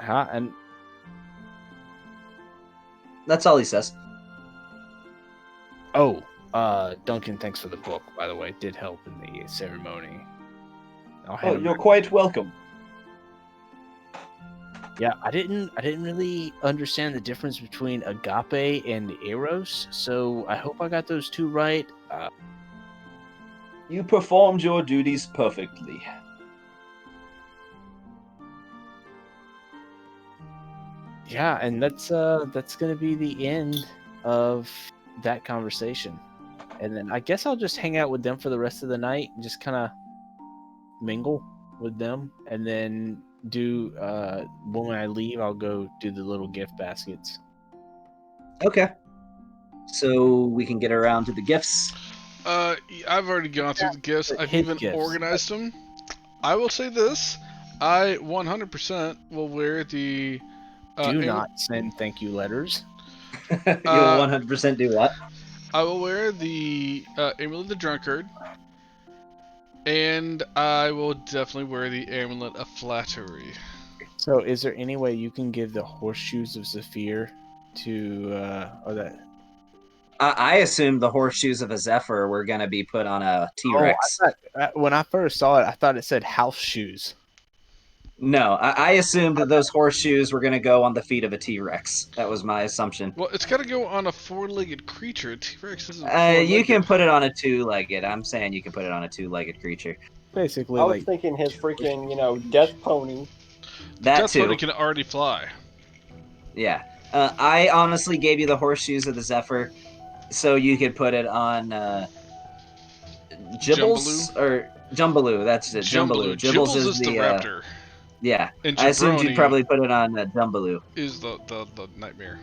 And That's all he says. oh, Duncan, thanks for the book, by the way. It did help in the ceremony. I'll hand him you're back. quite welcome. Yeah, I didn't really understand the difference between agape and eros, so I hope I got those two right. You performed your duties perfectly. Yeah, and that's gonna be the end of that conversation. And then I guess I'll just hang out with them for the rest of the night and just kind of mingle with them, and then do when I leave, I'll go do the little gift baskets. Okay. So we can get around to the gifts. I've already gone through the gifts. I've His even gifts. organized them. I will say this: I 100% will wear the. Do not send thank you letters. You'll 100% do what? I will wear the Amulet of the Drunkard, and I will definitely wear the Amulet of Flattery. So, is there any way you can give the horseshoes of Zephyr to or that? I assumed the horseshoes of a Zephyr were going to be put on a T-Rex. Oh, I thought, when I first saw it, I thought it said house shoes. No, I assumed that those horseshoes were going to go on the feet of a T-Rex. That was my assumption. Well, it's got to go on a four-legged creature. T-Rex isn't four-legged. You can put it on a two-legged. I'm saying you can put it on a two-legged creature. Basically, I was like thinking his freaking, death pony. That Death too. Pony can already fly. Yeah. I honestly gave you the horseshoes of the Zephyr, so you could put it on Jibbles or Jumbaloo. That's it. Jumbaloo. Jibbles is is the raptor. Yeah. And I assumed you'd Jabroni probably put it on Jumbaloo. is the nightmare.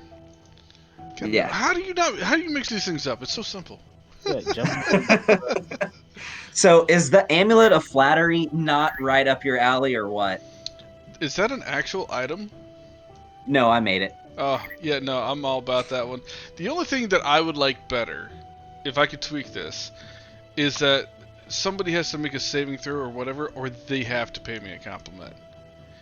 Yeah. How do you mix these things up? It's so simple. yeah, jump. So is the Amulet of Flattery not right up your alley or what? Is that an actual item? No, I made it. Oh, yeah, no, I'm all about that one. The only thing that I would like better, if I could tweak this, is that somebody has to make a saving throw or whatever, or they have to pay me a compliment.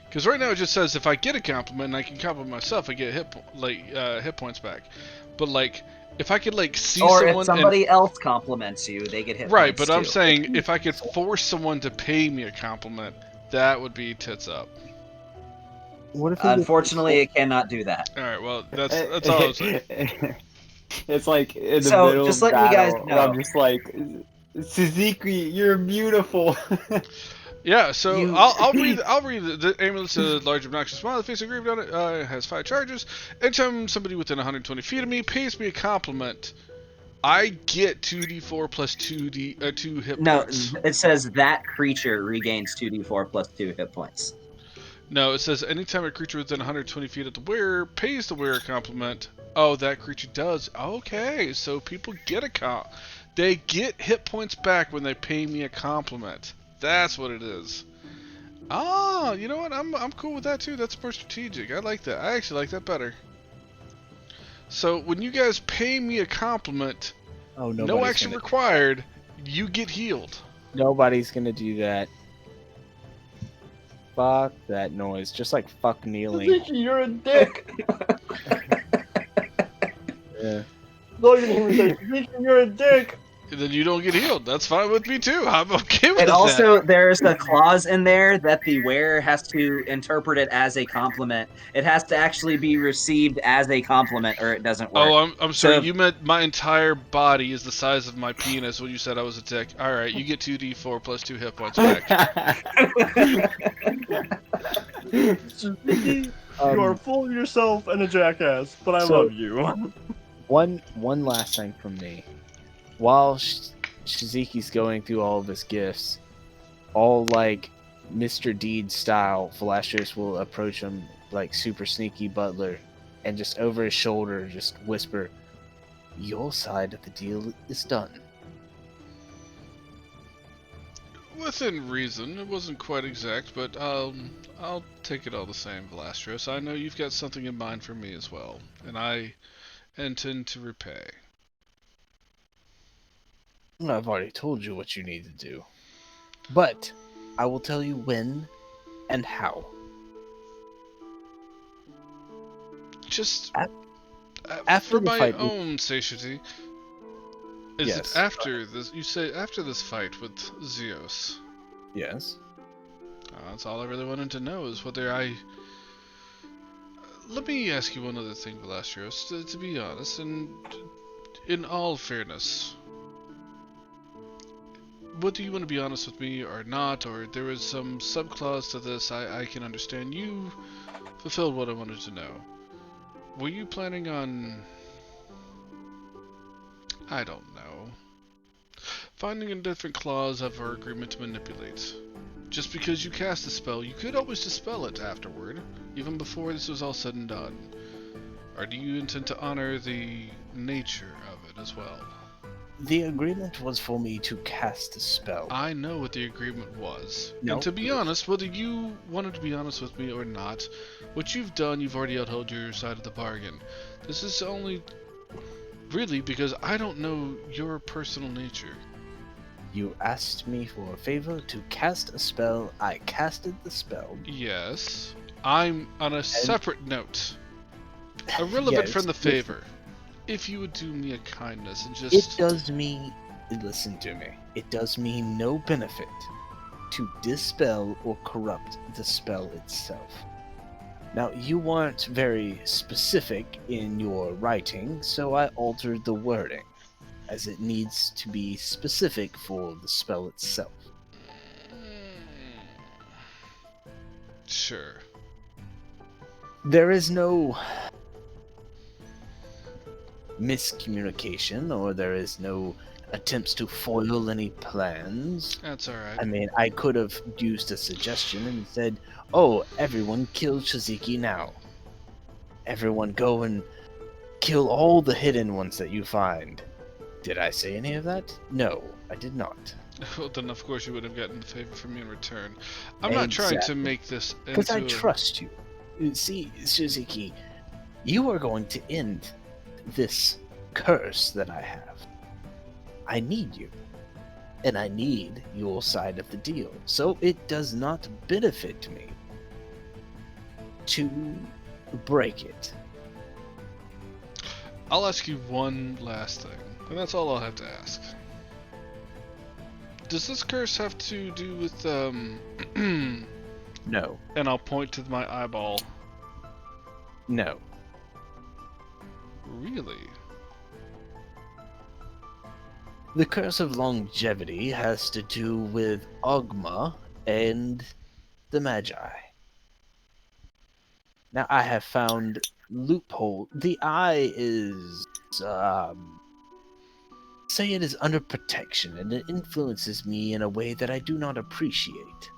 Because right now it just says if I get a compliment and I can compliment myself, I get hit points back. But like, if I could like see Or someone if somebody else compliments you, they get hit right, points but I'm too. saying if I could force someone to pay me a compliment, that would be tits up. What if Unfortunately, it cannot do that. All right, well that's all I was saying. It's like in the So, middle just of letting you guys battle, where I'm know. just like, Suzuki, you're beautiful. Yeah, so You- I'll read the amulet's a large obnoxious smile. The face engraved on it has 5 charges. Anytime somebody within 120 feet of me pays me a compliment, I get 2d4 plus 2 hit No, points. it says that creature regains 2d4 plus 2 hit points. No, it says anytime a creature within 120 feet of the wearer pays the wearer a compliment. Oh, that creature does. Okay, so people get they get hit points back when they pay me a compliment. That's what it is. Ah, you know what? I'm cool with that too. That's more strategic. I like that. I actually like that better. So when you guys pay me a compliment, no action required, you get healed. Nobody's gonna do that. Fuck that noise. Just like fuck kneeling. Vicky, you're a dick. Yeah. Logan even says, Vicky, you're a dick. And then you don't get healed. That's fine with me too. I'm okay with And that. also, there's a clause in there that the wearer has to interpret it as a compliment. It has to actually be received as a compliment, or it doesn't work. Oh, I'm sorry. So- You meant my entire body is the size of my penis when you said I was a dick. All right, you get 2d4 plus 2 hit points back. Vicky, you are full of yourself and a jackass, but I love you. One last thing from me. While Shizuki's going through all of his gifts, all like Mr. Deed style, Velastros will approach him like super sneaky butler and just over his shoulder just whisper, "Your side of the deal is done." Within reason, it wasn't quite exact, but I'll take it all the same, Velastros. I know you've got something in mind for me as well, and I intend to repay. I've already told you what you need to do. But I will tell you when and how. Just After for the my fight, own satiety, is it Yes. after this? You say after this fight with Zeus. yes. That's all I really wanted to know is whether I. Let me ask you one other thing, Velasquez. To be honest, and in all fairness, whether you want to be honest with me or not, or there is some subclause to this, I can understand. You fulfilled what I wanted to know. Were you planning on... I don't know. Finding a different clause of our agreement to manipulate. Just because you cast a spell, you could always dispel it afterward, even before this was all said and done. Or do you intend to honor the nature of it as well? The agreement was for me to cast a spell. I know what the agreement was. No. And to be honest, whether you wanted to be honest with me or not, what you've done, you've already upheld your side of the bargain. This is only really because I don't know your personal nature. You asked me for a favor to cast a spell. I casted the spell. Yes. I'm on a separate note. Irrelevant Yes, from the listen. favor. If you would do me a kindness and It just... does me. Listen to me. It does me no benefit to dispel or corrupt the spell itself. Now, you weren't very specific in your writing, so I altered the wording, as it needs to be specific for the spell itself. Sure. There is no miscommunication, or there is no attempts to foil any plans. That's alright. I mean, I could have used a suggestion and said, oh, everyone kill Shiziki now. Everyone go and kill all the hidden ones that you find. Did I say any of that? No, I did not. Well, then of course you would have gotten the favor from me in return. I'm not trying to Exactly. make this Because I into... trust you. See, Shiziki, you are going to end this curse that I have. I need you. And I need your side of the deal. So it does not benefit me to break it. I'll ask you one last thing, and that's all I'll have to ask. Does this curse have to do with, No. and I'll point to my eyeball. No. Really? The curse of longevity has to do with Ogma and the Magi. Now I have found loophole. The eye is, say it is under protection, and it influences me in a way that I do not appreciate.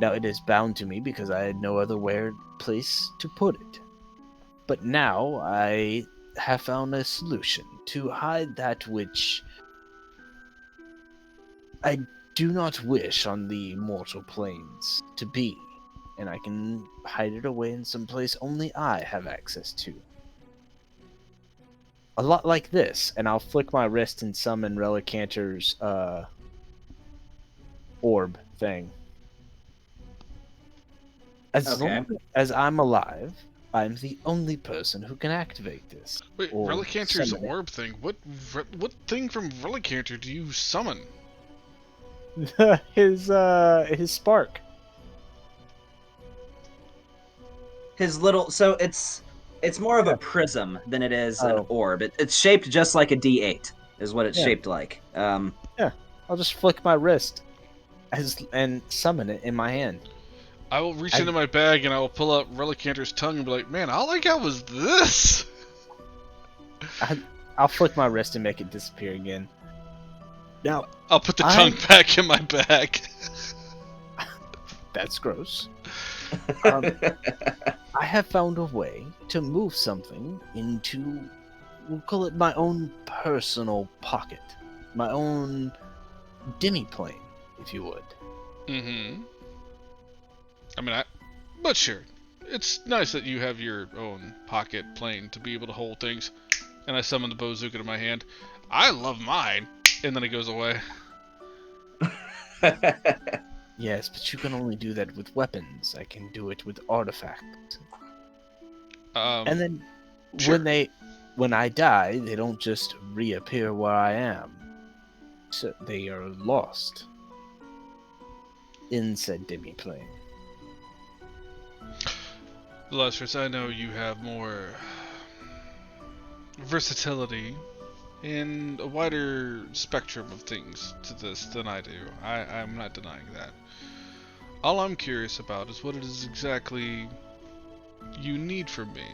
Now it is bound to me because I had no other place to put it. But now I have found a solution to hide that which I do not wish on the mortal planes to be, and I can hide it away in some place only I have access to. A lot like this, and I'll flick my wrist and summon Relicanter's orb thing. As long as I'm alive, I'm the only person who can activate this. Wait, or Relicanter's summon it. orb thing? What thing from Relicanter do you summon? his spark. His little, so it's more of a prism than it is an Oh. orb. It's shaped just like a D8, is what it's Yeah. shaped like. I'll just flick my wrist and summon it in my hand. I will reach into my bag and I will pull out Relicanter's tongue and be like, man, all I got was this! I'll flick my wrist and make it disappear again. Now, I'll put the tongue back in my bag. that's gross. I have found a way to move something into, we'll call it my own personal pocket. My own demi-plane, if you would. Mm-hmm. I mean, but sure. It's nice that you have your own pocket plane to be able to hold things. And I summon the Bozuka to my hand. I love mine! And then it goes away. Yes, but you can only do that with weapons. I can do it with artifacts. And then Sure. when I die, they don't just reappear where I am. So they are lost in said demi-plane. Illustrious, I know you have more versatility and a wider spectrum of things to this than I do. I'm not denying that. All I'm curious about is what it is exactly you need from me.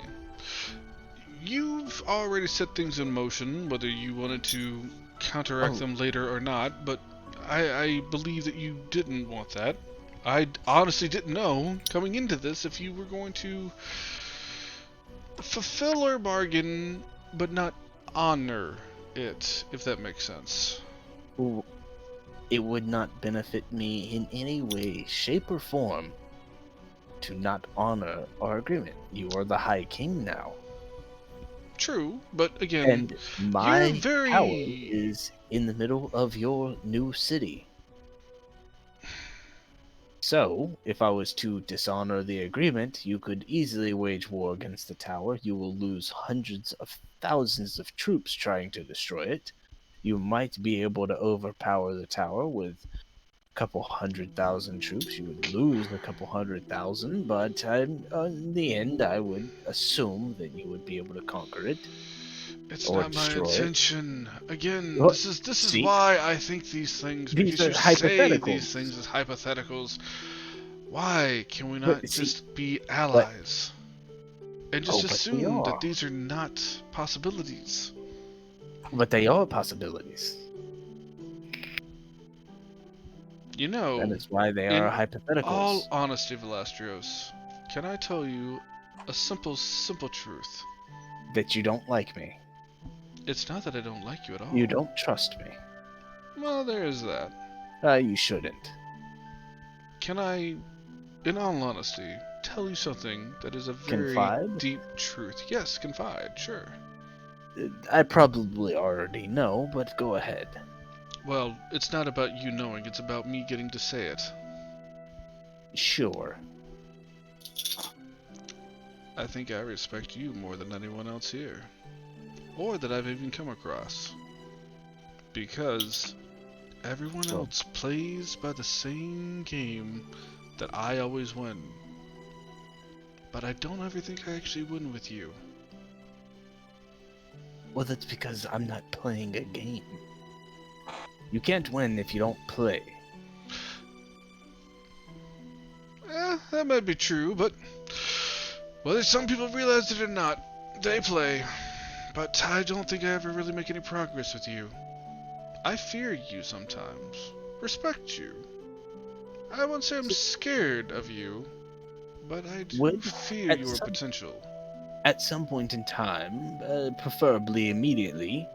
You've already set things in motion, whether you wanted to counteract Oh. them later or not, but I believe that you didn't want that. I honestly didn't know coming into this if you were going to fulfill our bargain, but not honor it, if that makes sense. Well, it would not benefit me in any way, shape, or form to not honor our agreement. You are the High King now. True, but again, And you're my tower very... is in the middle of your new city. So, if I was to dishonor the agreement, you could easily wage war against the tower. You will lose hundreds of thousands of troops trying to destroy it. You might be able to overpower the tower with a couple 100,000 troops. You would lose a couple 100,000, but in the end, I would assume that you would be able to conquer it It's or not my destroy it. intention. Again, Well, this is see, why I think these things, these because are you say these hypotheticals. things as hypotheticals. Why can we not But see, just be but allies? And oh, just but they assume that are. these are not possibilities. But they are possibilities. You That know, is why they are in all hypotheticals. honesty, Velastrios, can I tell you a simple truth? That you don't like me. It's not that I don't like you at You all. don't trust me. Well, there is that. You shouldn't. Can I, in all honesty, tell you something that is a very Confide? deep truth? Yes, confide, sure. I probably already know, but go ahead. Well, it's not about you knowing, it's about me getting to say it. Sure. I think I respect you more than anyone else here. Or that I've even come across. Because everyone Well, else plays by the same game that I always win. But I don't ever think I actually win with you. well, that's because I'm not playing a game. You can't win if you don't play. That might be true, but whether some people realize it or not, they play. But I don't think I ever really make any progress with you. I fear you sometimes. Respect you. I won't say I'm scared of you, but I do Would fear at your some potential. at some point in time, preferably immediately,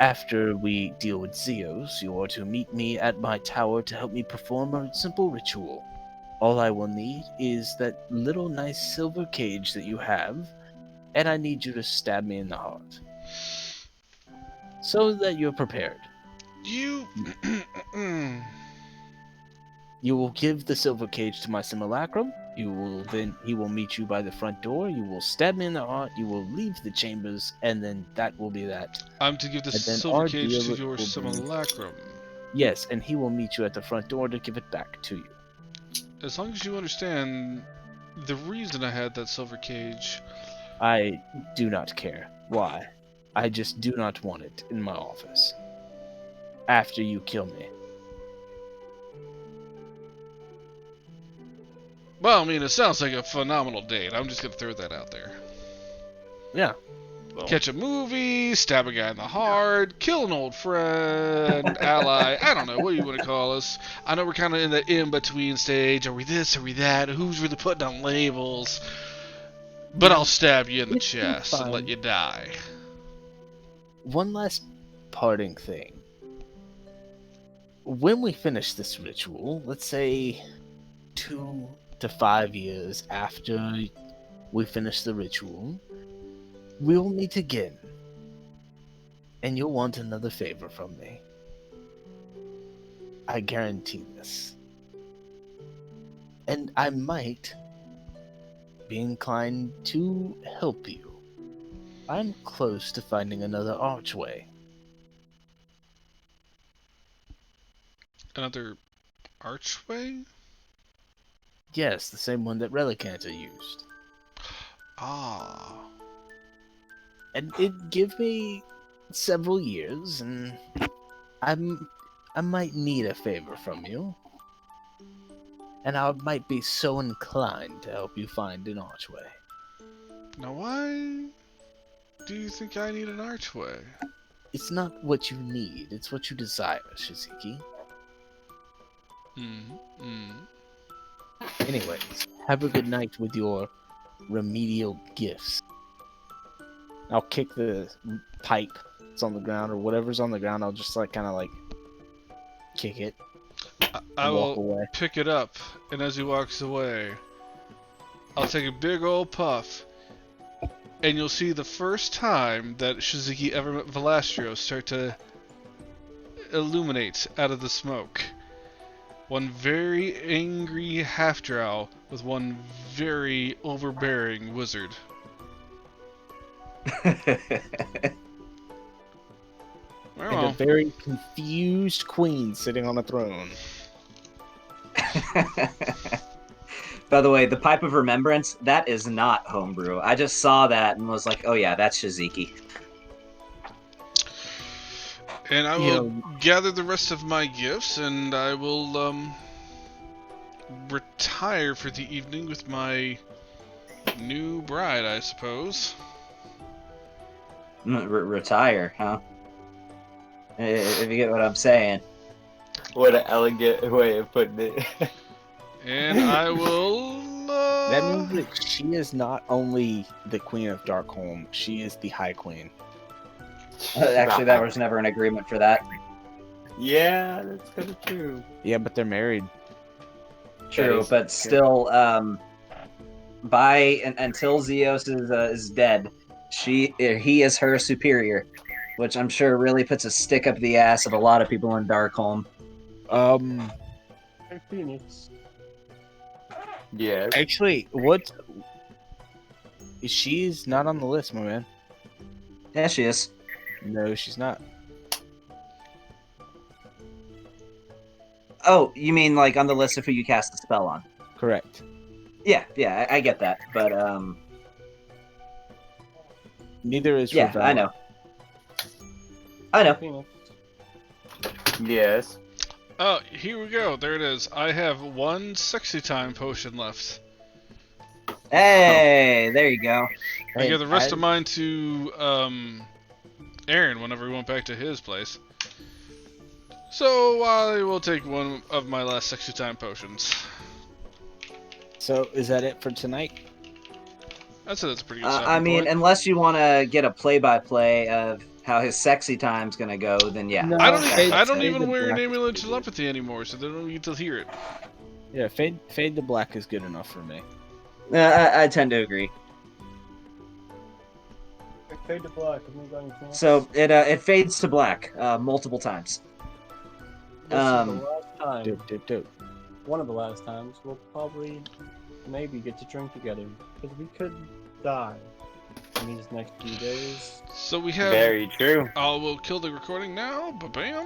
after we deal with Zeos, you are to meet me at my tower to help me perform a simple ritual. All I will need is that little nice silver cage that you have, and I need you to stab me in the heart. So that you're prepared. You... You will give the silver cage to my simulacrum. He will meet you by the front door. You will stab me in the heart. You will leave the chambers, and then that will be that. I'm to give the And then silver our cage to deal your will be simulacrum. yes, and he will meet you at the front door to give it back to you. As long as you understand the reason I had that silver cage. I do not care. Why? I just do not want it in my office. After you kill me. Well, I mean, it sounds like a phenomenal date. I'm just gonna throw that out there. Yeah. Well, Catch a movie, stab a guy in the heart, kill an old friend, ally. I don't know. What do you want to call us? I know we're kind of in the in-between stage. Are we this? Are we that? Who's really putting on labels? But I'll stab you in the it's chest and let fine. you die. One last parting thing. When we finish this ritual, let's say 2 to 5 years after we finish the ritual, we'll meet again. And you'll want another favor from me. I guarantee this. And I might be inclined to help you. I'm close to finding another archway. Another archway? Yes, the same one that Relicanter used. Ah. And it give me several years, and I might need a favor from you. And I might be so inclined to help you find an archway. Now why do you think I need an archway? It's not what you need, it's what you desire, Shiziki. Anyways, have a good night with your remedial gifts. I'll kick the pipe that's on the ground, or whatever's on the ground, I'll just like kind of like kick it I and walk will away. pick it up, and as he walks away, I'll take a big old puff, and you'll see the first time that Shiziki ever met Velastrio start to illuminate out of the smoke. One very angry half-drow with one very overbearing wizard. And a Well, very confused queen sitting on a throne. By the way, the Pipe of Remembrance, that is not homebrew. I just saw that and was like, oh yeah, that's Shiziki. and I You will know, gather the rest of my gifts, and I will retire for the evening with my new bride, I suppose. Retire, huh? If you get what I'm saying. What an elegant way of putting it. And I will. that means that she is not only the queen of Darkholm, she is the High Queen. Actually, there was never an agreement for that. Yeah, that's kind of true. Yeah, but they're married. True, is but true. still, until Zeus is dead, he is her superior, which I'm sure really puts a stick up the ass of a lot of people in Darkholm. Hey, Phoenix. Yes. Actually, she's not on the list, my man. Yeah, she is. No, she's not. Oh, you mean like on the list of who you cast the spell on? Correct. Yeah, I get that, but Neither is yeah, Ravel. I know. Phoenix. Yes. Oh, here we go. There it is. I have one sexy time potion left. Hey, there you go. I gave the rest of And mine to Aaron whenever we went back to his place. So I will take one of my last sexy time potions. So, is that it for tonight? I'd say that's a pretty good stopping I mean, point. unless you want to get a play-by-play of how his sexy time's gonna go, then yeah. No. I don't. Fade- I don't fade even the wear an black. amulet of telepathy anymore, so they don't get to hear it. Yeah, fade to black is good enough for me. I tend to agree. Fade to black. Have you got anything else? So it fades to black multiple times. This is the last time. Dope. One of the last times we'll probably maybe get to drink together because we could die in these next few days. So we have. Very true. I will kill the recording now. Ba bam.